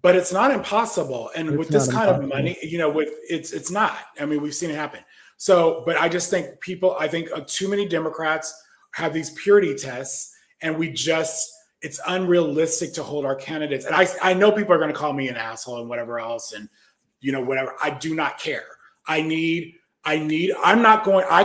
but it's not impossible. And with this kind of money, it's not. I mean, we've seen it happen. So, but I just think I think too many Democrats have these purity tests, and it's unrealistic to hold our candidates. And I know people are going to call me an asshole and whatever else, and whatever. I do not care. I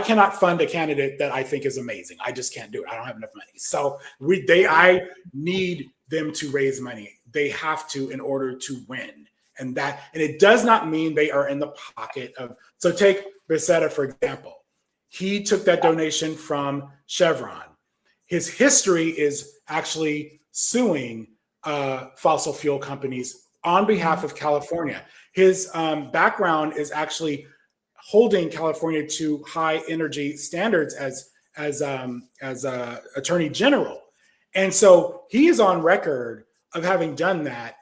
cannot fund a candidate that I think is amazing. I just can't do it. I don't have enough money. So I need them to raise money. They have to in order to win. And it does not mean they are in the pocket of, so take Becerra, for example. He took that donation from Chevron. His history is actually suing fossil fuel companies on behalf of California. His background is actually holding California to high energy standards as Attorney General. And so he is on record of having done that.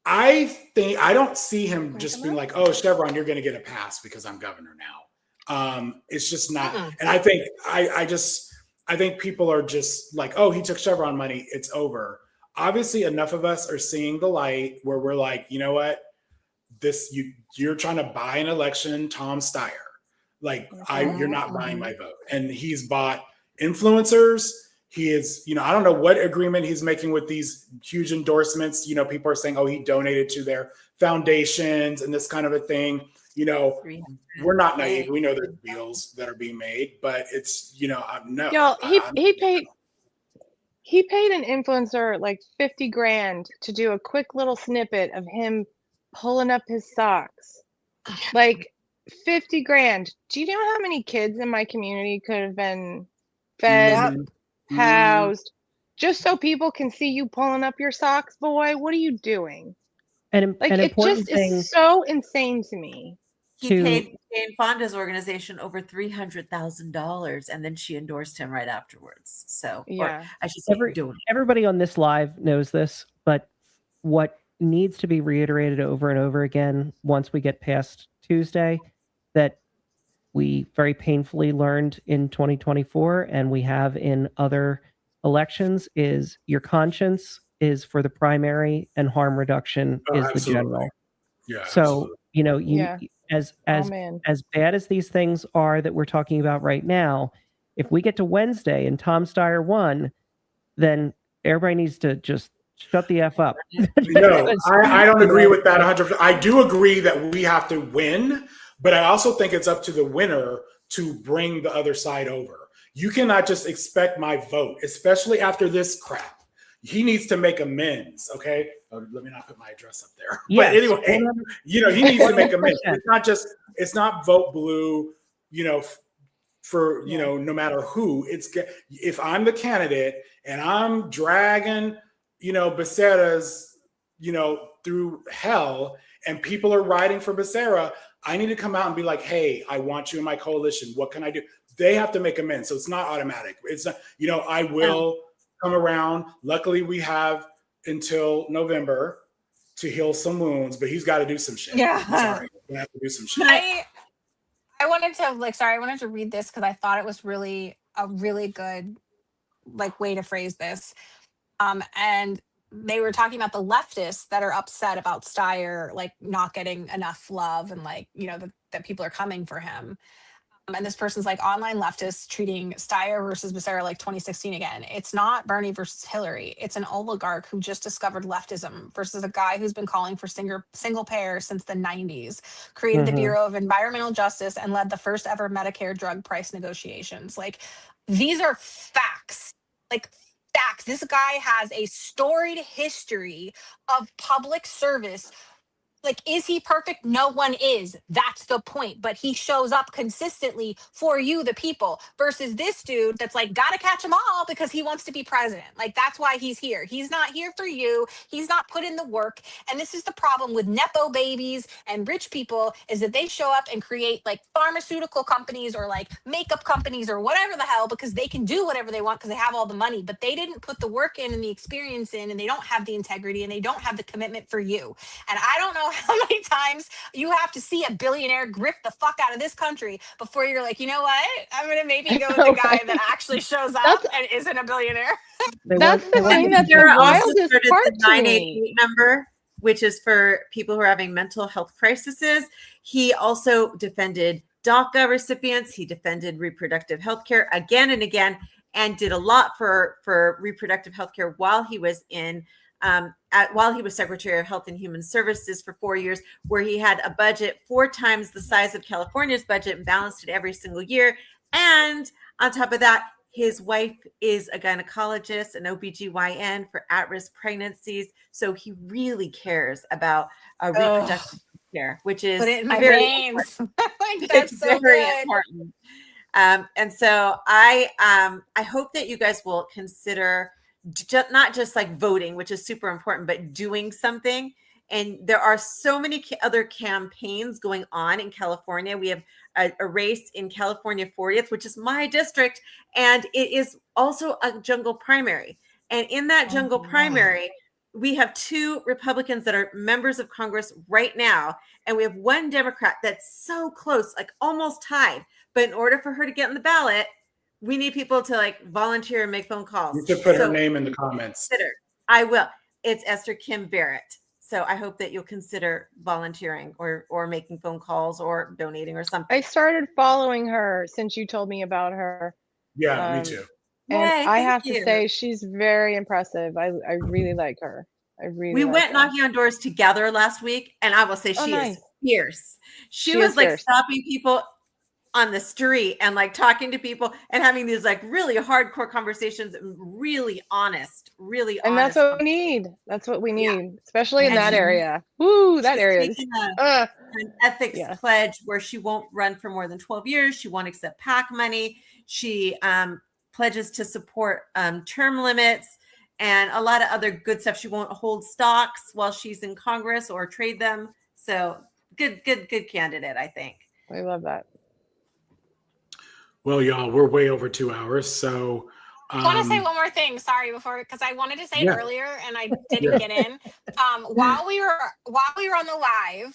I don't see him just being like, oh, Chevron, you're going to get a pass because I'm governor now. It's just not. And I think I think people are just like, oh, he took Chevron money, it's over. Obviously, enough of us are seeing the light where we're like, you know what? You're trying to buy an election, Tom Steyer. Like, you're not buying my vote. And he's bought influencers. He is, I don't know what agreement he's making with these huge endorsements. People are saying, oh, he donated to their foundations and this kind of a thing. We're not naive. We know there's deals that are being made, but it's, no. Y'all, he paid an influencer like 50 grand to do a quick little snippet of him pulling up his socks. Like 50 grand. Do you know how many kids in my community could have been fed, housed, just so people can see you pulling up your socks, boy? What are you doing? And like, an it important just thing is so insane to me. He paid Jane Fonda's organization over $300,000, and then she endorsed him right afterwards. So, yeah, I should say, everybody on this live knows this, but what needs to be reiterated over and over again once we get past Tuesday, that we very painfully learned in 2024 and we have in other elections, is your conscience is for the primary and harm reduction is absolutely. the general. Yeah. So, absolutely. as man. as bad as these things are that we're talking about right now, if we get to Wednesday and Tom Steyer won, then everybody needs to just shut the F up. No, I don't agree with that 100%. I do agree that we have to win, but I also think it's up to the winner to bring the other side over. You cannot just expect my vote, especially after this crap. He needs to make amends, okay? Let me not put my address up there. Yes. But anyway, he needs to make amends. It's not vote blue, for, no matter who. If I'm the candidate and I'm dragging, Becerra's, through hell and people are riding for Becerra, I need to come out and be like, hey, I want you in my coalition. What can I do? They have to make amends. So it's not automatic. It's not, I will come around. Luckily, we have until November to heal some wounds, but he's got to do some shit. Yeah. I'm sorry. He's gonna have to do some shit. I wanted to read this because I thought it was really a really good way to phrase this. And they were talking about the leftists that are upset about Steyer not getting enough love and that people are coming for him. And this person's like, online leftists treating Steyer versus Becerra like 2016 again. It's not Bernie versus Hillary. It's an oligarch who just discovered leftism versus a guy who's been calling for single payer since the 90s, created the Bureau of Environmental Justice, and led the first ever Medicare drug price negotiations. These are facts. Facts. This guy has a storied history of public service. Is he perfect? No one is. That's the point. But he shows up consistently for you, the people, versus this dude that's gotta catch them all because he wants to be president. That's why he's here. He's not here for you. He's not put in the work. And this is the problem with Nepo babies and rich people, is that they show up and create pharmaceutical companies or makeup companies or whatever the hell, because they can do whatever they want because they have all the money, but they didn't put the work in and the experience in, and they don't have the integrity and they don't have the commitment for you. And I don't know how many times you have to see a billionaire grift the fuck out of this country before you're like, you know what? I'm going to maybe go with the guy that actually shows up and isn't a billionaire. That's the thing that's the wildest part the to 988 me. number, which is for people who are having mental health crises. He also defended DACA recipients. He defended reproductive health care again and again, and did a lot for reproductive health care while he was while he was Secretary of Health and Human Services for 4 years, where he had a budget 4 times the size of California's budget and balanced it every single year. And on top of that, his wife is a gynecologist, an OBGYN for at-risk pregnancies. So he really cares about reproductive care, which is Put it in my very veins. important. Like, that's It's so very good. important. And so I hope that you guys will consider not just like voting, which is super important, but doing something. And there are so many other campaigns going on in California. We have a race in California 40th, which is my district, and it is also a jungle primary. And in that jungle primary, we have 2 Republicans that are members of Congress right now, and we have 1 Democrat that's so close, like almost tied. But in order for her to get on the ballot, we need people to like volunteer and make phone calls. You should put her name in the comments. I will. It's Esther Kim Barrett. So I hope that you'll consider volunteering or making phone calls or donating or something. I started following her since you told me about her. Yeah, me too. And Yay, I have thank to you. say, she's very impressive. I really like her. We went knocking on doors together last week, and I will say she nice. is fierce. She She was is like fierce. stopping people on the street and like talking to people and having these like really hardcore conversations, really honest, And that's what we need. That's what we need, especially in And that she- area. Woo, that She's area. is- taken uh, an ethics pledge where she won't run for more than 12 years. She won't accept PAC money. She pledges to support term limits and a lot of other good stuff. She won't hold stocks while she's in Congress or trade them. So good candidate, I think. I love that. Well, y'all, we're way over 2 hours. So I want to say one more thing. Sorry, because I wanted to say it Yeah. earlier and I didn't get in. While we were on the live,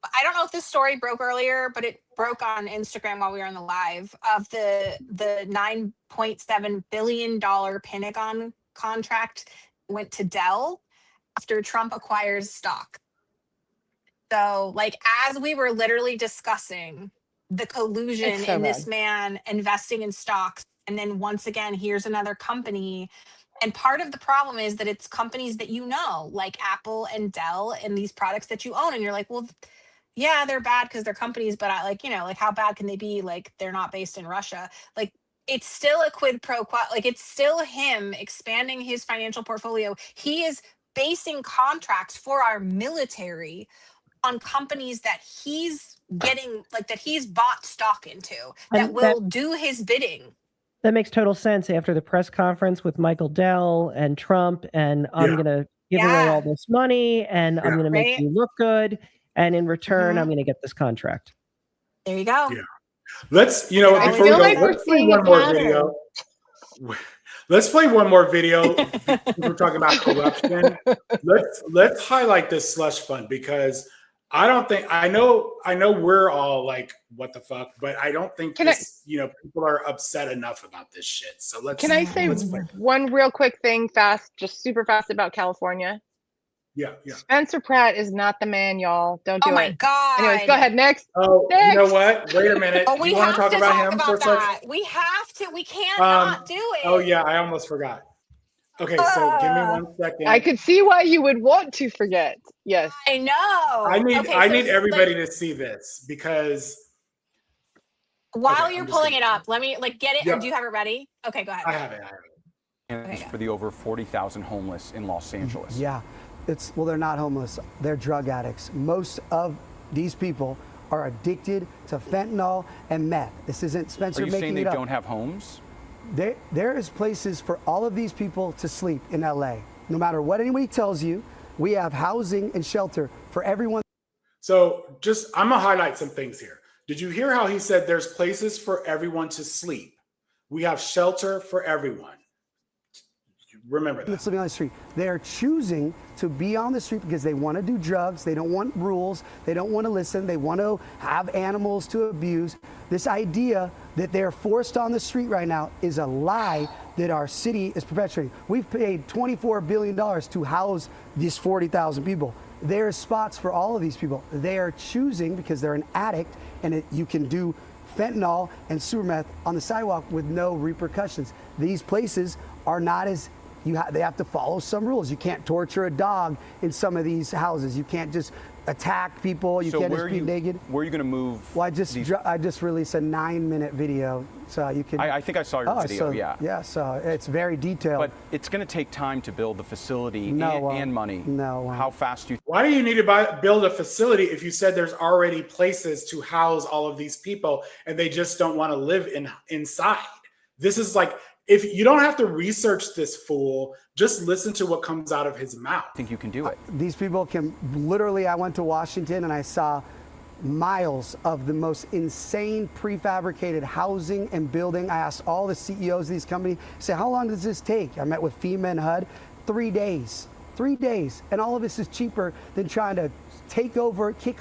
I don't know if this story broke earlier, but it broke on Instagram while we were on the live of the $9.7 billion Pentagon contract went to Dell after Trump acquires stock. So, like, as we were literally discussing the collusion It's so in this bad. man investing in stocks, and then once again, here's another company. And part of the problem is that it's companies that you know, like Apple and Dell, and these products that you own, and you're like, well, yeah, they're bad because they're companies, but I like, like how bad can they be? Like they're not based in Russia. Like it's still a quid pro quo. Like it's still him expanding his financial portfolio. He is basing contracts for our military on companies that he's getting, like that he's bought stock into, that And will do his bidding. That makes total sense after the press conference with Michael Dell and Trump, and I'm going to give away all this money, and I'm going to make Right. you look good, and in return, I'm going to get this contract. There you go. Yeah. Let's, before we feel go, like we're let's play seeing a one more pattern. video. Let's play one more video. We're talking about corruption. Let's highlight this slush fund, because I don't think I know we're all like, what the fuck, but I don't think people are upset enough about this shit. So let's Can I say play. one real quick thing fast, just super fast about California? Yeah. Spencer Pratt is not the man, y'all. Don't do Oh it. my God. Anyways, go ahead. Next. Oh, Next. you know what? Wait a minute. Oh, Do we you want have to talk about him for a that. second? We have to. We can't not do it. Oh yeah, I almost forgot. Okay, so give me 1 second. I could see why you would want to forget. Yes. I know. I need Okay, I so, need everybody like, to see this, because while Okay, you're I'm just pulling gonna- it up, let me get it. Yeah. Or do you have it ready? Okay, go ahead. I have it. For the over 40,000 homeless in Los Angeles. Yeah, they're not homeless. They're drug addicts. Most of these people are addicted to fentanyl and meth. This isn't Spencer Are you making saying they it up. don't have homes? There is places for all of these people to sleep in LA. No matter what anybody tells you, we have housing and shelter for everyone. So I'm gonna highlight some things here. Did you hear how he said there's places for everyone to sleep? We have shelter for everyone. Remember that. That's living on the street. They are choosing to be on the street because they want to do drugs. They don't want rules. They don't want to listen. They want to have animals to abuse. This idea that they're forced on the street right now is a lie that our city is perpetuating. We've paid $24 billion to house these 40,000 people. there are spots for all of these people. They are choosing, because they're an addict, and you can do fentanyl and super meth on the sidewalk with no repercussions. These places are not as, they have to follow some rules. You can't torture a dog in some of these houses. You can't just attack people. You can't just be naked. Where are you going to move? Well, I just released a 9-minute video, so you can. I think I saw your video. Yeah, so it's very detailed. But it's going to take time to build the facility and money. How fast do you? Why do you need to build a facility if you said there's already places to house all of these people and they just don't want to live inside? This is like, if you don't have to research this fool, just listen to what comes out of his mouth. I think you can do it. These people can literally, I went to Washington and I saw miles of the most insane prefabricated housing and building. I asked all the CEOs of these companies, say, how long does this take? I met with FEMA and HUD, 3 days. 3 days. And all of this is cheaper than trying to take over, kick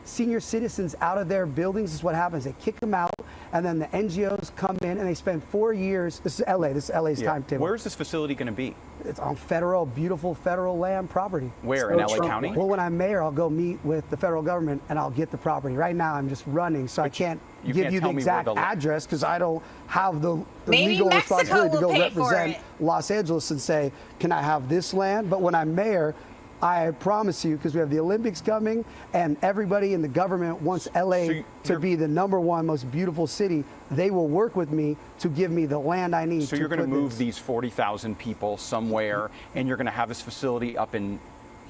senior citizens out of their buildings. Is what happens. They kick them out, and then the NGOs come in and they spend 4 years. This is LA. This is LA's timetable. Where is this facility going to be? It's on beautiful federal land property. Where, in LA County? Well, when I'm mayor, I'll go meet with the federal government and I'll get the property. Right now, I'm just running, so I can't give you the exact address because I don't have the legal responsibility to go represent Los Angeles and say, can I have this land? But when I'm mayor, I promise you, because we have the Olympics coming and everybody in the government wants LA to be the #1 most beautiful city, they will work with me to give me the land I need. So you're going to move these 40,000 people somewhere and you're going to have this facility up in,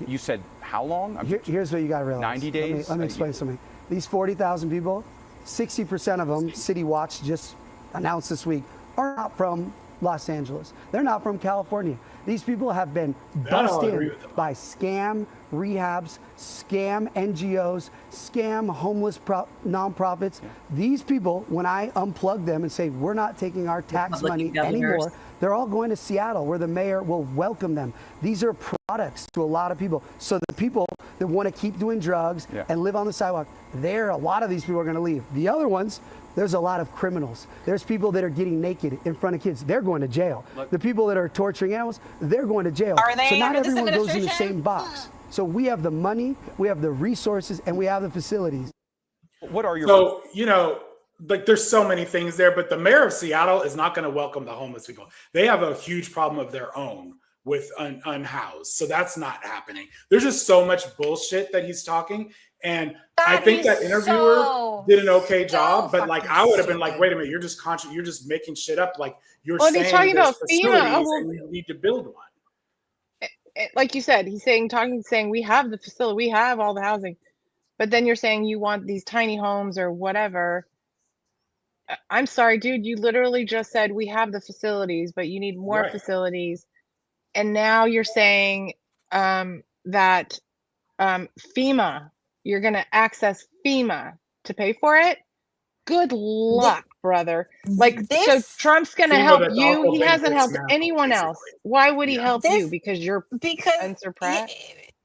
you said how long? Here's what you got to realize. 90 days? Let me explain something. These 40,000 people, 60% of them, City Watch just announced this week, are not from Los Angeles. They're not from California. These people have been busted by scam rehabs, scam NGOs, scam homeless nonprofits. Yeah. These people, when I unplug them and say, we're not taking our tax money anymore, they're all going to Seattle where the mayor will welcome them. These are products to a lot of people. So the people that want to keep doing drugs and live on the sidewalk, a lot of these people are going to leave. The other ones, there's a lot of criminals. There's people that are getting naked in front of kids. They're going to jail. The people that are torturing animals, they're going to jail. Are they so not under this everyone goes in the administration? same box. So we have the money, we have the resources, and we have the facilities. What are your... So, like there's so many things there, but the mayor of Seattle is not going to welcome the homeless people. They have a huge problem of their own with unhoused. So that's not happening. There's just so much bullshit that he's talking. And I think that interviewer did an okay job, but like I would have been like, wait a minute, you're just you're just making shit up. Like you're saying he's talking about FEMA. And you need to build one. Like you said, he's saying we have the facility, we have all the housing, but then you're saying you want these tiny homes or whatever. I'm sorry, dude, you literally just said we have the facilities, but you need more facilities. And now you're saying that FEMA, you're going to access FEMA to pay for it? Good luck, brother. Like, so Trump's going to help you. He hasn't helped anyone else. Why would he help you? Because you're Spencer Pratt?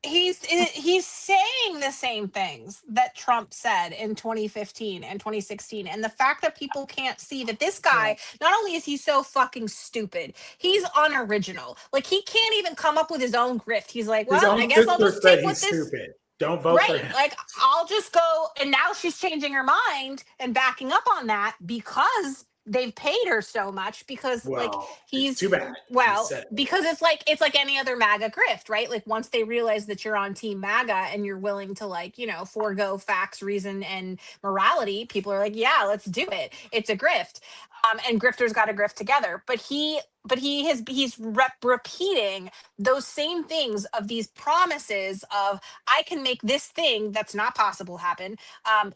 He's saying the same things that Trump said in 2015 and 2016. And the fact that people can't see that this guy, not only is he so fucking stupid, he's unoriginal. Like he can't even come up with his own grift. He's like, well, I guess I'll just stick with this. Stupid. Don't vote for him. Like I'll just go. And now she's changing her mind and backing up on that because they've paid her so much because he's too bad. Well, because it's like any other MAGA grift, right? Like once they realize that you're on team MAGA and you're willing to forego facts, reason, and morality, people are like, yeah, let's do it. It's a grift. And grifters got to grift together. But he's repeating those same things of these promises of I can make this thing that's not possible happen.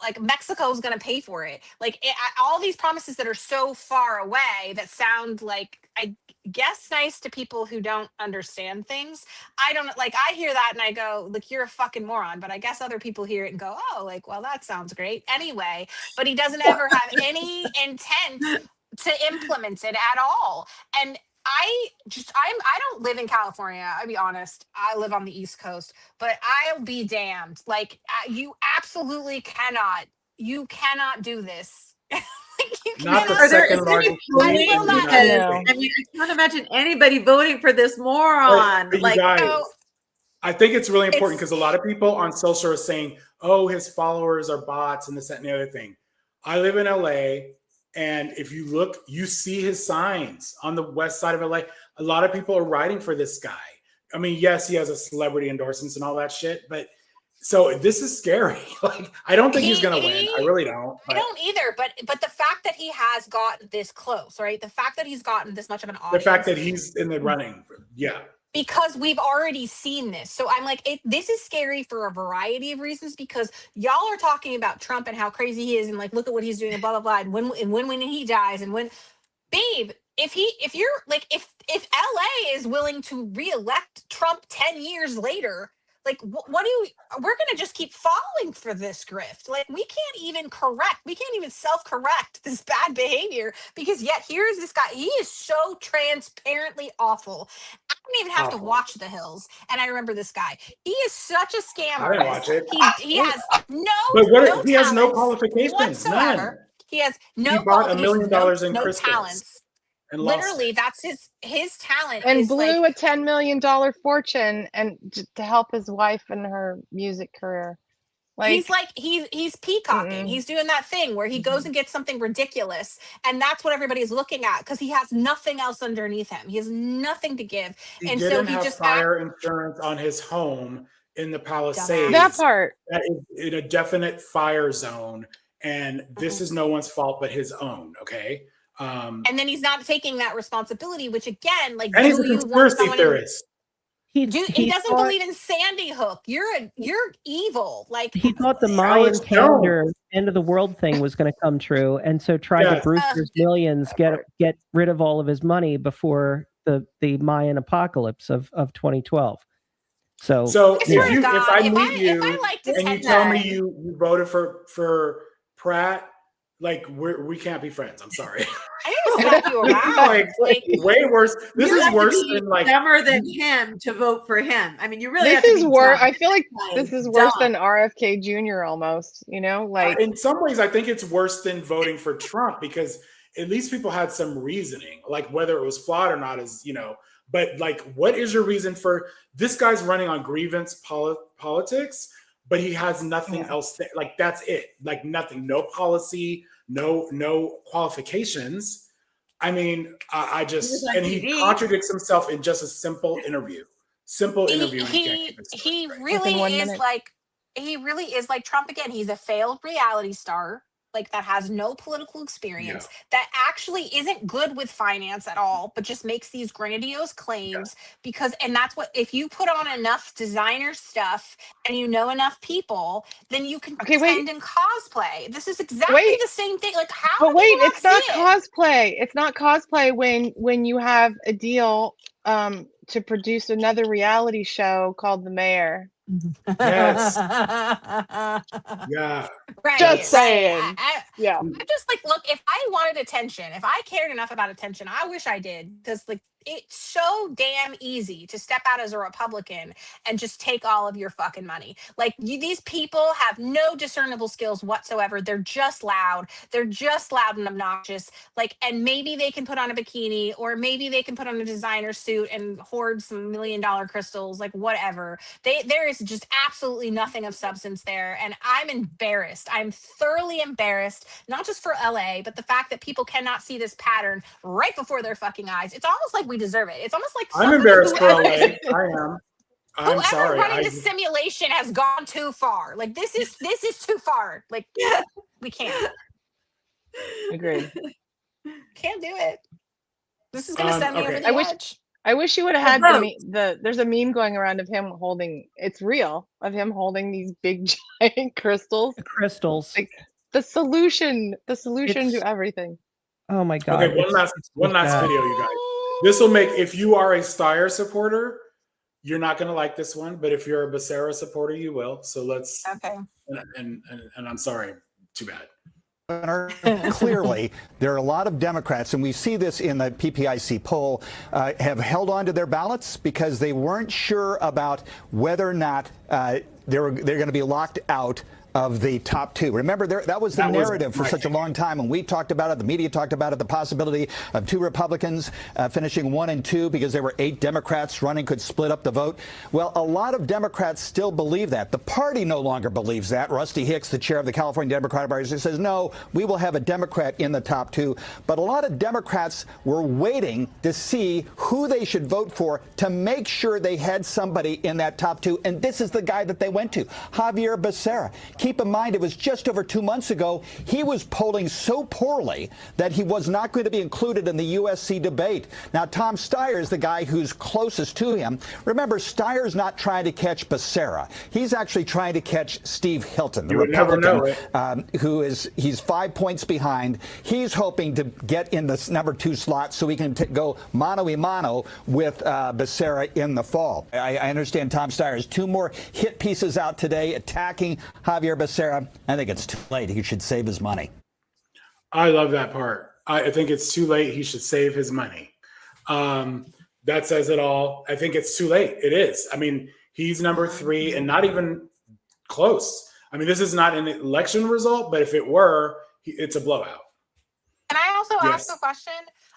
Like Mexico's going to pay for it. Like all these promises that are so far away that sound like, I guess, nice to people who don't understand things. I hear that and I go, like, you're a fucking moron. But I guess other people hear it and go, oh, like, well, that sounds great anyway. But he doesn't ever have any intent to implement it at all. And I don't live in California. I'll be honest. I live on the East Coast, but I'll be damned. Like you absolutely cannot. You cannot do this. Not the second largest. I can't imagine anybody voting for this moron. But you guys, I think it's really important because a lot of people on social are saying, oh, his followers are bots and this, that, and the other thing. I live in LA, and if you look, you see his signs on the west side of LA. A lot of people are writing for this guy. I mean, yes, he has a celebrity endorsements and all that shit, but so this is scary. Like, I don't think he's going to win. I really don't. I don't either. But the fact that he has gotten this close, right? The fact that he's gotten this much of an audience. The fact that he's in the running. Yeah. Because we've already seen this. So I'm like, this is scary for a variety of reasons, because y'all are talking about Trump and how crazy he is and like, look at what he's doing and blah, blah, blah. And when he dies and when, babe, if LA is willing to reelect Trump 10 years later, like, we're going to just keep falling for this grift. Like, we can't even self-correct this bad behavior, because yet here's this guy. He is so transparently awful. I don't even have to watch The Hills. And I remember this guy. He is such a scammer. I didn't watch it. He has he has no qualifications. whatsoever. None. He has no He bought $1 million in no crystals. talents. And lost Literally, it. that's his talent. And is blew like, a $10 million fortune and to help his wife in her music career. he's peacocking. He's doing that thing where he goes and gets something ridiculous, and that's what everybody's looking at, because he has nothing else underneath him. He has nothing to give, He and didn't so he have just fire insurance on his home in the Palisades. That part. That is in a definite fire zone, and this is no one's fault but his own. Okay. And then he's not taking that responsibility, which again, like, And he's a conspiracy theorist. He doesn't believe in Sandy Hook. You're evil. Like, He thought the Mayan calendar end of the world thing was going to come true, and so tried to Brewster's Millions get rid of all of his money before the Mayan apocalypse of 2012. So if I meet you and you tell me you voted for Pratt, like, we can't be friends. I'm sorry. I didn't slap you around. like way worse. This You is have to worse be than like clever than him to vote for him. I mean, you really This have to is be worse. dumb. I feel like this is worse Dumb. than RFK Jr. almost, like in some ways I think it's worse than voting for Trump, because at least people had some reasoning, like whether it was flawed or not is, but like, what is your reason for this guy's running on grievance politics, but he has nothing else like, that's it, like nothing, no policy, no qualifications. I mean, I just, and he contradicts himself in just a simple interview. He really is like Trump again. He's a failed reality star, like, that has no political experience, that actually isn't good with finance at all, but just makes these grandiose claims and that's what, if you put on enough designer stuff and you know enough people, then you can pretend and cosplay. This is exactly the same thing. Like, how? But wait, it's not cosplay. It's not cosplay when you have a deal to produce another reality show called The Mayor. Yes. Yeah. Right. Just saying. I'm just like, look, if I wanted attention, if I cared enough about attention, I wish I did, because like, it's so damn easy to step out as a Republican and just take all of your fucking money. Like, these people have no discernible skills whatsoever. They're just loud. They're just loud and obnoxious. Like, and maybe they can put on a bikini, or maybe they can put on a designer suit and hoard some $1 million crystals, like, whatever. There is just absolutely nothing of substance there. And I'm embarrassed. I'm thoroughly embarrassed, not just for LA, but the fact that people cannot see this pattern right before their fucking eyes. It's almost like we deserve it. It's almost like I'm embarrassed for LA. I am. I'm whoever sorry. running the simulation has gone too far. Like, this is too far. Like, we can't. Agreed. Can't do it. This is gonna send me over the edge. I wish you would have had there's a meme going around of him holding, it's real, of him holding these big giant crystals. The crystals. Like, the solution to everything. Oh my God. Okay, one last video, you guys. This will make, if you are a Steyer supporter, you're not going to like this one, but if you're a Becerra supporter, you will. So let's. Okay. And I'm sorry. Too bad. Clearly, there are a lot of Democrats, and we see this in the PPIC poll, have held on to their ballots because they weren't sure about whether or not they're going to be locked out of the top two. Remember, that was the narrative for such a long time. When we talked about it, the media talked about it, the possibility of two Republicans finishing 1 and 2 because there were 8 Democrats running could split up the vote. Well, a lot of Democrats still believe that. The party no longer believes that. Rusty Hicks, the chair of the California Democratic Party, says, no, we will have a Democrat in the top 2. But a lot of Democrats were waiting to see who they should vote for to make sure they had somebody in that top 2. And this is the guy that they went to, Xavier Becerra. Keep in mind, it was just over 2 months ago. He was polling so poorly that he was not going to be included in the USC debate. Now, Tom Steyer is the guy who's closest to him. Remember, Steyer's not trying to catch Becerra. He's actually trying to catch Steve Hilton, the Republican, he's 5 points behind. He's hoping to get in the #2 slot so he can go mano-a-mano with Becerra in the fall. I understand Tom Steyer has 2 more hit pieces out today attacking Xavier Becerra. I think it's too late. He should save his money. I love that part. I think it's too late. He should save his money. That says it all. I think it's too late. It is. I mean, he's #3 and not even close. I mean, this is not an election result, but if it were, it's a blowout. Can I also ask a question?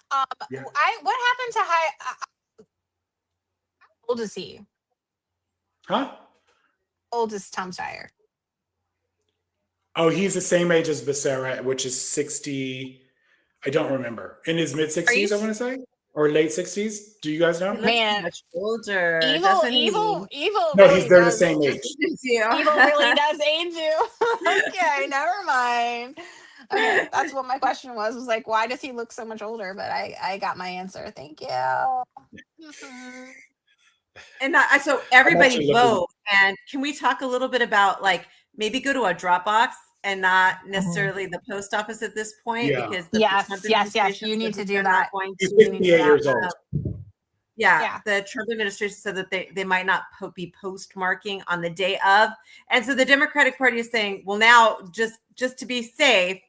What happened to how old is he? Huh? How old is Tom Steyer? Oh, he's the same age as Becerra, which is 60. I don't remember. In his mid 60s, I want to say, or late 60s. Do you guys know? Man, much older. Evil. No, Really they're the does same age. Evil really does age you. Okay, never mind. Okay, that's what my question was like, why does he look so much older? But I got my answer. Thank you. And so everybody vote. And can we talk a little bit about maybe go to a Dropbox and not necessarily the post office at this point? Yeah. Because the Yes, Trump yes, administration you need said to that do they're not that. going He's to- 58 years old. Yeah, the Trump administration said that they might not be postmarking on the day of. And so the Democratic Party is saying, well, now just to be safe,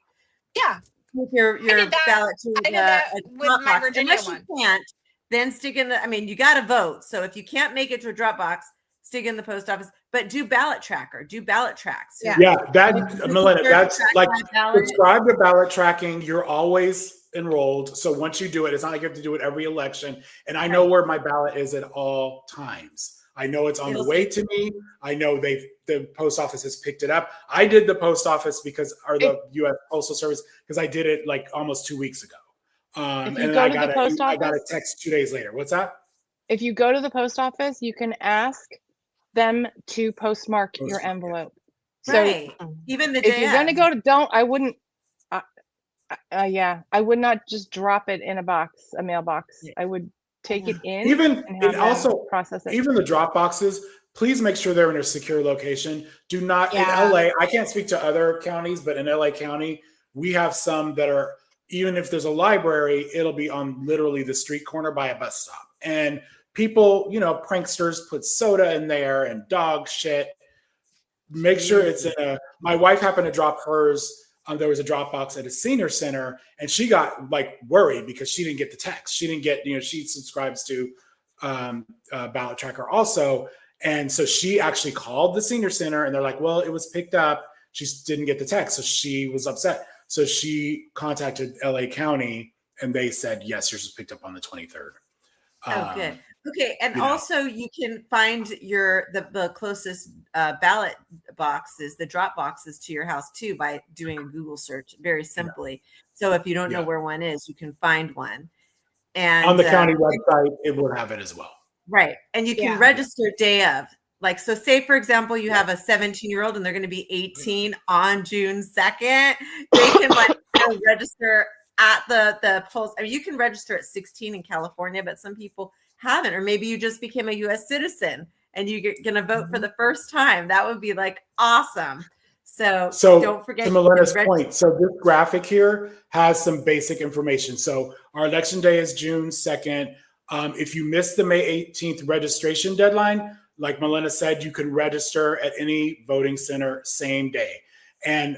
with your ballot to I did that a with my Dropbox. Virginia Unless you can't, then stick in the, I mean, you got to vote. So if you can't make it to a Dropbox, stick in the post office, but do ballot tracker, do ballot tracks. Melinda, that's like ballot. subscribe to ballot tracking. You're always enrolled. So once you do it, it's not like you have to do it every election. And I know where my ballot is at all times. I know it's on the way to me. I know the post office has picked it up. I did the post office the U.S. Postal Service because I did it like almost 2 weeks ago. If you And go I to got the post I got a office- text 2 days later. What's that? If you go to the post office, you can ask them to postmark your envelope. Right. Even the if day you're going to go, I wouldn't. I would not just drop it in a mailbox. I would take it in. and have them also process it. even the drop boxes, please make sure they're in a secure location. Do not in LA. I can't speak to other counties, but in LA County, we have some that are, even if there's a library, it'll be on literally the street corner by a bus stop. And people, pranksters put soda in there and dog shit. Make sure it's in my wife happened to drop hers. There was a drop box at a senior center and she got worried because she didn't get the text. She didn't get, she subscribes to Ballot Tracker also. And so she actually called the senior center and they're like, well, it was picked up. She didn't get the text. So she was upset. So she contacted LA County and they said, yes, yours was picked up on the 23rd. Oh, good. Okay. And also you can find the closest ballot boxes, the drop boxes to your house too, by doing a Google search very simply. So if you don't know where one is, you can find one. And on the county website, it will have it as well. Right. And you can register day of. So say, for example, you have a 17-year-old and they're going to be 18 on June 2nd. They can register at the polls. I mean, you can register at 16 in California, but some people haven't. Or maybe you just became a U.S. citizen and you're going to vote for the first time. That would be awesome. So don't forget. To Melinda's point, so this graphic here has some basic information. So our election day is June 2nd. If you miss the May 18th registration deadline, like Melinda said, you can register at any voting center same day. And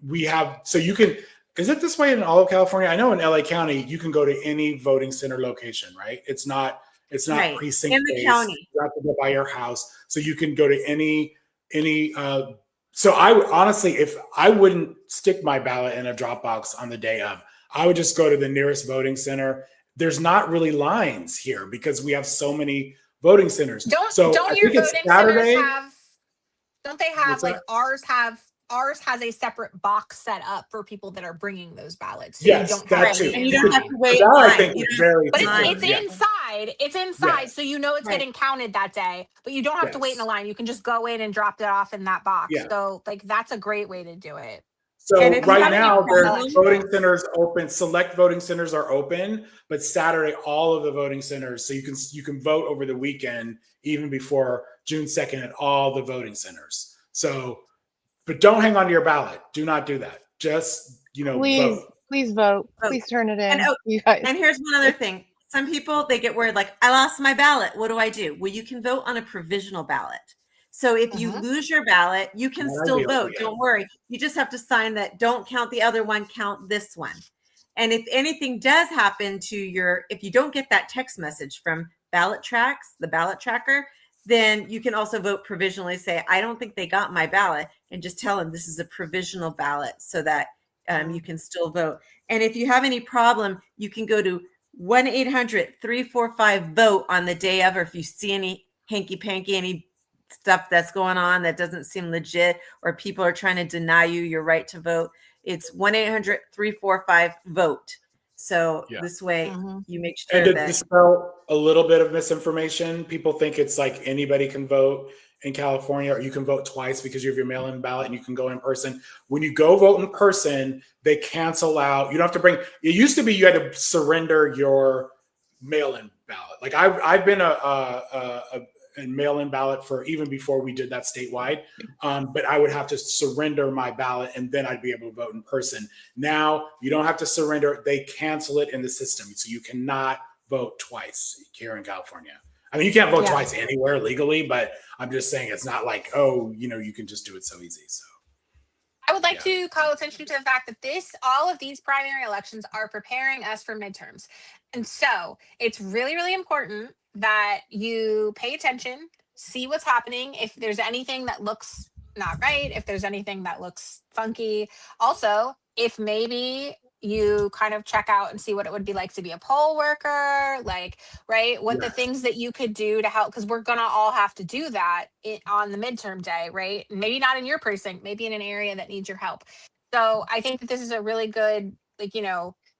we have, so you can, is it this way in all of California? I know in LA County, you can go to any voting center location, right? It's not right. precinct in the based. county. You have to go by your house. So you can go to any So I would honestly, if I wouldn't stick my ballot in a drop box on the day of, I would just go to the nearest voting center. There's not really lines here because we have so many voting centers. Don't I your think it's voting Saturday. centers have? Don't they have What's like that? ours has a separate box set up for people that are bringing those ballots. So Yes, you don't that have too. to And you don't have to wait That in I line. think You is don't- very But important. it's Yeah. inside. It's inside, Yes. so you know it's Right. getting counted that day. But you don't have to wait in a Yes. line. You can just go in and drop it off in that box. Yeah. So like that's a great way to do it. So And if you right have any now, there's problems- voting centers open. Select voting centers are open, but Saturday, all of the voting centers. So you can vote over the weekend, even before June 2nd, at all the voting centers. So, but don't hang on to your ballot. Do not do that. Just Please, vote. please vote. Vote. Please turn it in. And, You guys. and here's one other thing. Some people, they get worried, like, I lost my ballot. What do I do? Well, you can vote on a provisional ballot. So if you lose your ballot, you can Good still idea, vote. yeah. Don't worry. You just have to sign that. Don't count the other one, count this one. And if anything does happen to if you don't get that text message from Ballot Tracks, the ballot tracker, then you can also vote provisionally. Say, I don't think they got my ballot, and just tell them this is a provisional ballot so that you can still vote. And if you have any problem, you can go to 1-800-345-VOTE on the day of, or if you see any hanky-panky, any stuff that's going on that doesn't seem legit, or people are trying to deny you your right to vote, it's 1-800-345-VOTE. So this way you make sure And to that dispel a little bit of misinformation, people think it's like anybody can vote in California, or you can vote twice because you have your mail-in ballot and you can go in person. When you go vote in person, they cancel out. You don't have to bring. It used to be you had to surrender your mail-in ballot. Like I've been a mail-in ballot for even before we did that statewide, but I would have to surrender my ballot and then I'd be able to vote in person. Now you don't have to surrender; they cancel it in the system, so you cannot vote twice here in California. I mean, you can't vote twice anywhere legally, but I'm just saying it's not like, you can just do it so easy. So I would like to call attention to the fact that all of these primary elections are preparing us for midterms. And so it's really, really important that you pay attention, see what's happening. If there's anything that looks not right, if there's anything that looks funky. Also, if maybe you kind of check out and see what it would be like to be a poll worker, like, right? What the things that you could do to help, because we're going to all have to do that on the midterm day, right? Maybe not in your precinct, maybe in an area that needs your help. So I think that this is a really good,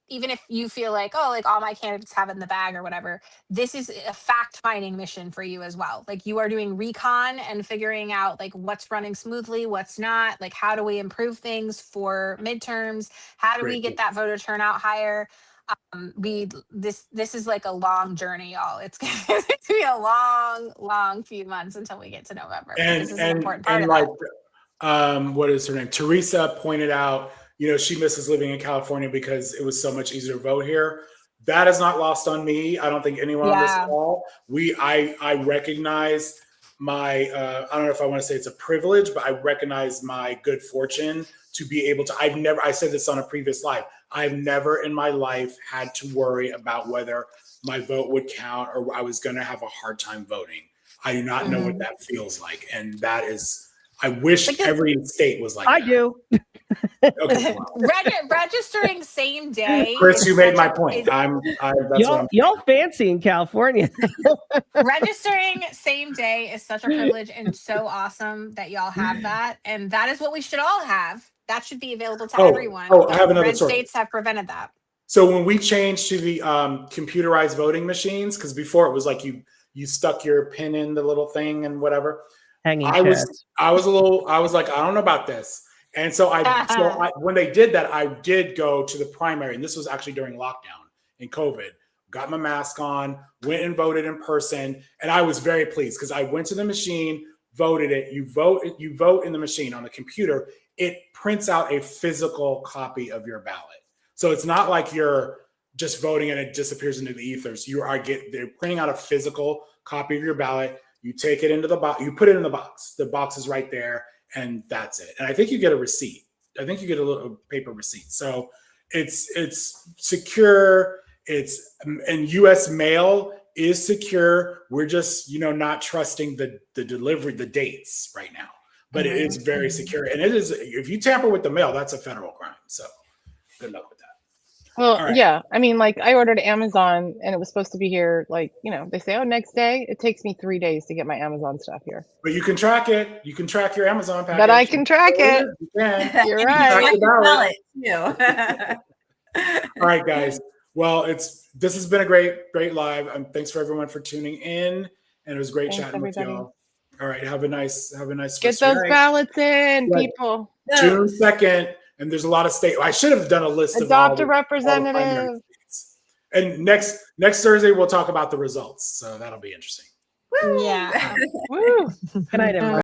even if you feel like, all my candidates have it in the bag or whatever, this is a fact-finding mission for you as well. Like, you are doing recon and figuring out what's running smoothly, what's not, how do we improve things for midterms? How do we get that voter turnout higher? This is like a long journey, y'all. It's going to be a long few months until we get to November. This is an important part of it. What is her name? Teresa pointed out, she misses living in California because it was so much easier to vote here. That is not lost on me. I don't think anyone on this call. I recognize my, I don't know if I want to say it's a privilege, but I recognize my good fortune to be able to, I said this on a previous live, I've never in my life had to worry about whether my vote would count or I was going to have a hard time voting. I do not know what that feels like. And that is, I wish every state was like I that. do. Okay, well. Registering same day. Chris, you made my point. Y'all fancy in California. Registering same day is such a privilege and so awesome that y'all have that. And that is what we should all have. That should be available to everyone. I have another Red story. states have prevented that. So when we changed to the computerized voting machines, because before it was like you stuck your pin in the little thing and whatever. I was like, I don't know about this. And so when they did that, I did go to the primary, and this was actually during lockdown in COVID. Got my mask on, went and voted in person, and I was very pleased because I went to the machine, voted it. You vote in the machine on the computer. It prints out a physical copy of your ballot, so it's not like you're just voting and it disappears into the ethers. They're printing out a physical copy of your ballot. You take it into the box. You put it in the box. The box is right there. And that's it. And I think you get a receipt. I think you get a little paper receipt. So it's secure. And U.S. mail is secure. We're just not trusting the delivery, the dates right now. but it is very secure. And it is, if you tamper with the mail, that's a federal crime. So good luck with that. Well, All right. yeah. I mean, like I ordered Amazon and it was supposed to be here, like, you know, they say, oh, next day. It takes me 3 days to get my Amazon stuff here. But you can track it. You can track your Amazon package. But I can track it. You can. You're You can right. track your ballot. All right, guys. Well, this has been a great live. Thanks for everyone for tuning in. And it was great Thanks, chatting with everybody. y'all. All right. Have a nice Get first day. those ballots in, Right. people. June 2nd. And there's a lot of state. I should have done a list of Adopt all a the primary representative. states. And next Thursday we'll talk about the results. So that'll be interesting. Yeah. Woo. Good night, everyone.